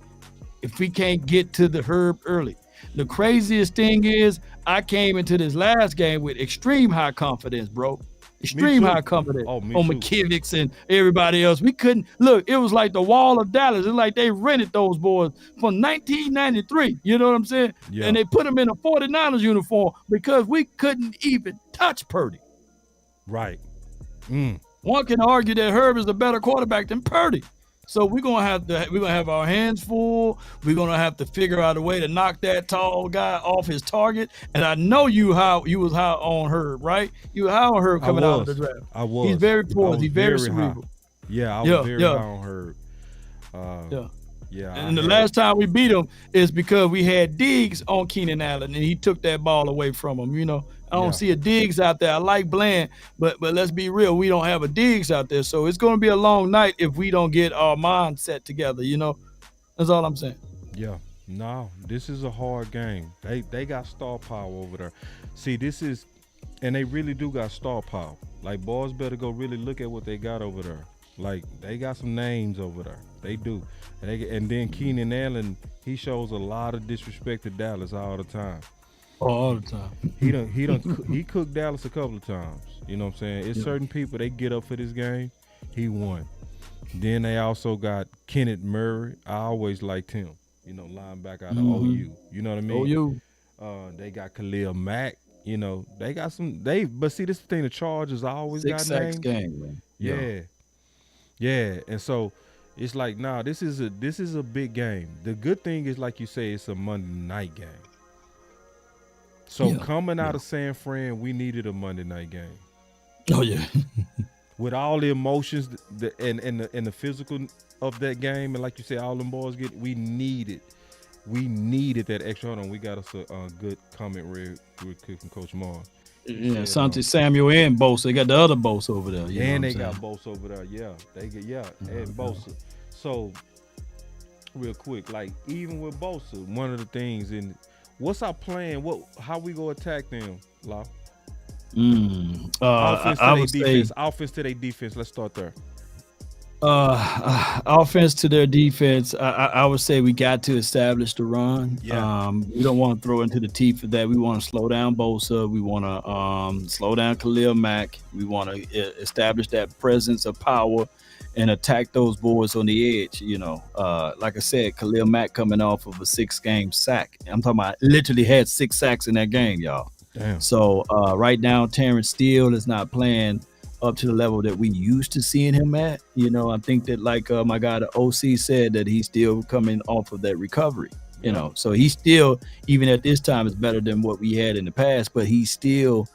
if we can't get to the Herb early. The craziest thing is I came into this last game with extreme high confidence, bro. Extreme high confidence on McKivicks and everybody else. We couldn't look. It was like the wall of Dallas. It's like they rented those boys from 1993. You know what I'm saying? Yeah. And they put them in a 49ers uniform because we couldn't even touch Purdy. Right. One can argue that Herb is a better quarterback than Purdy. So we're gonna have our hands full. We're gonna have to figure out a way to knock that tall guy off his target. And I know you was high on Herb, right? You were high on Herb coming out of the draft. I was. He's very poised. He's very cerebral. Yeah, I was very high on Herb. Yeah. And the last time we beat him is because we had Diggs on Keenan Allen, and he took that ball away from him. You know, I don't see a Diggs out there. I like Bland, but let's be real, we don't have a Diggs out there. So it's going to be a long night if we don't get our mind set together. You know, that's all I'm saying. Yeah. No, this is a hard game. They got star power over there. See, and they really do got star power. Like, boys better go really look at what they got over there. Like, they got some names over there. They do. And then Keenan Allen, he shows a lot of disrespect to Dallas all the time. All the time. He cooked Dallas a couple of times. You know what I'm saying? It's certain people, they get up for this game. He won. Then they also got Kenneth Murray. I always liked him. You know, linebacker out of OU. You know what I mean? OU. They got Khalil Mack. You know, they got some. But see, this is the thing. The Chargers always got names. 6 game, man. Yeah. And so it's like, nah, this is a big game. The good thing is, like you say, it's a Monday night game. So coming out of San Fran, we needed a Monday night game. Oh yeah. With all the emotions and the physical of that game, and like you said, all them boys we needed that extra. Hold on, we got us a good comment real quick from Coach Moore. Yeah, Santi Samuel and Bosa. They got the other Bosa over there. And they got Bosa over there. Yeah, and Bosa. So real quick, like even with Bosa, one of the things what's our plan? How we go attack them, Law? Offense to their defense. Let's start there. Offense to their defense. I would say we got to establish the run. Yeah. We don't want to throw into the teeth of that. We want to slow down Bosa. We want to slow down Khalil Mack. We want to establish that presence of power and attack those boys on the edge. You know, like I said, Khalil Mack coming off of a 6-game sack. I'm talking about literally had 6 sacks in that game, y'all. Damn. So right now, Terrence Steele is not playing up to the level that we used to seeing him at. You know, I think that like my guy, the O.C. said that he's still coming off of that recovery. You know, so he's still, even at this time, is better than what we had in the past, but he's still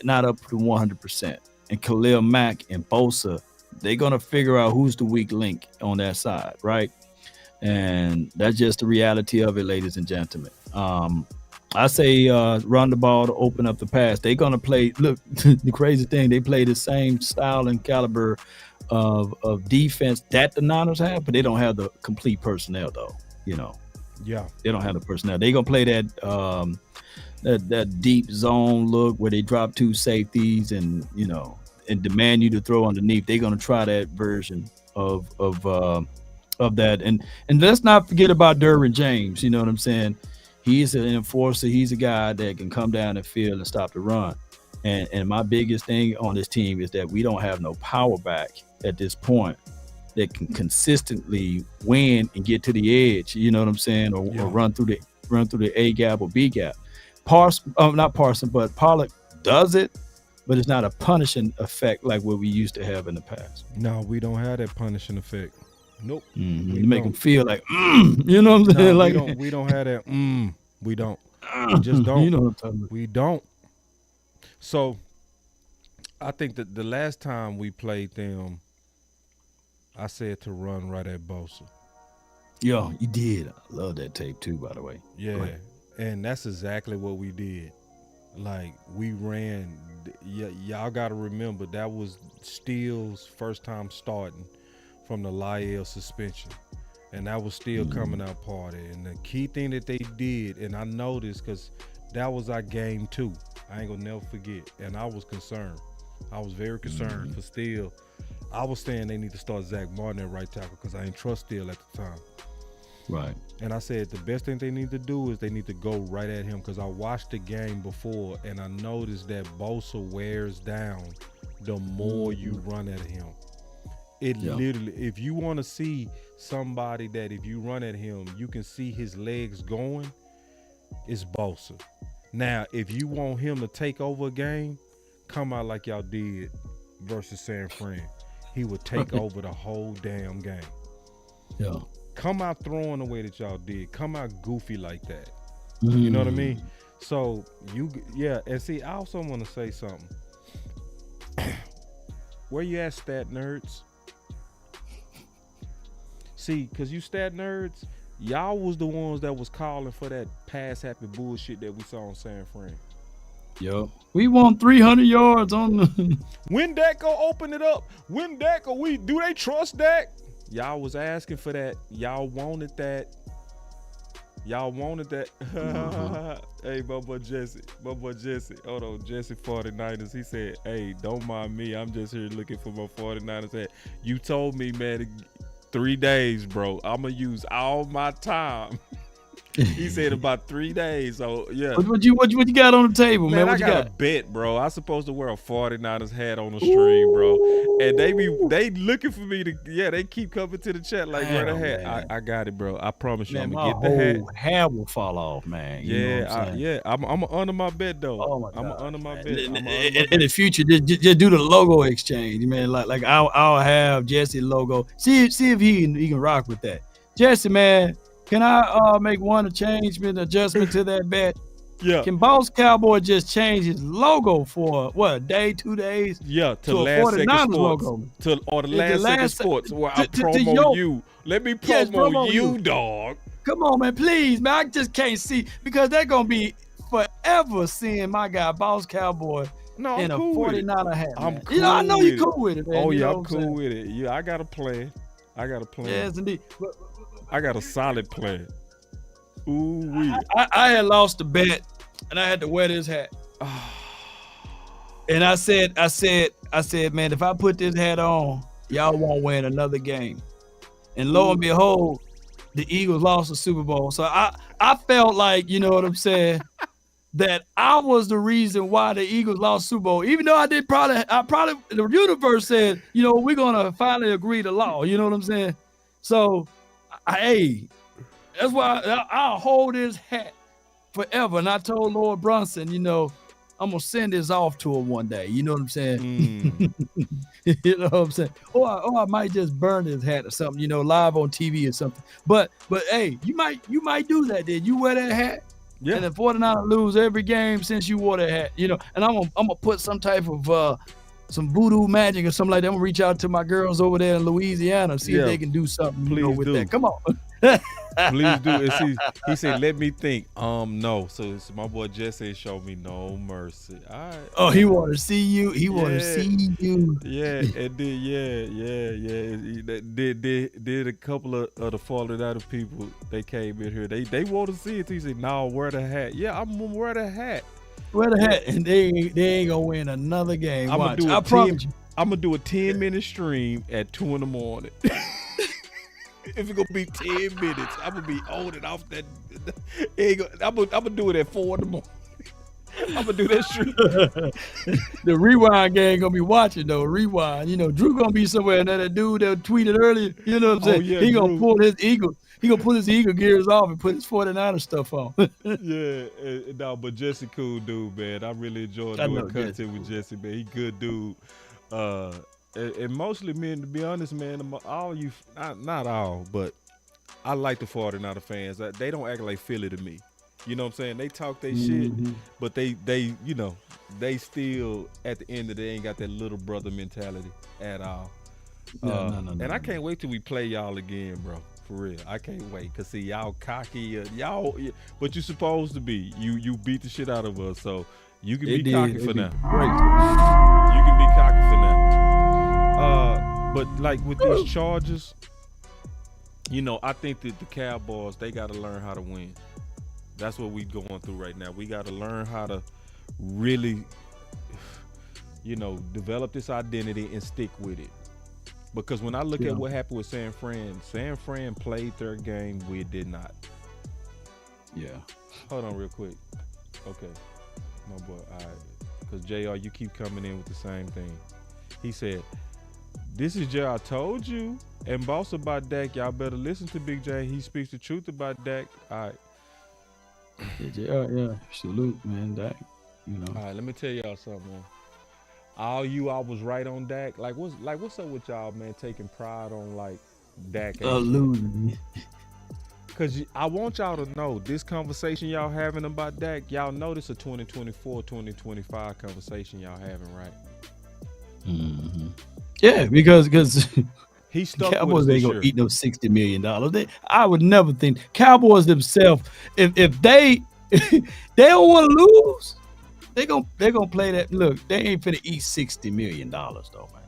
not up to 100%. And Khalil Mack and Bosa, they're going to figure out who's the weak link on that side, right? And that's just the reality of it, ladies and gentlemen. I say run the ball to open up the pass. They're going to play. Look, the crazy thing, they play the same style and caliber of defense that the Niners have, but they don't have the complete personnel, though. You know. Yeah. They don't have the personnel. They're going to play that deep zone look where they drop 2 safeties and, you know, and demand you to throw underneath. They're going to try that version of that. And let's not forget about Derwin James. You know what I'm saying? He's an enforcer. He's a guy that can come down the field and stop the run. And my biggest thing on this team is that we don't have no power back at this point that can consistently win and get to the edge. You know what I'm saying? Or run through the A gap or B gap. Not Parson, but Pollock does it, but it's not a punishing effect like what we used to have in the past. No, we don't have that punishing effect. Nope. You make them feel like, you know what I'm saying? Like we don't have that. We don't. We just don't. You know what I'm talking about. We don't. So, I think that the last time we played them, I said to run right at Bosa. Yo, you did. I love that tape too, by the way. Yeah, and that's exactly what we did. Like, we ran. Y'all got to remember, that was Steele's first time starting from the Lyell suspension, and that was still coming out party. And the key thing that they did, and I know this because that was our game 2. I ain't gonna never forget. And I was concerned. I was very concerned for Steele. I was saying they need to start Zach Martin at right tackle because I ain't trust Steele at the time. Right. And I said the best thing they need to do is they need to go right at him, because I watched the game before and I noticed that Bosa wears down the more you run at him. Literally, if you want to see somebody that if you run at him, you can see his legs going, it's Bosa. Now, if you want him to take over a game, come out like y'all did versus San Fran. He would take over the whole damn game. Yeah. Come out throwing the way that y'all did. Come out goofy like that. You know what I mean? So, and see, I also want to say something. Where you at, stat nerds? See, because you stat nerds, y'all was the ones that was calling for that pass happy bullshit that we saw in San Fran. Yo, we want 300 yards on the. When Dak go open it up? When Dak do they trust Dak? Y'all was asking for that. Y'all wanted that. Y'all wanted that. Hey, my boy Jesse. Hold on, Jesse 49ers. He said, hey, don't mind me. I'm just here looking for my 49ers hat. You told me, man, 3 days, bro. I'm going to use all my time. He said about 3 days. So yeah. What you got on the table, man? What I you got a bet, bro. I supposed to wear a 49ers hat on the stream, bro. And they looking for me to. Yeah, they keep coming to the chat like wear the hat. I got it, bro. I promise you, I'm gonna get the hat. My whole hair will fall off, man. You know what I'm saying? I'm gonna honor my bet though. Oh my I'm gonna honor my bet. In the future, just do the logo exchange, man. Like I'll have Jesse logo. See if he can rock with that. Jesse, man. Can I make one adjustment to that bet? Yeah. Can Boss Cowboy just change his logo for what, a day, 2 days? Yeah, to a Last 49ers Second Sports. logo. Or the Last Second Sports where I promo you. Let me promo you, dog. Come on, man, please, man. I just can't see because they're gonna be forever seeing my guy Boss Cowboy in a cool 49er hat. I'm cool. I know you're cool with it, man. Oh yeah, I'm cool with it. Yeah, I got a plan. Yes, indeed. I got a solid plan. Ooh-wee. I had lost the bet, and I had to wear this hat. And I said, man, if I put this hat on, y'all won't win another game. And lo and behold, the Eagles lost the Super Bowl. So I felt like, you know what I'm saying, that I was the reason why the Eagles lost Super Bowl. Even though I probably the universe said, you know, we're gonna finally agree to law. You know what I'm saying? So. Hey, that's why I'll hold his hat forever. And I told Lord Brunson, you know, I'm going to send this off to him one day. You know what I'm saying? You know what I'm saying? Or I might just burn his hat or something, you know, live on TV or something. But hey, you might do that. Did you wear that hat? Yeah. And the 49ers lose every game since you wore that hat, you know, and I'm gonna put some type of some voodoo magic or something like that. I'm gonna reach out to my girls over there in Louisiana, see if they can do something with that. Come on. Please do. And he said, let me think. No. So my boy Jesse showed me no mercy. All right. Oh, he want to see you. He want to see you. Yeah, and did a couple of the 49er people, they came in here. They want to see it. He said, no, wear the hat. Yeah, I'm gonna wear the hat. Wear the hat, and they ain't gonna win another game. I promise you. I'm gonna do a 10-minute stream at 2 in the morning. If it's gonna be 10 minutes, I'm gonna be on and off that. I'm gonna do it at 4 in the morning. I'm gonna do that stream. The rewind gang gonna be watching though. Rewind, you know, Drew gonna be somewhere, and that dude that tweeted earlier, you know what I'm saying? Yeah, he gonna pull his eagle. He gonna pull his eagle gears off and put his 49er stuff on. But Jesse cool dude, man. I really enjoyed doing content with Jesse, man. He good dude. And mostly, man, to be honest, man, all you, not all, but I like the 49er fans. They don't act like Philly to me. You know what I'm saying? They talk their shit, but they, you know, they still, at the end of the day, ain't got that little brother mentality at all. And I can't wait till we play y'all again, bro. For real. I can't wait. Because, see, y'all cocky. But you supposed to be. You beat the shit out of us, so you can be cocky for now. You can be cocky for now. But, like, with these charges, you know, I think that the Cowboys, they got to learn how to win. That's what we going through right now. We got to learn how to really, you know, develop this identity and stick with it. Because when I look at what happened with San Fran played their game. We did not. Yeah. Hold on real quick. Okay. My boy. All right. Because JR, you keep coming in with the same thing. He said, this is JR. I told you. And boss about Dak. Y'all better listen to Big J. He speaks the truth about Dak. All right. Yeah. Salute, man. Dak. You know. All right. Let me tell y'all something, man. I was right on Dak. What's up with y'all, man? Taking pride on Dak. Losing. Cause I want y'all to know this conversation y'all having about Dak. Y'all know this a 2024, 2025 conversation y'all having, right? Mm-hmm. Yeah, because he stuck Cowboys with ain't gonna eat no $60 million. I would never think Cowboys themselves, if they don't want to lose. They gonna play that. Look, they ain't finna eat $60 million though, man.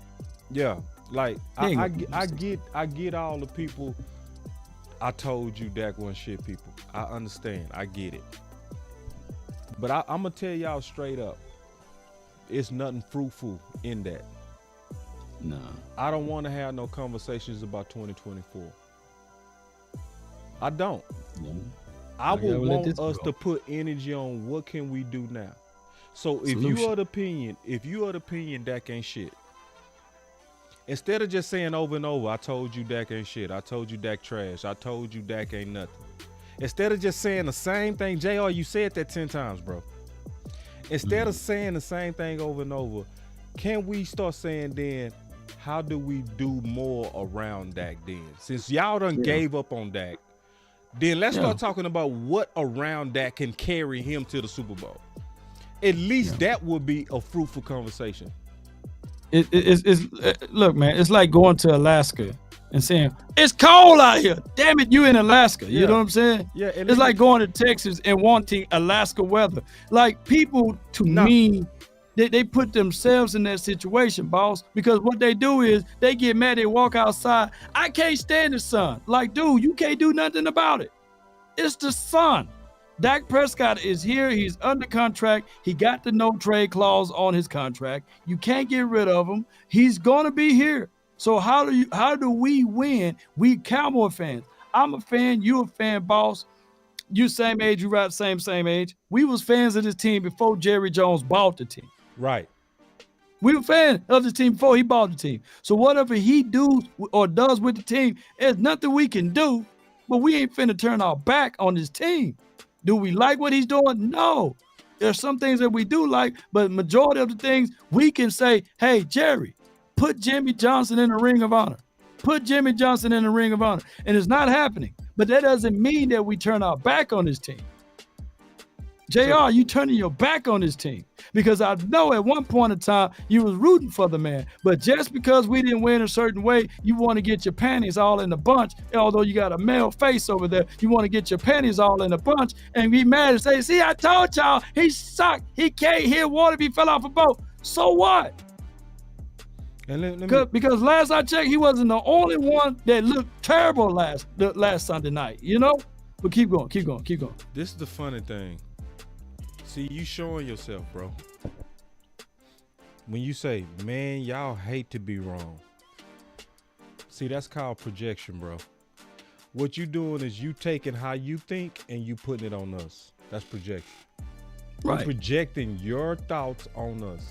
Yeah, I get all the people. I told you Dak wasn't shit, people. I understand. I get it. But I'm going to tell y'all straight up, it's nothing fruitful in that. No. I don't want to have no conversations about 2024. I don't. No. I would want us go. to put energy on what can we do now. So if you are the opinion Dak ain't shit, instead of just saying over and over, I told you Dak ain't shit, I told you Dak trash, I told you Dak ain't nothing. Instead of just saying the same thing, JR, you said that 10 times, bro. Instead of saying the same thing over and over, can we start saying then, how do we do more around Dak then? Since y'all done gave up on Dak, then let's start talking about what around Dak can carry him to the Super Bowl. At least that would be a fruitful conversation. It's look, man, it's like going to Alaska and saying, it's cold out here. Damn it, you in Alaska. You know what I'm saying? Yeah. It's like going to Texas and wanting Alaska weather. Like people, to me, they put themselves in that situation, boss, because what they do is they get mad, they walk outside. I can't stand the sun. Like, dude, you can't do nothing about it. It's the sun. Dak Prescott is here. He's under contract. He got the no trade clause on his contract. You can't get rid of him. He's going to be here. So how do we win? We Cowboy fans. I'm a fan. You a fan, boss. You same age. You right, same age. We was fans of this team before Jerry Jones bought the team. Right. We were fans of the team before he bought the team. So whatever he do or does with the team, there's nothing we can do. But we ain't finna turn our back on this team. Do we like what he's doing? No. There's some things that we do like, but majority of the things we can say, hey, Jerry, put Jimmy Johnson in the Ring of Honor. Put Jimmy Johnson in the Ring of Honor. And it's not happening. But that doesn't mean that we turn our back on this team. JR, you turning your back on this team. Because I know at one point in time, you was rooting for the man. But just because we didn't win a certain way, you want to get your panties all in a bunch. Although you got a male face over there, you want to get your panties all in a bunch and be mad and say, see, I told y'all, he sucked. He can't hear water if he fell off a boat. So what? And because last I checked, he wasn't the only one that looked terrible last Sunday night, you know? But keep going. This is the funny thing. See, you showing yourself, bro. When you say, man, y'all hate to be wrong. See, that's called projection, bro. What you doing is you taking how you think and you putting it on us. That's projection. Right. You're projecting your thoughts on us.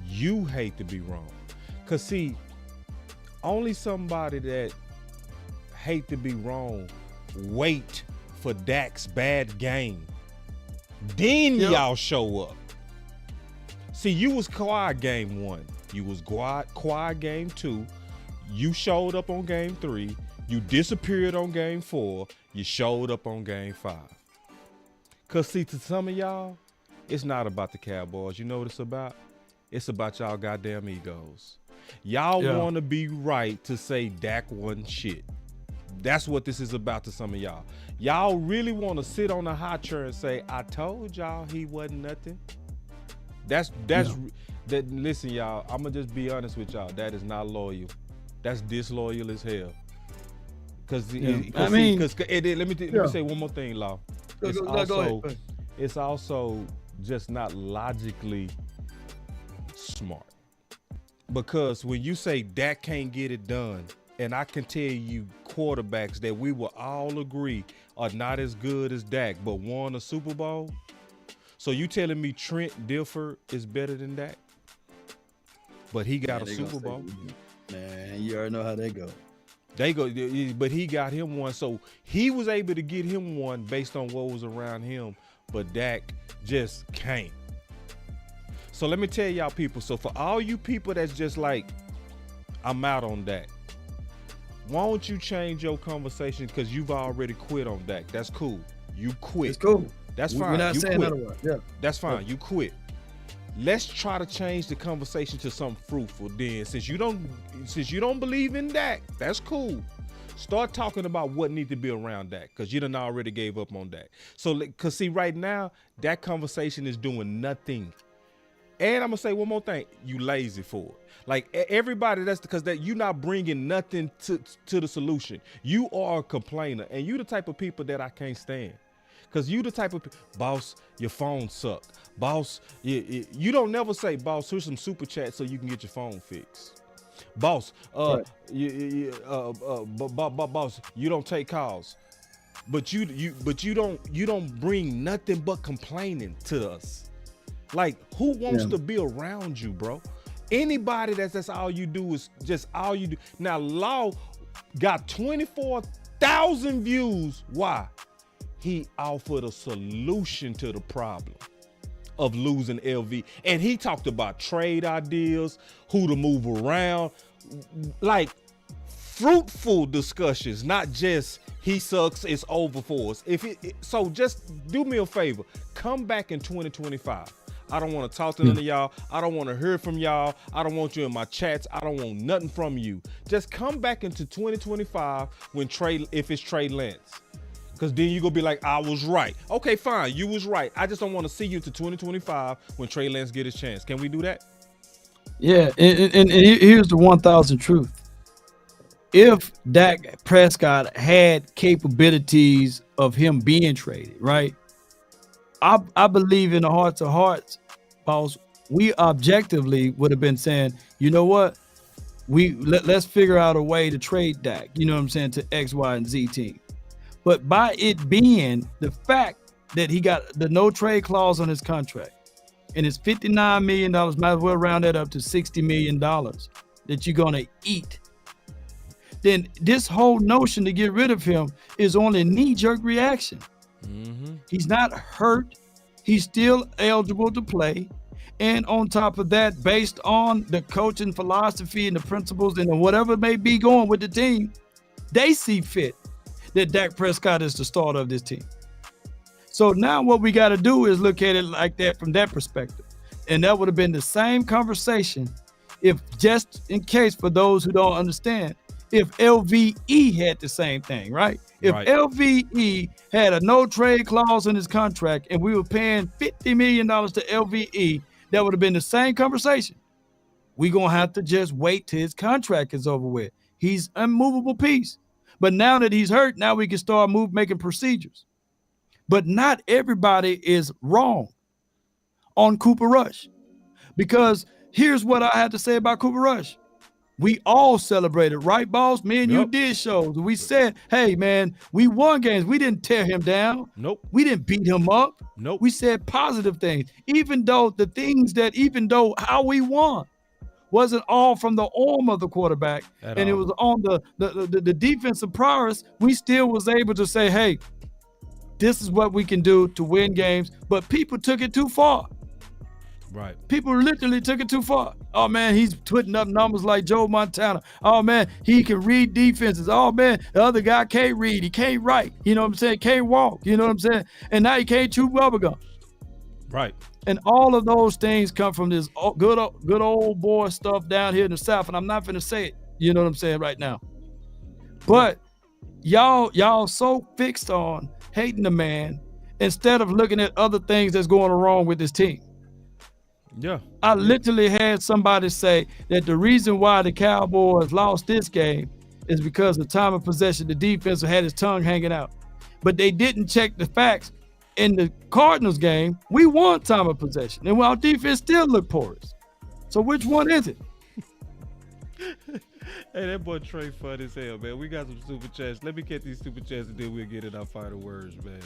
You hate to be wrong. Because, see, only somebody that hate to be wrong wait for Dak's bad game. Then y'all show up. See, you was quiet game 1. You was quiet game 2. You showed up on game 3. You disappeared on game 4. You showed up on game 5. Because, see, to some of y'all, it's not about the Cowboys. You know what it's about? It's about y'all goddamn egos. Y'all want to be right to say Dak wasn't shit. That's what this is about to some of y'all. Y'all really want to sit on a high chair and say, I told y'all he wasn't nothing. That. Listen, y'all, I'm going to just be honest with y'all. That is not loyal. That's disloyal as hell. Because let me say one more thing, Law. It's also just not logically smart. Because when you say Dak can't get it done, and I can tell you quarterbacks that we will all agree are not as good as Dak, but won a Super Bowl. So you telling me Trent Dilfer is better than Dak? But he got a Super Bowl. Man, you already know how they go. But he got him one. So he was able to get him one based on what was around him, but Dak just can't. So let me tell y'all people. So for all you people that's just like, I'm out on Dak. Why don't you change your conversation because you've already quit on Dak? That's cool. You quit. It's cool. That's fine. We're not you saying quit. otherwise. Yeah. That's fine. You quit. Let's try to change the conversation to something fruitful. Then, since you don't believe in Dak, that's cool. Start talking about what needs to be around Dak because you done already gave up on Dak. So, because see, right now, that conversation is doing nothing. And I'm gonna say one more thing: you lazy for it. Like everybody, that's because that you not bringing nothing to the solution. You are a complainer, and you the type of people that I can't stand. Cause you the type of boss, your phone suck. Boss, you don't never say, boss, here's some super chat so you can get your phone fixed. Boss, boss, you don't take calls. But you don't bring nothing but complaining to us. Like, who wants to be around you, bro? Anybody that's all you do is just all you do. Now, Law got 24,000 views. Why? He offered a solution to the problem of losing LV. And he talked about trade ideas, who to move around, like fruitful discussions, not just he sucks, it's over for us. So just do me a favor, come back in 2025. I don't want to talk to none of y'all. I don't want to hear from y'all. I don't want you in my chats. I don't want nothing from you. Just come back into 2025 when if it's Trey Lance. Because then you're going to be like, I was right. Okay, fine. You was right. I just don't want to see you to 2025 when Trey Lance get his chance. Can we do that? Yeah, and here's the 1,000 truth. If Dak Prescott had capabilities of him being traded, right? I believe in the hearts of hearts, boss, we objectively would have been saying, you know what? Let's figure out a way to trade Dak, you know what I'm saying, to X, Y, and Z team. But by it being the fact that he got the no trade clause on his contract, and it's $59 million, might as well round that up to $60 million that you're going to eat, then this whole notion to get rid of him is only a knee-jerk reaction. Mm-hmm. He's not hurt. He's still eligible to play. And on top of that, based on the coaching philosophy and the principles and whatever may be going with the team, they see fit that Dak Prescott is the starter of this team. So now what we got to do is look at it like that from that perspective. And that would have been the same conversation if, just in case for those who don't understand, if LVE had the same thing, right? If LVE had a no trade clause in his contract and we were paying $50 million to LVE, that would have been the same conversation. We're going to have to just wait till his contract is over with. He's a movable piece. But now that he's hurt, now we can start making procedures. But not everybody is wrong on Cooper Rush. Because here's what I had to say about Cooper Rush. We all celebrated, right, boss? Me and you did shows. We said, hey, man, we won games. We didn't tear him down. Nope. We didn't beat him up. Nope. We said positive things, even though how we won wasn't all from the arm of the quarterback and it was on the defensive prowess, we still was able to say, hey, this is what we can do to win games. But people took it too far. Right. People literally took it too far. Oh, man, he's putting up numbers like Joe Montana. Oh, man, he can read defenses. Oh, man, the other guy can't read. He can't write. You know what I'm saying? Can't walk. You know what I'm saying? And now he can't chew bubblegum. Right. And all of those things come from this good old boy stuff down here in the South. And I'm not going to say it. You know what I'm saying right now. But y'all so fixed on hating the man instead of looking at other things that's going wrong with this team. Yeah. I literally had somebody say that the reason why the Cowboys lost this game is because the time of possession, the defense had his tongue hanging out. But they didn't check the facts. In the Cardinals game, we won time of possession, and our defense still looked porous. So which one is it? Hey, that boy Trey fun as hell, man. We got some super chats. Let me get these super chats and then we'll get in our final words, man.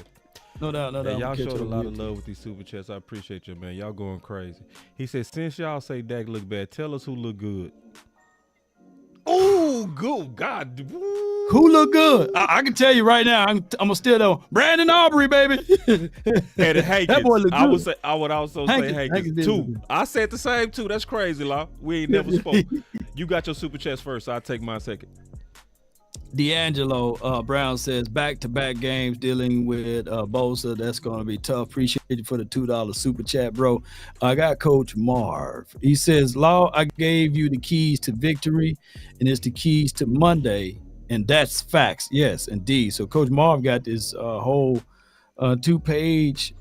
No doubt. Hey, y'all showed a lot of love with these super chats. I appreciate you, man. Y'all going crazy. He said, since y'all say Dak look bad, tell us who look good. Oh, good God. Who look good? I can tell you right now, I'm going to still know. Brandon Aubrey, baby. And Hankins. That boy look good. I would also say Hankins too. I said the same too. That's crazy, Law. We ain't never spoke. You got your super chats first. I'll take mine second. D'Angelo Brown says back-to-back games dealing with Bosa. That's going to be tough. Appreciate you for the $2 super chat, bro. I got Coach Marv. He says, Law, I gave you the keys to victory, and it's the keys to Monday, and that's facts. Yes, indeed. So Coach Marv got this whole 2-page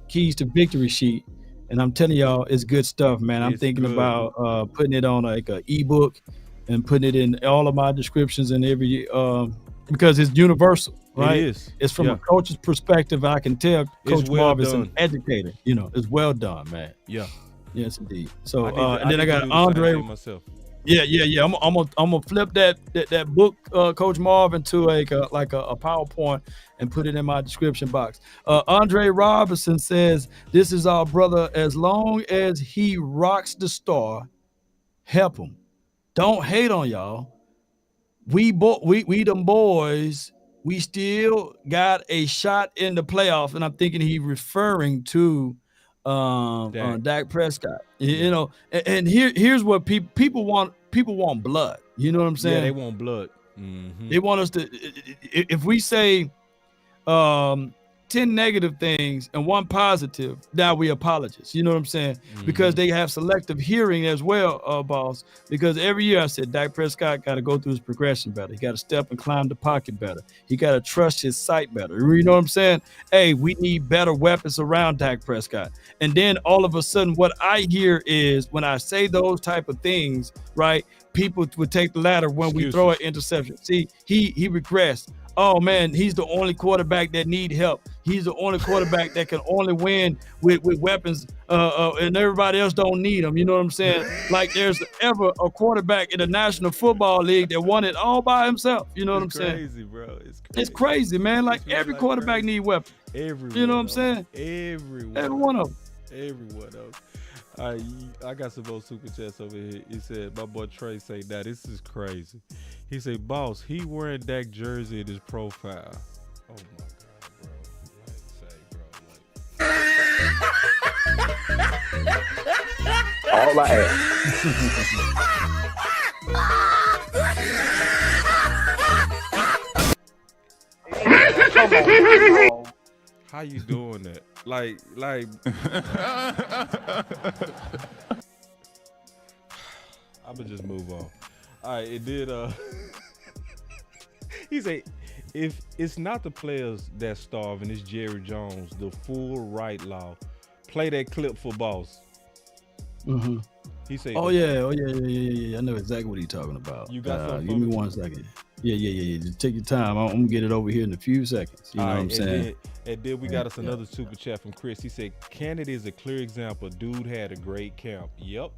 keys to victory sheet, And I'm telling y'all, it's good stuff, man. I'm It's thinking good. about putting it on like a ebook and putting it in all of my descriptions and every because it's universal, right? It is. It's from Yeah. a coach's perspective. I can tell It's Coach well Marv is an done. educator. You know, it's well done, man. Yeah. Yes, indeed. So I and then need I to got do the same Andre. thing myself. Yeah. I'm gonna flip that book, Coach Marv, into a PowerPoint and put it in my description box. Andre Robinson says, "This is our brother. As long as he rocks the star, help him. Don't hate on y'all. We them boys. We still got a shot in the playoff." And I'm thinking he referring to Dak Prescott. You know, and here's what people want. People want blood. You know what I'm saying? Yeah, they want blood. Mhm. They want us to, if we say 10 negative things and 1 positive, now we apologize. You know what I'm saying? Because they have selective hearing as well, boss. Because every year I said Dak Prescott got to go through his progression better. He got to step and climb the pocket better. He got to trust his sight better. You know what I'm saying? Hey, we need better weapons around Dak Prescott. And then all of a sudden, what I hear is when I say those type of things, right? People would take the latter when we throw an interception. See, he regressed. Oh man, he's the only quarterback that need help. He's the only quarterback that can only win with weapons, and everybody else don't need them. You know what I'm saying? Like there's ever a quarterback in the National Football League that won it all by himself. You know what I'm saying? Crazy, bro. It's crazy, man. Like every quarterback need weapons. Everyone. You know what I'm saying? Everyone. Every one of them. Everyone else. I got some more super chats over here. He said, my boy Trey say, "Now this is crazy." He said, "Boss, he wearing Dak jersey in his profile." Oh my God, bro. All I ask. How you doing that? Like I'ma just move on. All right, it did he said, if it's not the players that starve and it's Jerry Jones, the full right law, play that clip for boss. Mm-hmm. He said, Oh yeah. I know exactly what he's talking about. You got something give me 1 second. Yeah. Just take your time. I'm gonna get it over here in a few seconds. You know what I'm saying? And then we got us another super chat from Chris. He said, Kennedy is a clear example. Dude had a great camp. Yep.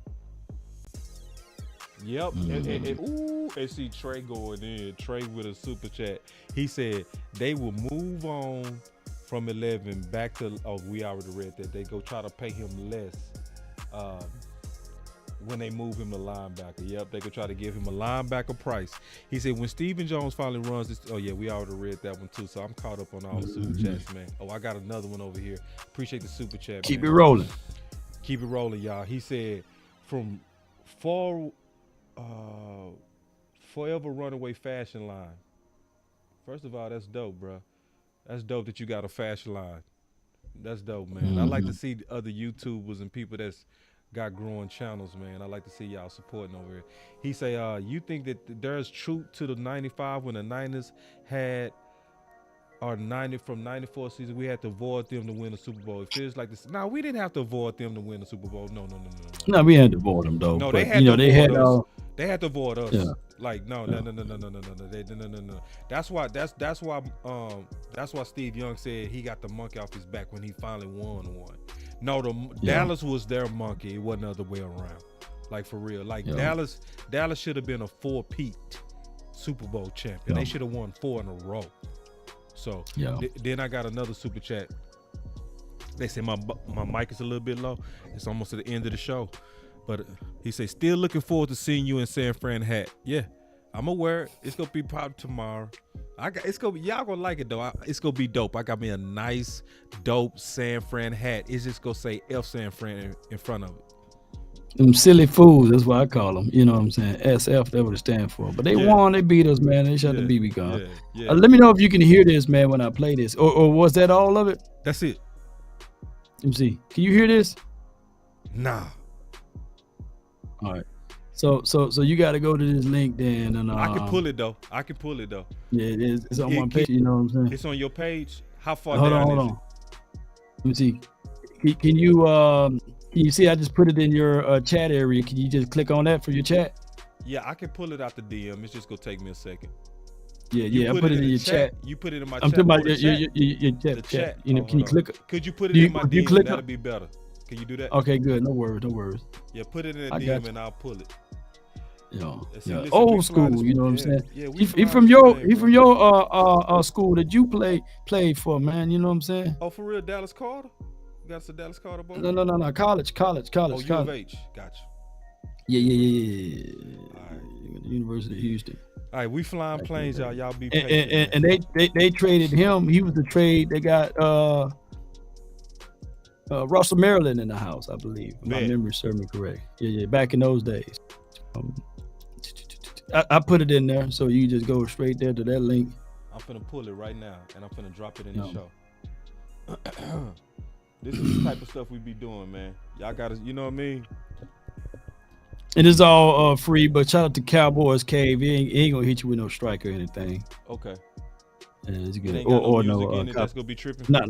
And see Trey going in. Trey with a super chat. He said they will move on from 11 back to, we already read that. They go try to pay him less when they move him to linebacker. Yep, they could try to give him a linebacker price. He said when Stephen Jones finally runs this, we already read that one too, so I'm caught up on all the super chats, man. I got another one over here. Appreciate the super chat, Keep man. it rolling. Keep it rolling, y'all. He said from Forever Runaway Fashion Line. First of all, that's dope, bro. That's dope that you got a fashion line. That's dope, man. I like to see other YouTubers and people that's got growing channels, man. I like to see y'all supporting over here. He say, you think that there's truth to the 95 when the Niners had our 90 from 94 season, we had to avoid them to win the Super Bowl. It feels like this. No, we didn't have to avoid them to win the Super Bowl. No. No, we had to avoid them though. No, but, they had to avoid us. They had to avoid us. Yeah. Like no. That's why Steve Young said he got the monkey off his back when he finally won one. No, Dallas was their monkey. It wasn't the other way around. Like for real. Like Dallas should have been a 4-peat Super Bowl champion. They should have won 4 in a row. So then I got another super chat. They say my mic is a little bit low. It's almost at the end of the show. But he said, still looking forward to seeing you in San Fran hat. Yeah, I'm aware. It's going to be probably tomorrow. Y'all gonna like it though. It's gonna be dope. I got me a nice, dope San Fran hat. It's just gonna say F San Fran in front of it. Them silly fools, that's what I call them. You know what I'm saying? SF, that's what it stands for. But they won, they beat us, man. They shot the BB gun. Let me know if you can hear this, man, when I play this. Or was that all of it? That's it. Let me see. Can you hear this? Nah. All right. So you got to go to this link then. And I can pull it though. Yeah, it's on my page. You know what I'm saying? It's on your page. How far hold down on. is it? Let me see. Can you you see I just put it in your chat area? Can you just click on that for your chat? Yeah, I can pull it out the DM. It's just gonna take me a second. Yeah, I put it in your chat. You put it in my I'm chat. talking about your chat. The chat. You know, can you click it? Could you put it in my DM? Click That'll be better. Can you do that? Okay, good. No worries. Yeah, put it in the DM and I'll pull it. Listen, old school, you know what I'm saying? Yeah, he from your school that you played for, man. You know what I'm saying? Oh, for real, Dallas Carter? You got some Dallas Carter boy? No, college. Oh, U of H. Gotcha. Yeah. All right. University of Houston. All right, we flying planes, y'all. Y'all be patient. And they traded him. He was the trade. They got Russell Maryland in the house, I believe. If my memory serves me correct. Yeah. Back in those days. I put it in there, so you just go straight there to that link. I'm finna pull it right now, and I'm finna drop it in the show. This is the type of stuff we be doing, man. Y'all gotta, you know what I mean? It is all free, but shout out to Cowboys Cave. He ain't gonna hit you with no strike or anything. Okay. It's good. Or no that's gonna be tripping. No,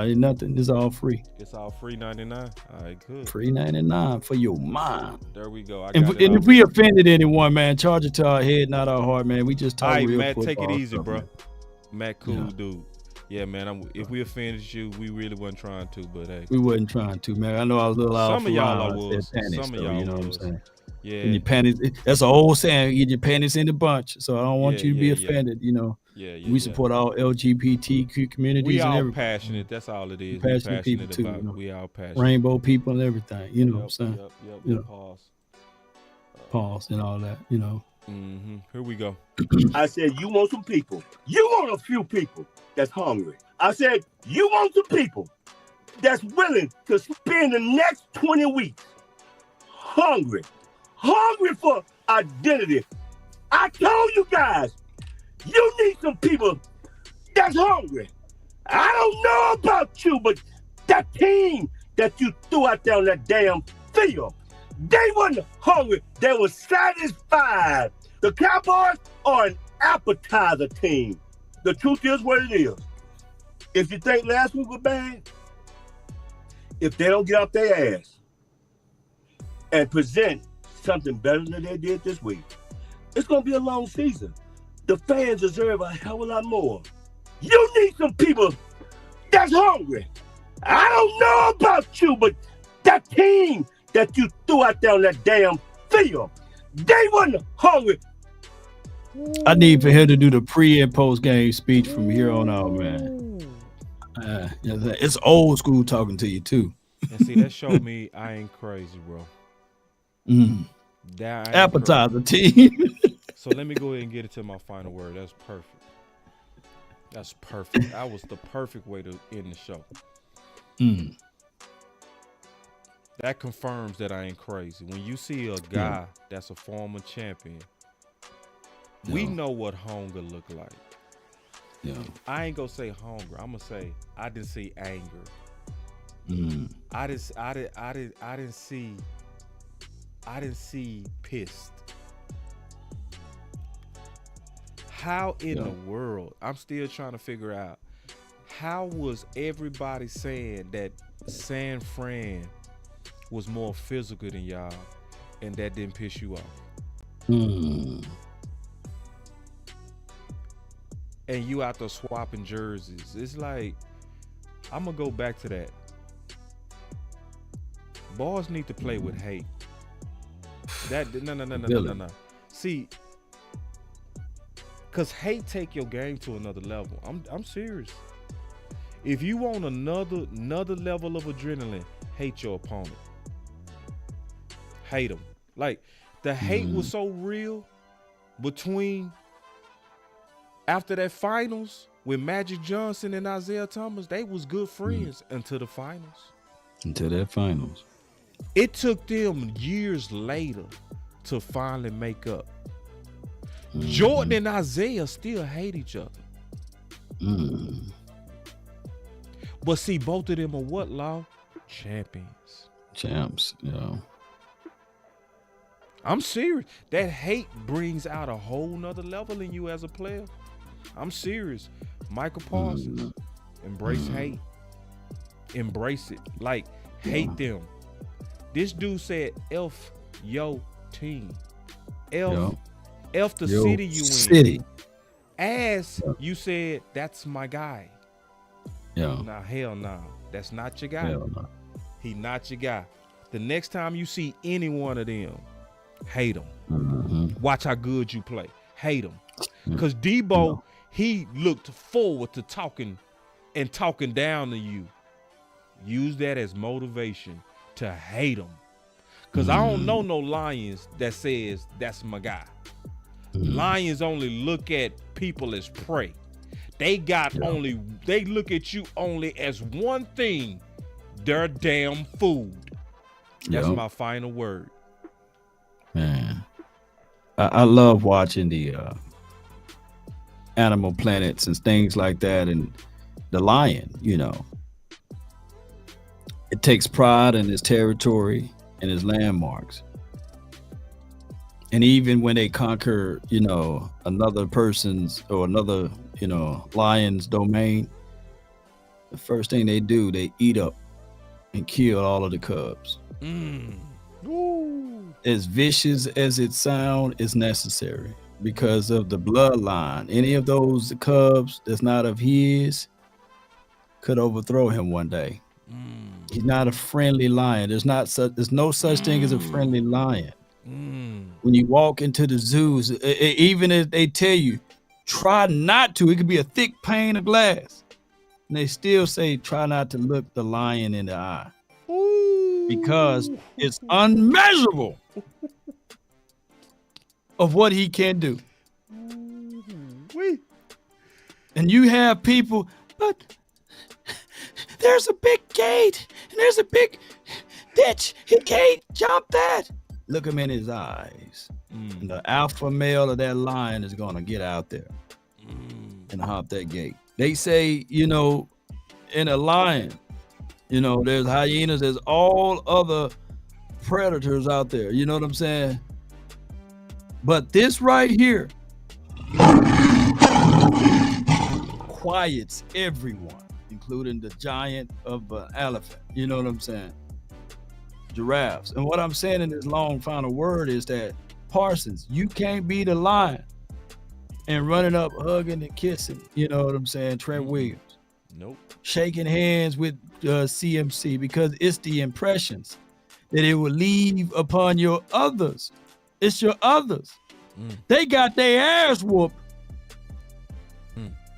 ain't nothing. It's all free. It's all free 99. All right, good. Free 99 for your mind. There we go. And if we offended anyone, man, charge it to our head, not our heart, man. We just talk real Matt, football, take it easy, stuff, bro. man. Matt, cool dude. Yeah, man. If we offended you, we really wasn't trying to, but hey, we wasn't trying to, man. I know I was a little out. Some of y'all was. Some of y'all, you know what I'm saying? Yeah. And your panties. That's an old saying. Get your panties in the bunch. So I don't want you to be offended. You know. We support all LGBTQ communities. We and all everything. passionate. That's all it is. Passionate people about too. You know? We all passionate. Rainbow people and everything. You know what I'm saying? Yep. Pause and all that. You know. Mm-hmm. Here we go. I said, you want some people. You want a few people that's hungry. I said, you want some people that's willing to spend the next 20 weeks hungry for identity. I told you guys, you need some people that's hungry. I don't know about you, but that team that you threw out there on that damn field, they wasn't hungry. They were satisfied. The Cowboys are an appetizer team. The truth is what it is. If you think last week was bad, if they don't get off their ass and present something better than they did this week, it's going to be a long season. The fans deserve a hell of a lot more. You need some people that's hungry. I don't know about you, but that team that you threw out there on that damn field, they wasn't hungry. I need for him to do the pre and post game speech from here on out, man. It's old school talking to you too. And see, that showed me I ain't crazy, bro. Appetizer team. So let me go ahead and get it to my final word. That's perfect. That's perfect. That was the perfect way to end the show. That confirms that I ain't crazy. When you see a guy that's a former champion, we know what hunger look like. I ain't gonna say hunger. I'm gonna say I didn't see anger. I didn't see pissed. How in the world? I'm still trying to figure out how was everybody saying that San Fran was more physical than y'all, and that didn't piss you off. And you out there swapping jerseys. It's like, I'm gonna go back to that. Boys need to play with hate. No. See, cause hate take your game to another level. I'm serious. If you want another level of adrenaline, hate your opponent. Hate them. Like the hate was so real between after that finals with Magic Johnson and Isaiah Thomas. They was good friends until the finals. Until that finals. It took them years later to finally make up. Jordan and Isaiah still hate each other. But see, both of them are what, Law? Champions. Champs, I'm serious. That hate brings out a whole nother level in you as a player. I'm serious. Michael Parsons, embrace hate. Embrace it. Like, hate them. This dude said, F your team. F the city you in. As you said, that's my guy. Yeah. Nah, hell no. That's not your guy. Hell no. He not your guy. The next time you see any one of them, hate them. Watch how good you play. Hate them. Because Debo, he looked forward to talking down to you. Use that as motivation to hate them. Because I don't know no Lions that says that's my guy. Lions only look at people as prey. They look at you only as one thing, their damn food. That's my final word. Man, I love watching the Animal Planets and things like that, and the lion, it takes pride in its territory and its landmarks. And even when they conquer, another person's or another, lion's domain, the first thing they do, they eat up and kill all of the cubs. As vicious as it sounds, is necessary because of the bloodline. Any of those cubs that's not of his could overthrow him one day. He's not a friendly lion. There's no such thing as a friendly lion. When you walk into the zoos, even if they tell you, try not to, it could be a thick pane of glass. And they still say, try not to look the lion in the eye. Because it's unmeasurable of what he can do. And you have people, but there's a big gate and there's a big ditch. He can't jump that. Look him in his eyes. The alpha male of that lion is going to get out there and hop that gate. They say, in a lion, there's hyenas, there's all other predators out there. You know what I'm saying? But this right here quiets everyone, including the giant of an elephant. You know what I'm saying? Giraffes. And what I'm saying in this long final word is that, Parsons, you can't be the lion and running up, hugging and kissing. You know what I'm saying? Trent Williams. Nope. Shaking hands with CMC, because it's the impressions that it will leave upon your others. It's your others. They got their ass whooped.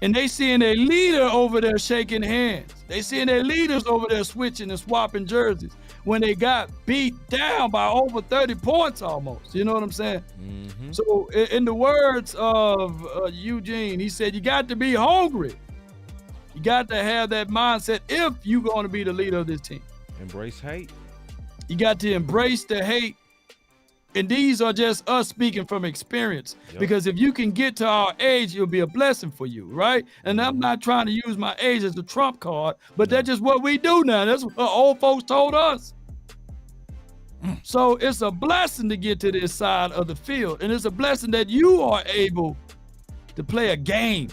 And they seeing their leader over there shaking hands. They seeing their leaders over there switching and swapping jerseys when they got beat down by over 30 points almost. You know what I'm saying? So in the words of Eugene, he said, you got to be hungry. You got to have that mindset if you're going to be the leader of this team. Embrace hate. You got to embrace the hate. And these are just us speaking from experience. Because if you can get to our age, it'll be a blessing for you, right? And I'm not trying to use my age as a trump card, but that's just what we do now. That's what old folks told us. So it's a blessing to get to this side of the field. And it's a blessing that you are able to play a game.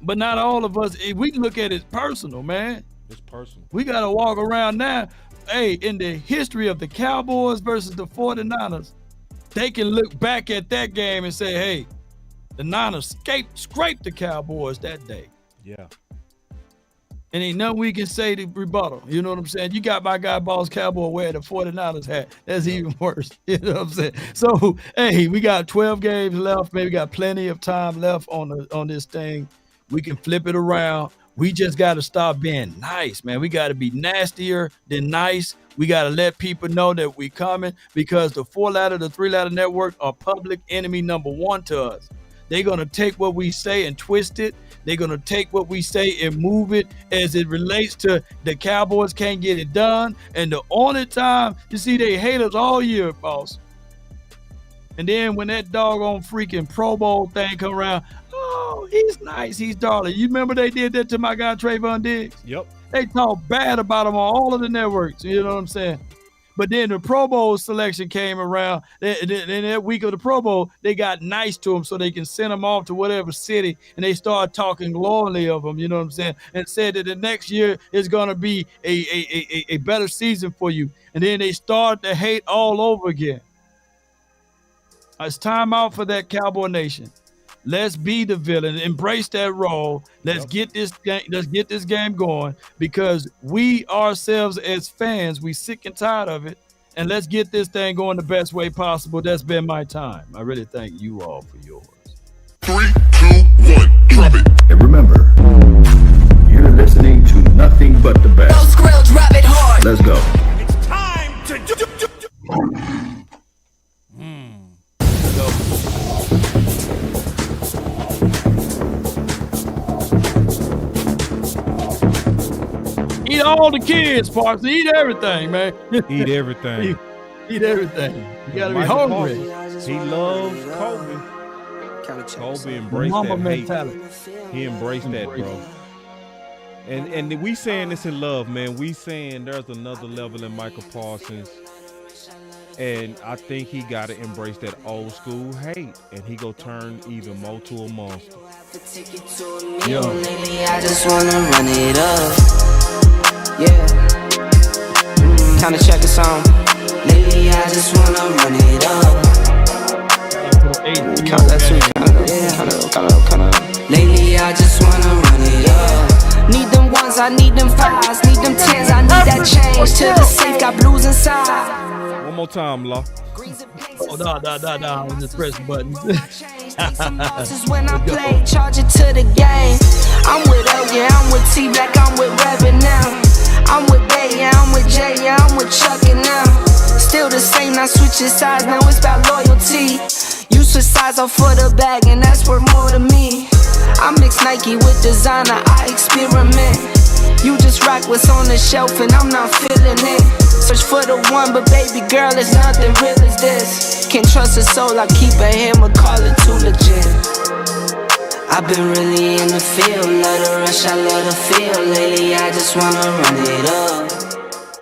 But not all of us, we look at it personal, man. It's personal. We got to walk around now. Hey, in the history of the Cowboys versus the 49ers, they can look back at that game and say, hey, the Niners scraped the Cowboys that day. Yeah. And ain't nothing we can say to rebuttal. You know what I'm saying? You got my guy, Boss Cowboy, wearing the 49ers hat. That's even worse. You know what I'm saying? So, hey, we got 12 games left. Maybe got plenty of time left on this thing. We can flip it around. We just got to stop being nice, man. We got to be nastier than nice. We got to let people know that we coming, because the 4-ladder, the 3-ladder network are public enemy number one to us. They're going to take what we say and twist it. They're going to take what we say and move it as it relates to the Cowboys can't get it done. And the only time you see they hate us all year, boss. And then when that doggone freaking Pro Bowl thing come around, oh, he's nice, he's darling. You remember they did that to my guy Trayvon Diggs? Yep. They talk bad about him on all of the networks. You know what I'm saying? But then the Pro Bowl selection came around. In that week of the Pro Bowl, they got nice to him so they can send him off to whatever city, and they started talking glowingly of him, you know what I'm saying, and said that the next year is going to be a better season for you. And then they start to hate all over again. It's time out for that, Cowboy Nation. Let's be the villain. Embrace that role. Let's get this game. Let's get this game going, because we ourselves as fans, we sick and tired of it. And let's get this thing going the best way possible. That's been my time. I really thank you all for yours. 3, 2, 1, drop it. And remember, you're listening to nothing but the best. Those grills drop it hard. Let's go. It's time to Eat all the kids, Parson. Eat everything, man. Eat everything. Eat everything. You gotta be Michael hungry. Parson, he loves Kobe. Kobe embraced Mamba that mentality. hate. He embraced that, bro. And we saying this in love, man. We saying there's another level in Michael Parsons. And I think he got to embrace that old school hate, and he go turn even more to a monster. Yo. Lately, I just wanna run it up. Yeah. Kinda check the song. Lately, I just wanna run it up. Count that too, kinda. Lately, I just wanna run it up. Need them ones, I need them fives, need them tens, I need that change to the safe, got blues inside. One more time, Law. Oh, no. Just press the button. When I play, charge it to the game. I'm with L, yeah, I'm with T Black, I'm with Reverend now. I'm with Bay, yeah, I'm with J, yeah, I'm with Chuck and now. Still the same, not switching sides, now it's about loyalty. You switch sides off for the bag, and that's worth more to me. I mix Nike with designer, I experiment. You just rock what's on the shelf, and I'm not feeling it. Search for the one, but baby girl, it's nothing real as this. Can't trust a soul, I keep a hammer, call it too legit. I've been really in the field, love the rush, I love the feel. Lately, I just wanna run it up.